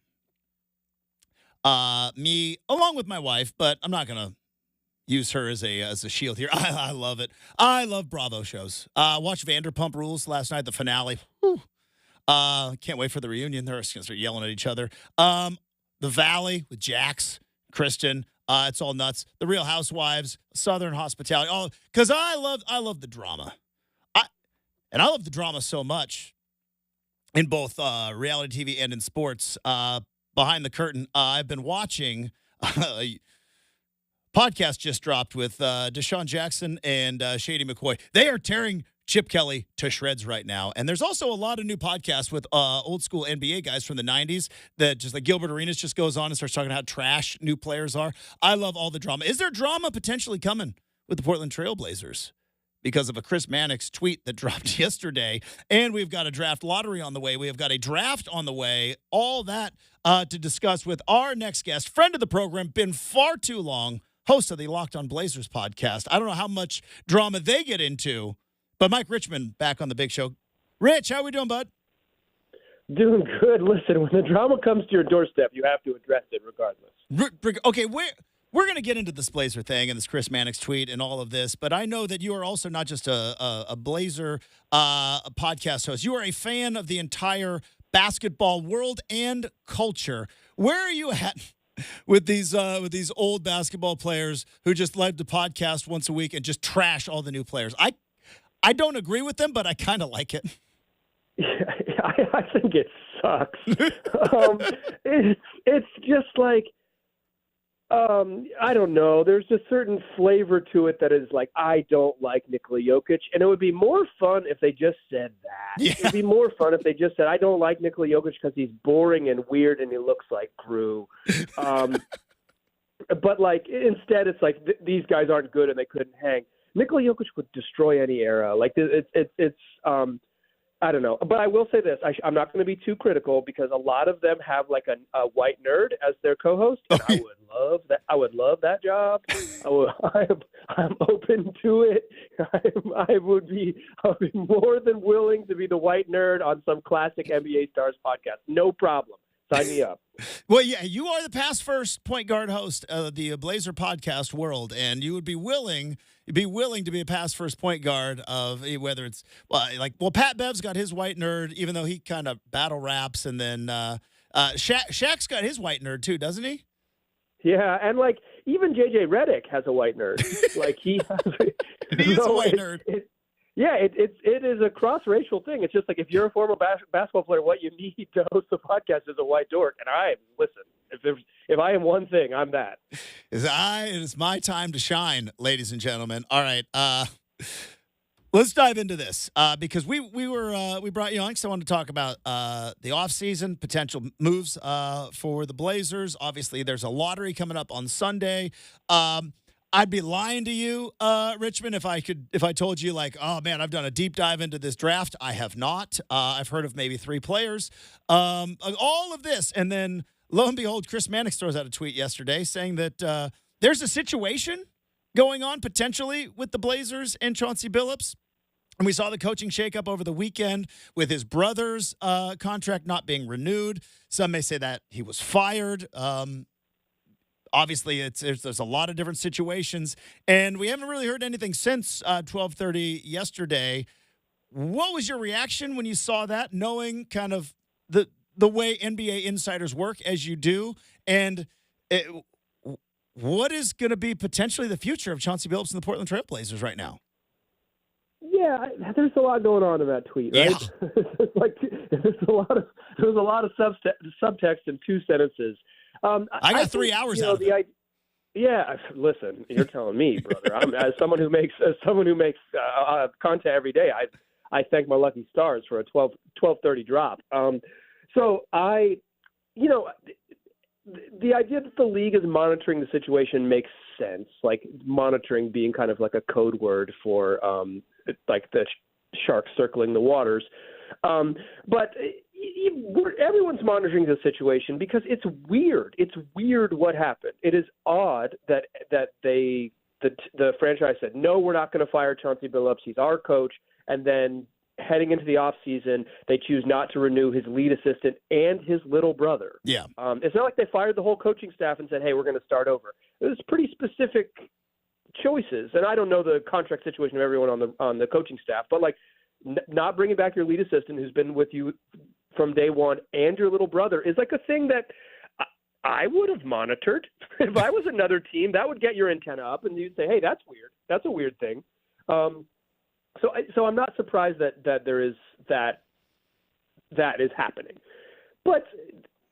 Me, along with my wife, but I'm not gonna use her as a shield here. I love it. I love Bravo shows. Watched Vanderpump Rules last night, the finale. Whew. Can't wait for the reunion. They're just gonna start yelling at each other. The Valley with Jax, Kristen. It's all nuts. The Real Housewives, Southern Hospitality. All because I love the drama. I love the drama so much in both reality TV and in sports. Behind the curtain, I've been watching a podcast just dropped with Deshaun Jackson and Shady McCoy. They are tearing Chip Kelly to shreds right now. And there's also a lot of new podcasts with old school NBA guys from the 90s that just like Gilbert Arenas just goes on and starts talking about how trash new players are. I love all the drama. Is there drama potentially coming with the Portland Trail Blazers? Because of a Chris Mannix tweet that dropped yesterday. And we've got a draft lottery on the way. We have got a draft on the way. All that to discuss with our next guest, friend of the program, been far too long, host of the Locked on Blazers podcast. I don't know how much drama they get into, but Mike Richman back on the big show. Rich, how we doing, bud? Doing good. Listen, when the drama comes to your doorstep, you have to address it regardless. Okay, we're going to get into this Blazer thing and this Chris Mannix tweet and all of this, but I know that you are also not just a Blazer a podcast host. You are a fan of the entire basketball world and culture. Where are you at with these old basketball players who just like to podcast once a week and just trash all the new players? I don't agree with them, but I kind of like it. Yeah, I think it sucks. It's just like, I don't know. There's a certain flavor to it that is like, I don't like Nikola Jokic. And it would be more fun if they just said that. Yeah. It would be more fun if they just said, I don't like Nikola Jokic because he's boring and weird and he looks like Gru. But like, instead it's like, these guys aren't good and they couldn't hang. Nikola Jokic would destroy any era. Like it's I don't know. But I will say this. I'm not going to be too critical because a lot of them have like a white nerd as their co-host. And I would love that. I would love that job. I'm open to it. I would be more than willing to be the white nerd on some classic NBA stars podcast. No problem. Sign me up. Well, yeah, you are the pass first point guard host of the Blazer podcast world, and you would be willing to be a pass first point guard of whether it's Pat Bev's got his white nerd, even though he kind of battle raps, and then Shaq's got his white nerd too, doesn't he? Yeah, and like even JJ Redick has a white nerd. Like he is a white nerd. It is a cross-racial thing. It's just like if you're a former basketball player, what you need to host a podcast is a white dork. And if I am one thing, I'm that. It is my time to shine, ladies and gentlemen. All right, let's dive into this because we brought you on because I wanted to talk about the offseason, potential moves for the Blazers. Obviously, there's a lottery coming up on Sunday. I'd be lying to you, Richmond, if I told you like, oh man, I've done a deep dive into this draft. I have not. I've heard of maybe 3 players. All of this, and then lo and behold, Chris Mannix throws out a tweet yesterday saying that there's a situation going on potentially with the Blazers and Chauncey Billups. And we saw the coaching shakeup over the weekend with his brother's contract not being renewed. Some may say that he was fired. Obviously, there's a lot of different situations, and we haven't really heard anything since 12:30 yesterday. What was your reaction when you saw that, knowing kind of the way NBA insiders work as you do, and what is going to be potentially the future of Chauncey Billups and the Portland Trail Blazers right now? Yeah, there's a lot going on in that tweet, right? Yeah. There's a lot of subtext in 2 sentences. I got 3 hours out of it. Listen, you're telling me, brother. As someone who makes content every day, I thank my lucky stars for a 12:30 drop. So the idea that the league is monitoring the situation makes sense. Like monitoring being kind of like a code word for like the sharks circling the waters, but. Everyone's monitoring the situation because it's weird. It's weird what happened. It is odd that the franchise said, no, we're not going to fire Chauncey Billups. He's our coach. And then heading into the offseason, they choose not to renew his lead assistant and his little brother. Yeah. It's not like they fired the whole coaching staff and said, hey, we're going to start over. It was pretty specific choices. And I don't know the contract situation of everyone on the coaching staff, but like not bringing back your lead assistant who's been with you from day one and your little brother is like a thing that I would have monitored. If I was another team, that would get your antenna up and you'd say, hey, that's weird. That's a weird thing. So I'm not surprised that there is that is happening. But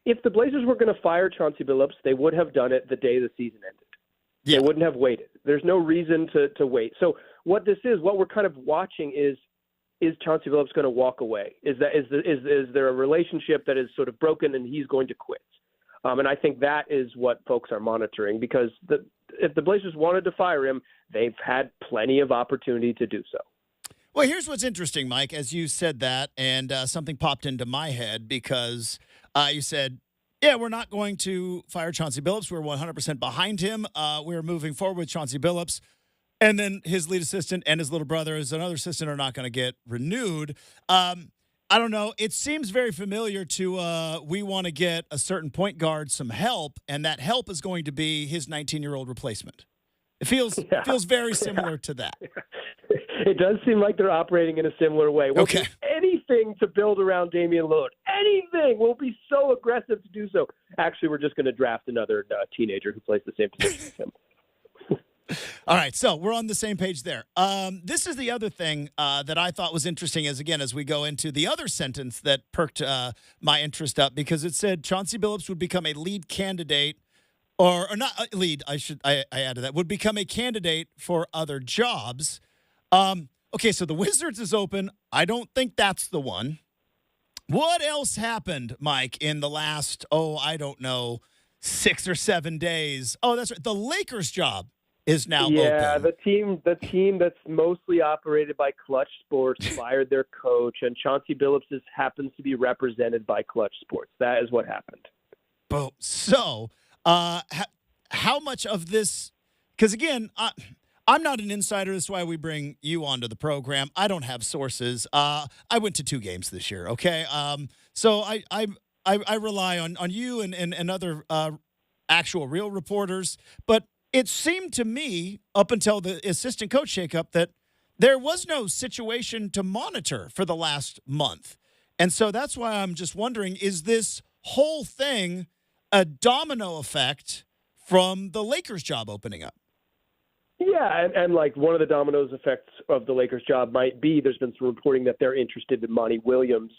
if the Blazers were going to fire Chauncey Billups, they would have done it the day the season ended. Yeah. They wouldn't have waited. There's no reason to wait. So what we're kind of watching is Chauncey Billups going to walk away? Is there a relationship that is sort of broken and he's going to quit? And I think that is what folks are monitoring because if the Blazers wanted to fire him, they've had plenty of opportunity to do so. Well, here's what's interesting, Mike, as you said that, and something popped into my head because you said, yeah, we're not going to fire Chauncey Billups. We're 100% behind him. We're moving forward with Chauncey Billups. And then his lead assistant and his little brother, as another assistant, are not going to get renewed. I don't know. It seems very familiar to we want to get a certain point guard some help, and that help is going to be his 19-year-old replacement. It feels very similar to that. It does seem like they're operating in a similar way. We'll do anything to build around Damian Lillard. Anything. We'll be so aggressive to do so. Actually, we're just going to draft another teenager who plays the same position as him. All right, so we're on the same page there. This is the other thing that I thought was interesting as we go into the other sentence that perked my interest up because it said Chauncey Billups would become a lead candidate or not lead, I added that, would become a candidate for other jobs. Okay, so the Wizards is open. I don't think that's the one. What else happened, Mike, in the last, 6 or 7 days? Oh, that's right. The Lakers job is now open. Yeah, the team that's mostly operated by Clutch Sports fired their coach, and Chauncey Billups happens to be represented by Clutch Sports. That is what happened. Boom. So, how much of this? Because again, I'm not an insider. That's why we bring you onto the program. I don't have sources. I went to 2 games this year. Okay, so I rely on you and other actual real reporters, but. It seemed to me, up until the assistant coach shakeup, that there was no situation to monitor for the last month. And so that's why I'm just wondering, is this whole thing a domino effect from the Lakers job opening up? Yeah, and like one of the dominoes effects of the Lakers job might be there's been some reporting that they're interested in Monty Williams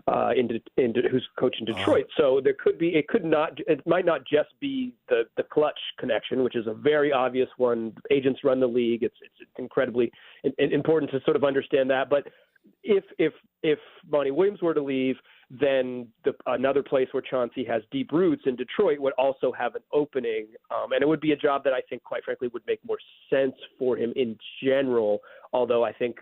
who's coaching Detroit. So there could be, it might not just be the Clutch connection, which is a very obvious one. Agents run the league. It's incredibly important to sort of understand that. But if Monty Williams were to leave, then another place where Chauncey has deep roots in Detroit would also have an opening. And it would be a job that I think, quite frankly, would make more sense for him in general, although I think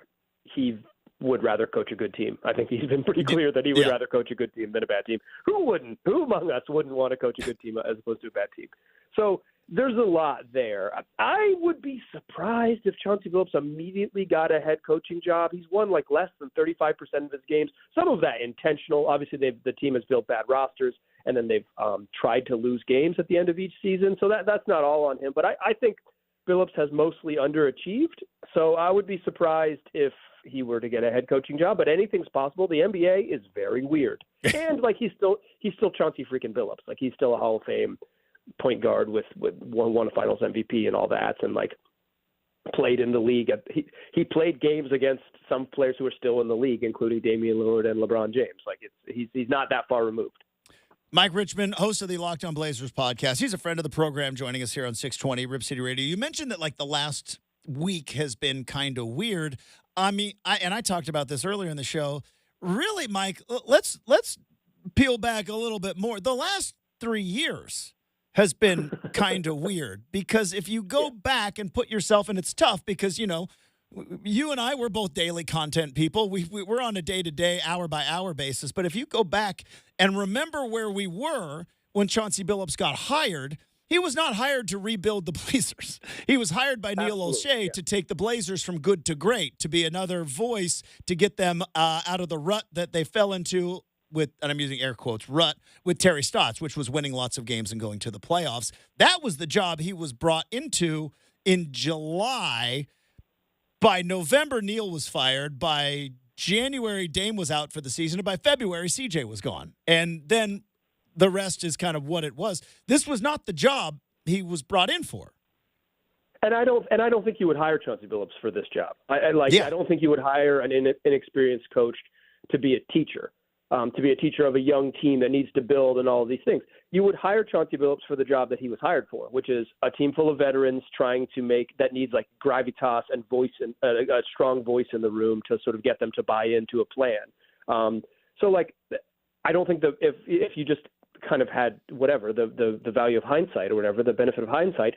he would rather coach a good team. I think he's been pretty clear that he would rather coach a good team than a bad team. Who wouldn't? Who among us wouldn't want to coach a good team as opposed to a bad team? So there's a lot there. I would be surprised if Chauncey Billups immediately got a head coaching job. He's won like less than 35% of his games. Some of that intentional. Obviously, the team has built bad rosters, and then they've tried to lose games at the end of each season. So that's not all on him. But I think Billups has mostly underachieved. So I would be surprised if he were to get a head coaching job, but anything's possible. The NBA is very weird. And like he's still Chauncey freaking Billups. Like he's still a Hall of Fame point guard with won a Finals MVP and all that, and like played in the league. He played games against some players who are still in the league, including Damian Lillard and LeBron James. Like he's not that far removed. Mike Richman, host of the Locked On Blazers podcast. He's a friend of the program, joining us here on 620 Rip City Radio. You mentioned that like the last week has been kind of weird. I mean, I talked about this earlier in the show. Really, Mike, let's peel back a little bit more. The last 3 years has been kind of weird because if you go back and put yourself, and it's tough because, you know, you and I, we're both daily content people. We're on a day-to-day, hour-by-hour basis. But if you go back and remember where we were when Chauncey Billups got hired, he was not hired to rebuild the Blazers. He was hired by Neil Olshey to take the Blazers from good to great, to be another voice to get them out of the rut that they fell into with, and I'm using air quotes, rut, with Terry Stotts, which was winning lots of games and going to the playoffs. That was the job he was brought into in July. By November, Neil was fired. By January, Dame was out for the season. And by February, CJ was gone. And then the rest is kind of what it was. This was not the job he was brought in for. And I don't think you would hire Chauncey Billups for this job. I don't think you would hire an inexperienced coach to be a teacher. To be a teacher of a young team that needs to build and all of these things. You would hire Chauncey Billups for the job that he was hired for, which is a team full of veterans trying to make that needs like gravitas and voice and a strong voice in the room to sort of get them to buy into a plan. So like, I don't think that if you just kind of had whatever the value of hindsight or whatever, the benefit of hindsight,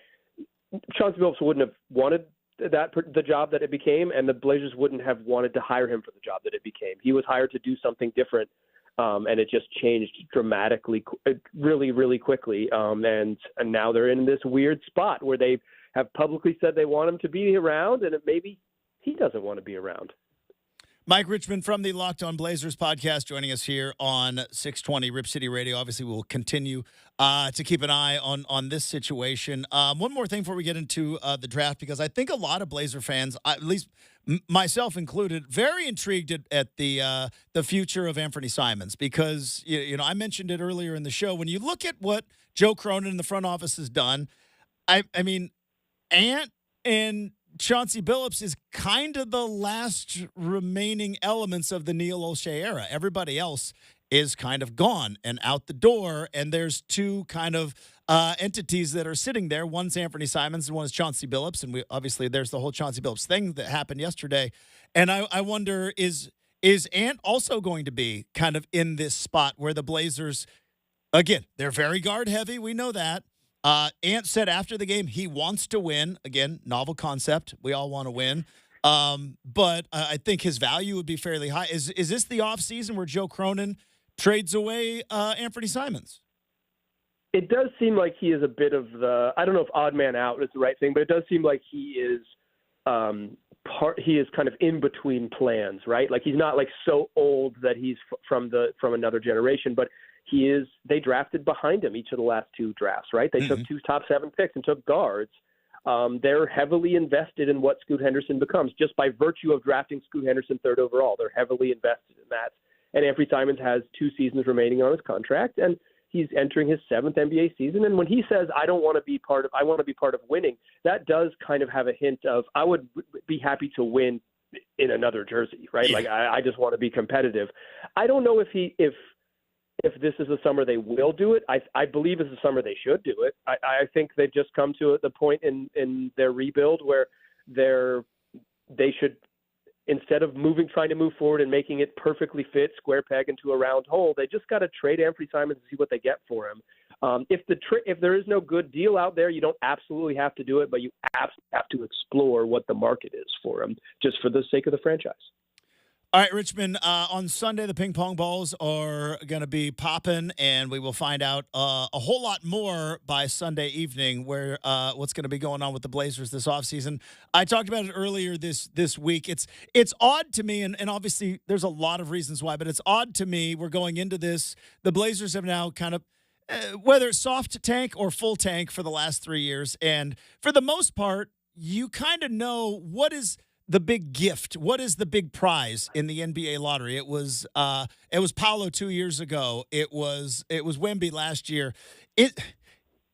Chauncey Billups wouldn't have wanted the job that it became, and the Blazers wouldn't have wanted to hire him for the job that it became. He was hired to do something different. And it just changed dramatically, really, really quickly. And now they're in this weird spot where they have publicly said they want him to be around, and maybe he doesn't want to be around. Mike Richman from the Locked On Blazers podcast joining us here on 620 Rip City Radio. Obviously, we'll continue to keep an eye on this situation. One more thing before we get into the draft, because I think a lot of Blazer fans, at least myself included, very intrigued at the future of Anthony Simons, because you know I mentioned it earlier in the show. When you look at what Joe Cronin in the front office has done, I mean, Ant and Chauncey Billups is kind of the last remaining elements of the Neil Olshey era. Everybody else is kind of gone and out the door, and there's two kind of entities that are sitting there. One's Anthony Simons and one is Chauncey Billups, and obviously there's the whole Chauncey Billups thing that happened yesterday. And I wonder, is Ant also going to be kind of in this spot where the Blazers, again, they're very guard heavy, we know that. Ant said after the game he wants to win. Again, novel concept. We all want to win. But I think his value would be fairly high. Is this the offseason where Joe Cronin trades away Anthony Simons? It does seem like he is a bit of the, I don't know if odd man out is the right thing, but it does seem like he is he is kind of in between plans, right? Like he's not like so old that he's from another generation, but they drafted behind him each of the last two drafts, right? They took two top 7 picks and took guards. They're heavily invested in what Scoot Henderson becomes just by virtue of drafting Scoot Henderson 3rd overall. They're heavily invested in that. And Anthony Simons has 2 seasons remaining on his contract, and he's entering his 7th NBA season. And when he says, I want to be part of winning, that does kind of have a hint of, I would be happy to win in another jersey, right? Yeah. Like I just want to be competitive. I don't know if this is the summer they will do it. I believe it's the summer they should do it. I think they've just come to the point in their rebuild where they should, instead of trying to move forward and making it perfectly fit, square peg into a round hole, they just got to trade Anthony Simons and see what they get for him. If there is no good deal out there, you don't absolutely have to do it, but you absolutely have to explore what the market is for him, just for the sake of the franchise. All right, Richmond, on Sunday, the ping pong balls are going to be popping, and we will find out a whole lot more by Sunday evening where what's going to be going on with the Blazers this offseason. I talked about it earlier this week. It's odd to me, and obviously there's a lot of reasons why, but it's odd to me we're going into this. The Blazers have now kind of, whether it's soft tank or full tank for the last 3 years, and for the most part, you kind of know what is the big gift. What is the big prize in the NBA lottery? It was Paolo 2 years ago. It was Wemby last year.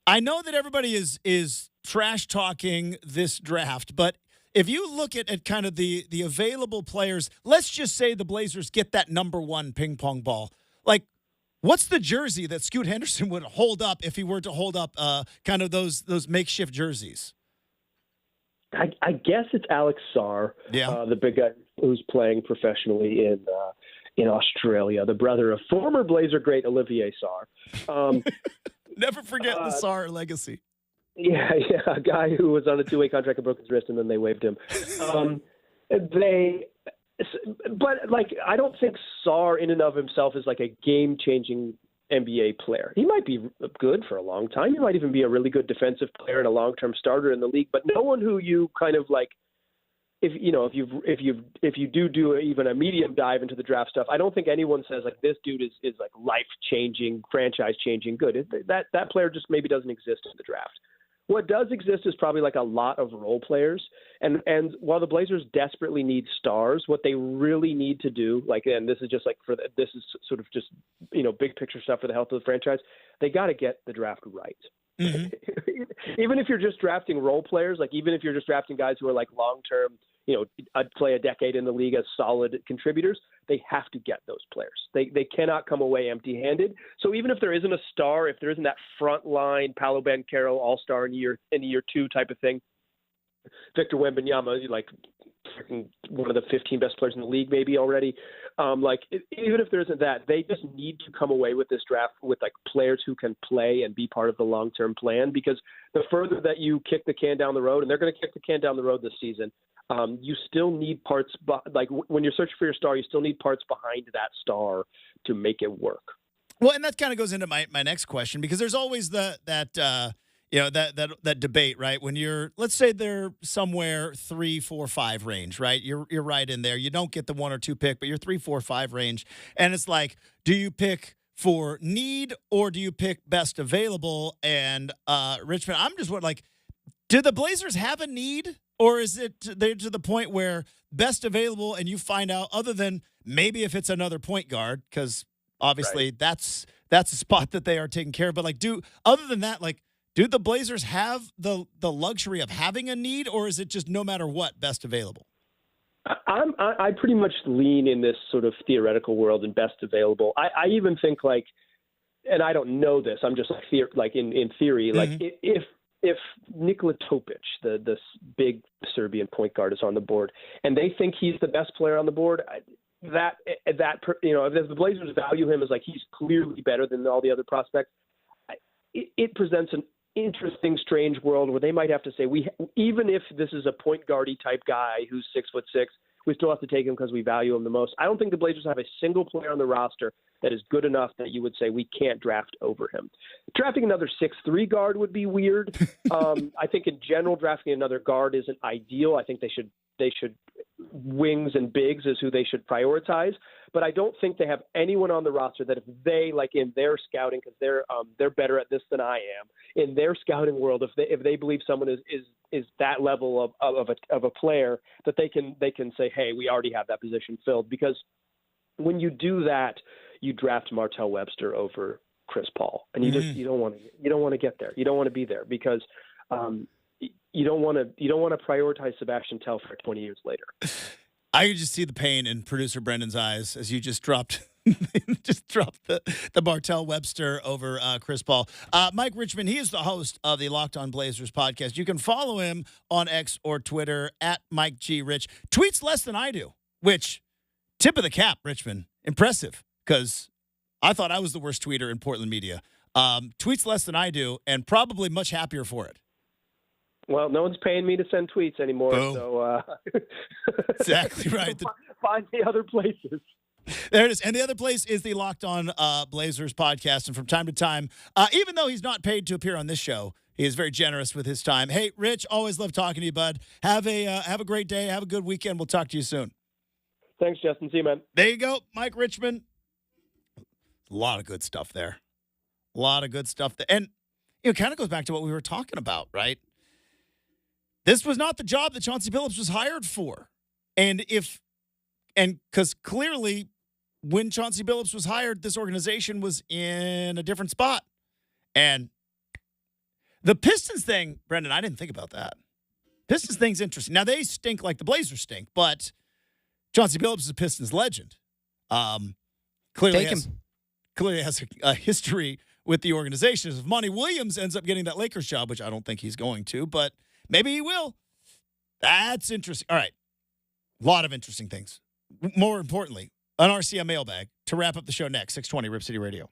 I know that everybody is trash talking this draft, but if you look at kind of the available players, let's just say the Blazers get that number 1 ping pong ball. Like, what's the jersey that Scoot Henderson would hold up if he were to hold up kind of those makeshift jerseys? I guess it's Alex Sarr, the big guy who's playing professionally in Australia, the brother of former Blazer great Olivier Sarr. Never forget the Sarr legacy. Yeah, a guy who was on a 2-way contract and broke his wrist, and then they waived him. But like, I don't think Sarr in and of himself is like a game-changing NBA player. He might be good for a long time. He might even be a really good defensive player and a long-term starter in the league, but no one who you kind of like, if you do even a medium dive into the draft stuff, I don't think anyone says like this dude is like life-changing, franchise-changing good. That player just maybe doesn't exist in the draft. What does exist is probably like a lot of role players. And while the Blazers desperately need stars, what they really need to do, like, and this is just like this is sort of just, big picture stuff for the health of the franchise, they got to get the draft right. Mm-hmm. Even if you're just drafting role players, like even if you're just drafting guys who are like long-term, I'd play a decade in the league as solid contributors, they have to get those players. They cannot come away empty-handed. So even if there isn't a star, if there isn't that front line Paolo Banchero all-star in year 2 type of thing, Victor Wembanyama, like one of the 15 best players in the league maybe already. Even if there isn't that, they just need to come away with this draft with like players who can play and be part of the long-term plan, because the further that you kick the can down the road, and they're going to kick the can down the road this season, you still need parts, like when you're searching for your star, you still need parts behind that star to make it work. Well, and that kind of goes into my next question, because there's always that debate, right? When you're, let's say they're somewhere 3, 4, 5 range, right? You're right in there. You don't get the 1 or 2 pick, but you're 3, 4, 5 range. And it's like, do you pick for need or do you pick best available? And Richmond, I'm just wondering, do the Blazers have a need? Or is it they're to the point where best available and you find out, other than maybe if it's another point guard, because obviously that's a spot that they are taking care of. But other than that, do the Blazers have the luxury of having a need, or is it just no matter what, best available? I pretty much lean in this sort of theoretical world and best available. I even think and I don't know this, I'm just in theory, mm-hmm. If Nikola Topic, the big Serbian point guard, is on the board, and they think he's the best player on the board, if the Blazers value him as like he's clearly better than all the other prospects, it presents an interesting, strange world where they might have to say, even if this is a point guardy type guy who's 6'6", we still have to take him because we value him the most. I don't think the Blazers have a single player on the roster that is good enough that you would say we can't draft over him. Drafting another 6'3" guard would be weird. I think in general, drafting another guard isn't ideal. I think they should wings and bigs is who they should prioritize. But I don't think they have anyone on the roster that if they, in their scouting, because they're better at this than I am, in their scouting world, if they believe someone is that level of a player, that they can say, hey, we already have that position filled. Because when you do that, you draft Martell Webster over Chris Paul, and you don't want to get there. You don't want to be there because you don't want to prioritize Sebastian Telfair 20 years later. I could just see the pain in producer Brendan's eyes as you just dropped the Martell Webster over Chris Paul. Mike Richman, he is the host of the Locked On Blazers podcast. You can follow him on X or Twitter at Mike G. Rich. Tweets less than I do, which, tip of the cap, Richman. Impressive, because I thought I was the worst tweeter in Portland media. Tweets less than I do, and probably much happier for it. Well, no one's paying me to send tweets anymore, Boom. So exactly right. Find the other places. There it is. And the other place is the Locked On Blazers podcast. And from time to time, even though he's not paid to appear on this show, he is very generous with his time. Hey, Rich, always love talking to you, bud. Have a great day. Have a good weekend. We'll talk to you soon. Thanks, Justin. See you, man. There you go, Mike Richman. A lot of good stuff there. A lot of good stuff there. And it kind of goes back to what we were talking about, right? This was not the job that Chauncey Billups was hired for. And because clearly when Chauncey Billups was hired, this organization was in a different spot. And the Pistons thing, Brendan, I didn't think about that. Pistons thing's interesting. Now, they stink like the Blazers stink, but Chauncey Billups is a Pistons legend. Clearly has a history with the organization. If Monty Williams ends up getting that Lakers job, which I don't think he's going to, but maybe he will. That's interesting. All right. A lot of interesting things. More importantly, an RCM mailbag to wrap up the show next. 620 Rip City Radio.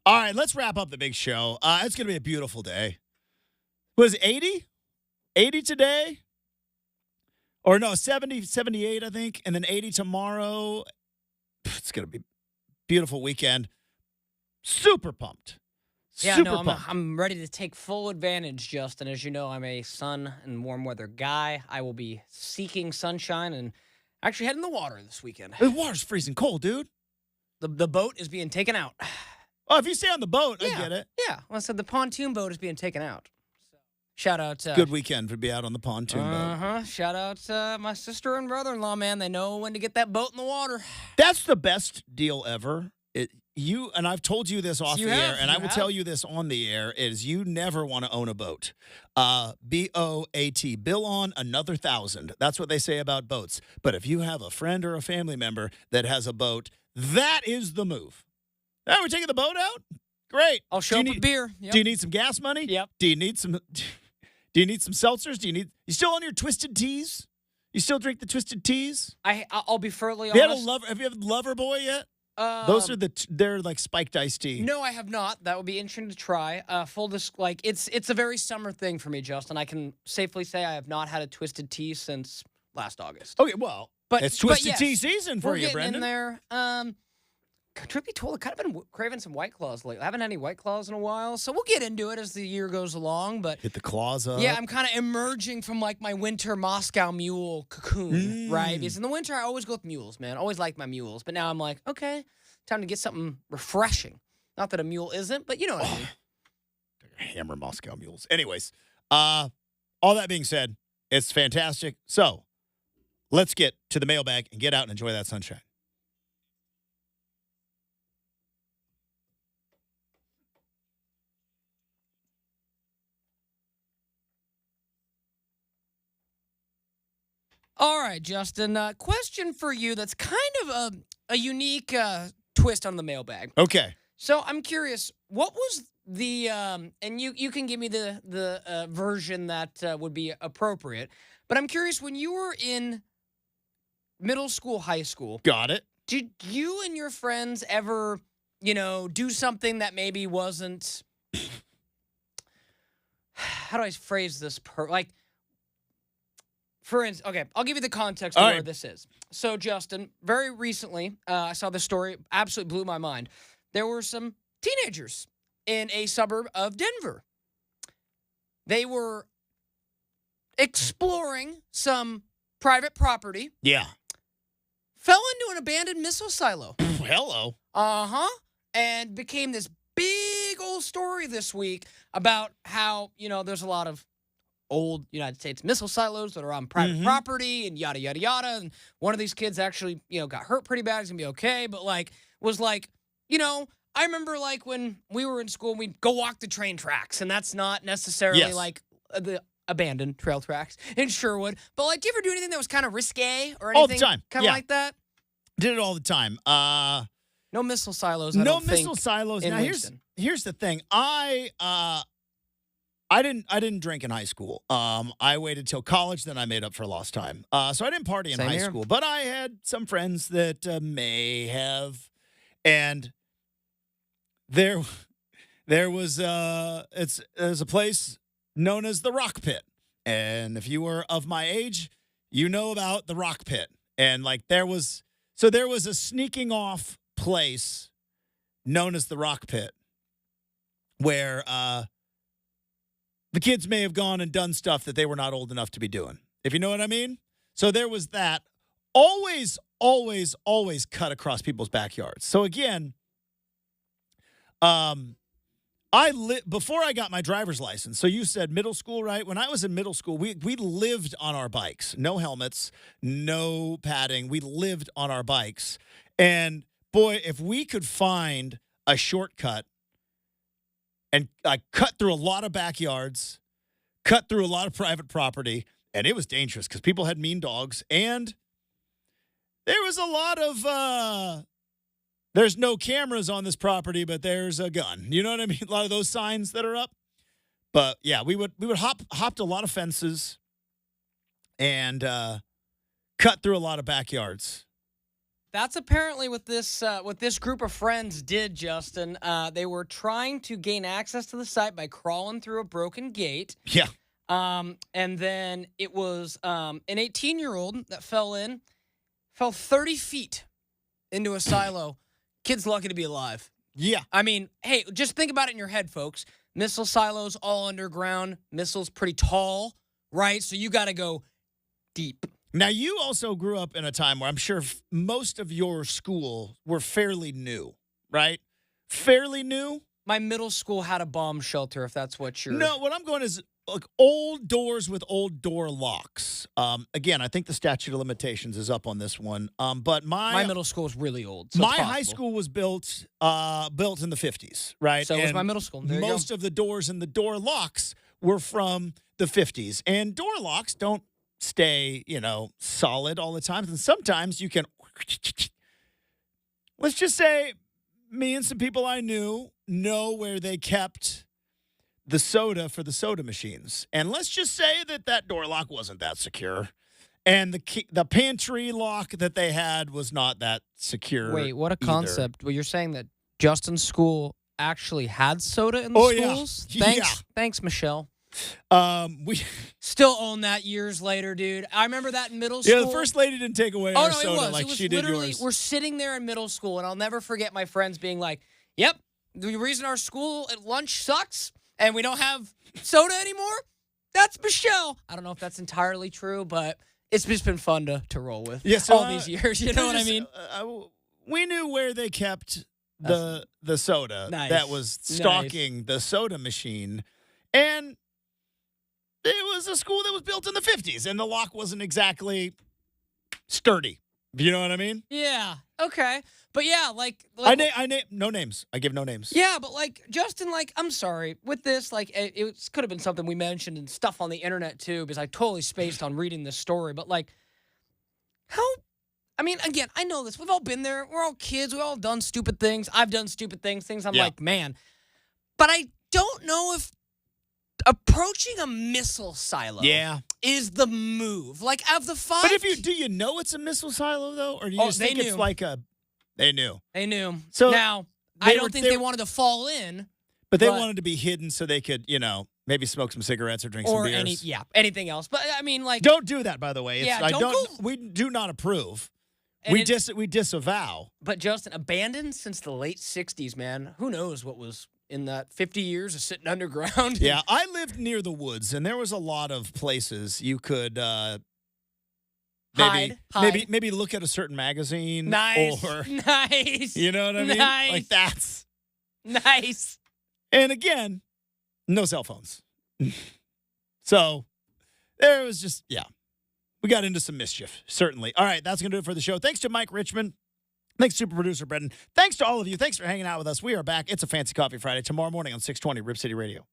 All right, let's wrap up the big show. It's going to be a beautiful day. Was it 80? 80 today? Or no, 70, 78, I think, and then 80 tomorrow. It's going to be a beautiful weekend. Super pumped. Yeah, Super no, pumped. I'm ready to take full advantage, Justin. As you know, I'm a sun and warm weather guy. I will be seeking sunshine and actually heading in the water this weekend. The water's freezing cold, dude. The boat is being taken out. Oh, if you stay on the boat, I Yeah. get it. Yeah, well, I said the pontoon boat is being taken out. So, shout out. Good weekend to be out on the pontoon boat. Shout out my sister and brother-in-law, man. They know when to get that boat in the water. That's the best deal ever. You and I've told you this off the air, and I will tell you this on the air, is you never want to own a boat. BOAT, bill on another 1,000. That's what they say about boats. But if you have a friend or a family member that has a boat, that is the move. Now we're taking the boat out? Great. I'll show up with beer. Yep. Do you need some gas money? Yep. Do you need some seltzers? You still on your twisted teas? You still drink the twisted teas? I'll be fairly Have honest. you had a lover boy yet? Those are they're like spiked iced tea. No, I have not. That would be interesting to try. It's a very summer thing for me, Justin. I can safely say I have not had a twisted tea since last August. Okay, well, it's twisted tea season for you, Brenden. In there. Truth be told, I've kind of been craving some White Claws lately. I haven't had any White Claws in a while, so we'll get into it as the year goes along. But hit the claws up. Yeah, I'm kind of emerging from like my winter Moscow Mule cocoon, right? Because in the winter I always go with mules, man. Always like my mules, but now I'm like, okay, time to get something refreshing. Not that a mule isn't, but you know what I mean. Hammer Moscow mules. Anyways, all that being said, it's fantastic. So let's get to the mailbag and get out and enjoy that sunshine. All right, Justin. Question for you that's kind of a unique twist on the mailbag. Okay. So I'm curious, what was the and you can give me the version that would be appropriate, but I'm curious, when you were in middle school, high school, Got it. did you and your friends ever, do something that maybe wasn't how do I phrase this for instance, okay, I'll give you the context of where this is. So, Justin, very recently, I saw this story, absolutely blew my mind. There were some teenagers in a suburb of Denver. They were exploring some private property. Yeah. Fell into an abandoned missile silo. Hello. And became this big old story this week about how, there's a lot of old United States missile silos that are on private property and yada, yada, yada. And one of these kids actually, got hurt pretty bad. He's going to be okay. But, was I remember, when we were in school, we'd go walk the train tracks. And that's not necessarily, the abandoned trail tracks in Sherwood. But, do you ever do anything that was kind of risque or anything? All the time. Kind of like that? Did it all the time. No missile silos, No missile silos. in Now, Winston. here's the thing. I didn't drink in high school. I waited till college, then I made up for lost time. So I didn't party in high school, but I had some friends that may have, and there was there's a place known as the Rock Pit, and if you were of my age, you know about the Rock Pit, and there was a sneaking off place known as the Rock Pit, where the kids may have gone and done stuff that they were not old enough to be doing, if you know what I mean. So there was that. Always, always, always cut across people's backyards. So again, before I got my driver's license. So you said middle school, right? When I was in middle school, we lived on our bikes. No helmets, no padding. We lived on our bikes. And boy, if we could find a shortcut, and I cut through a lot of backyards, cut through a lot of private property, and it was dangerous because people had mean dogs, and there was a lot of, there's no cameras on this property, but there's a gun. You know what I mean? A lot of those signs that are up. But yeah, we would hopped a lot of fences and cut through a lot of backyards. That's apparently what this group of friends did, Justin. They were trying to gain access to the site by crawling through a broken gate. Yeah. And then it was an 18-year-old that fell 30 feet into a silo. Kid's lucky to be alive. Yeah. I mean, hey, just think about it in your head, folks. Missile silos all underground. Missiles pretty tall, right? So you got to go deep. Now, you also grew up in a time where I'm sure most of your school were fairly new, right? Fairly new? My middle school had a bomb shelter, if that's what you're... No, what I'm going is like old doors with old door locks. Again, I think the statute of limitations is up on this one. But my middle school is really old. So my high school was built in the 50s, right? So was my middle school. There most of the doors and the door locks were from the 50s. And door locks don't stay, solid all the time. And sometimes you can, let's just say, me and some people I know where they kept the soda for the soda machines. And let's just say that door lock wasn't that secure. And the pantry lock that they had was not that secure. Wait, what a either. concept. Well, you're saying that Justin's school actually had soda in the schools? Yeah. Thanks, Michelle. We still own that years later, dude. I remember that in middle school. Yeah, the first lady didn't take away our soda it was she did literally, yours. We're sitting there in middle school, and I'll never forget my friends being like, yep, the reason our school at lunch sucks and we don't have soda anymore, that's Michelle. I don't know if that's entirely true, but it's just been fun to roll with all these years. You know what I mean? We knew where they kept the soda that was stocking the soda machine. And it was a school that was built in the 50s, and the lock wasn't exactly sturdy. You know what I mean? Yeah. Okay. But yeah, like I name no names. I give no names. Yeah, but Justin, I'm sorry with this. It could have been something we mentioned and stuff on the internet too, because I totally spaced on reading this story. But how? I mean, again, I know this. We've all been there. We're all kids. We've all done stupid things. I've done stupid things. I'm like, man. But I don't know if approaching a missile silo is the move. Of the five... But do you know it's a missile silo, though? Or do you just think it's like a... They knew. They knew. So now, I don't think they wanted to fall in. But they wanted to be hidden so they could, maybe smoke some cigarettes or drink some beers. Anything else. But, I mean, Don't do that, by the way. Go. We do not approve. We disavow. But, Justin, abandoned since the late 60s, man. Who knows what was... in that 50 years of sitting underground. Yeah, I lived near the woods, and there was a lot of places you could maybe look at a certain magazine. Nice. Nice. You know what I mean? Nice. That's nice. And again, no cell phones. So there was just, we got into some mischief, certainly. All right, that's going to do it for the show. Thanks to Mike Richman. Thanks, super producer Brenden. Thanks to all of you. Thanks for hanging out with us. We are back. It's a Fancy Coffee Friday tomorrow morning on 620 Rip City Radio.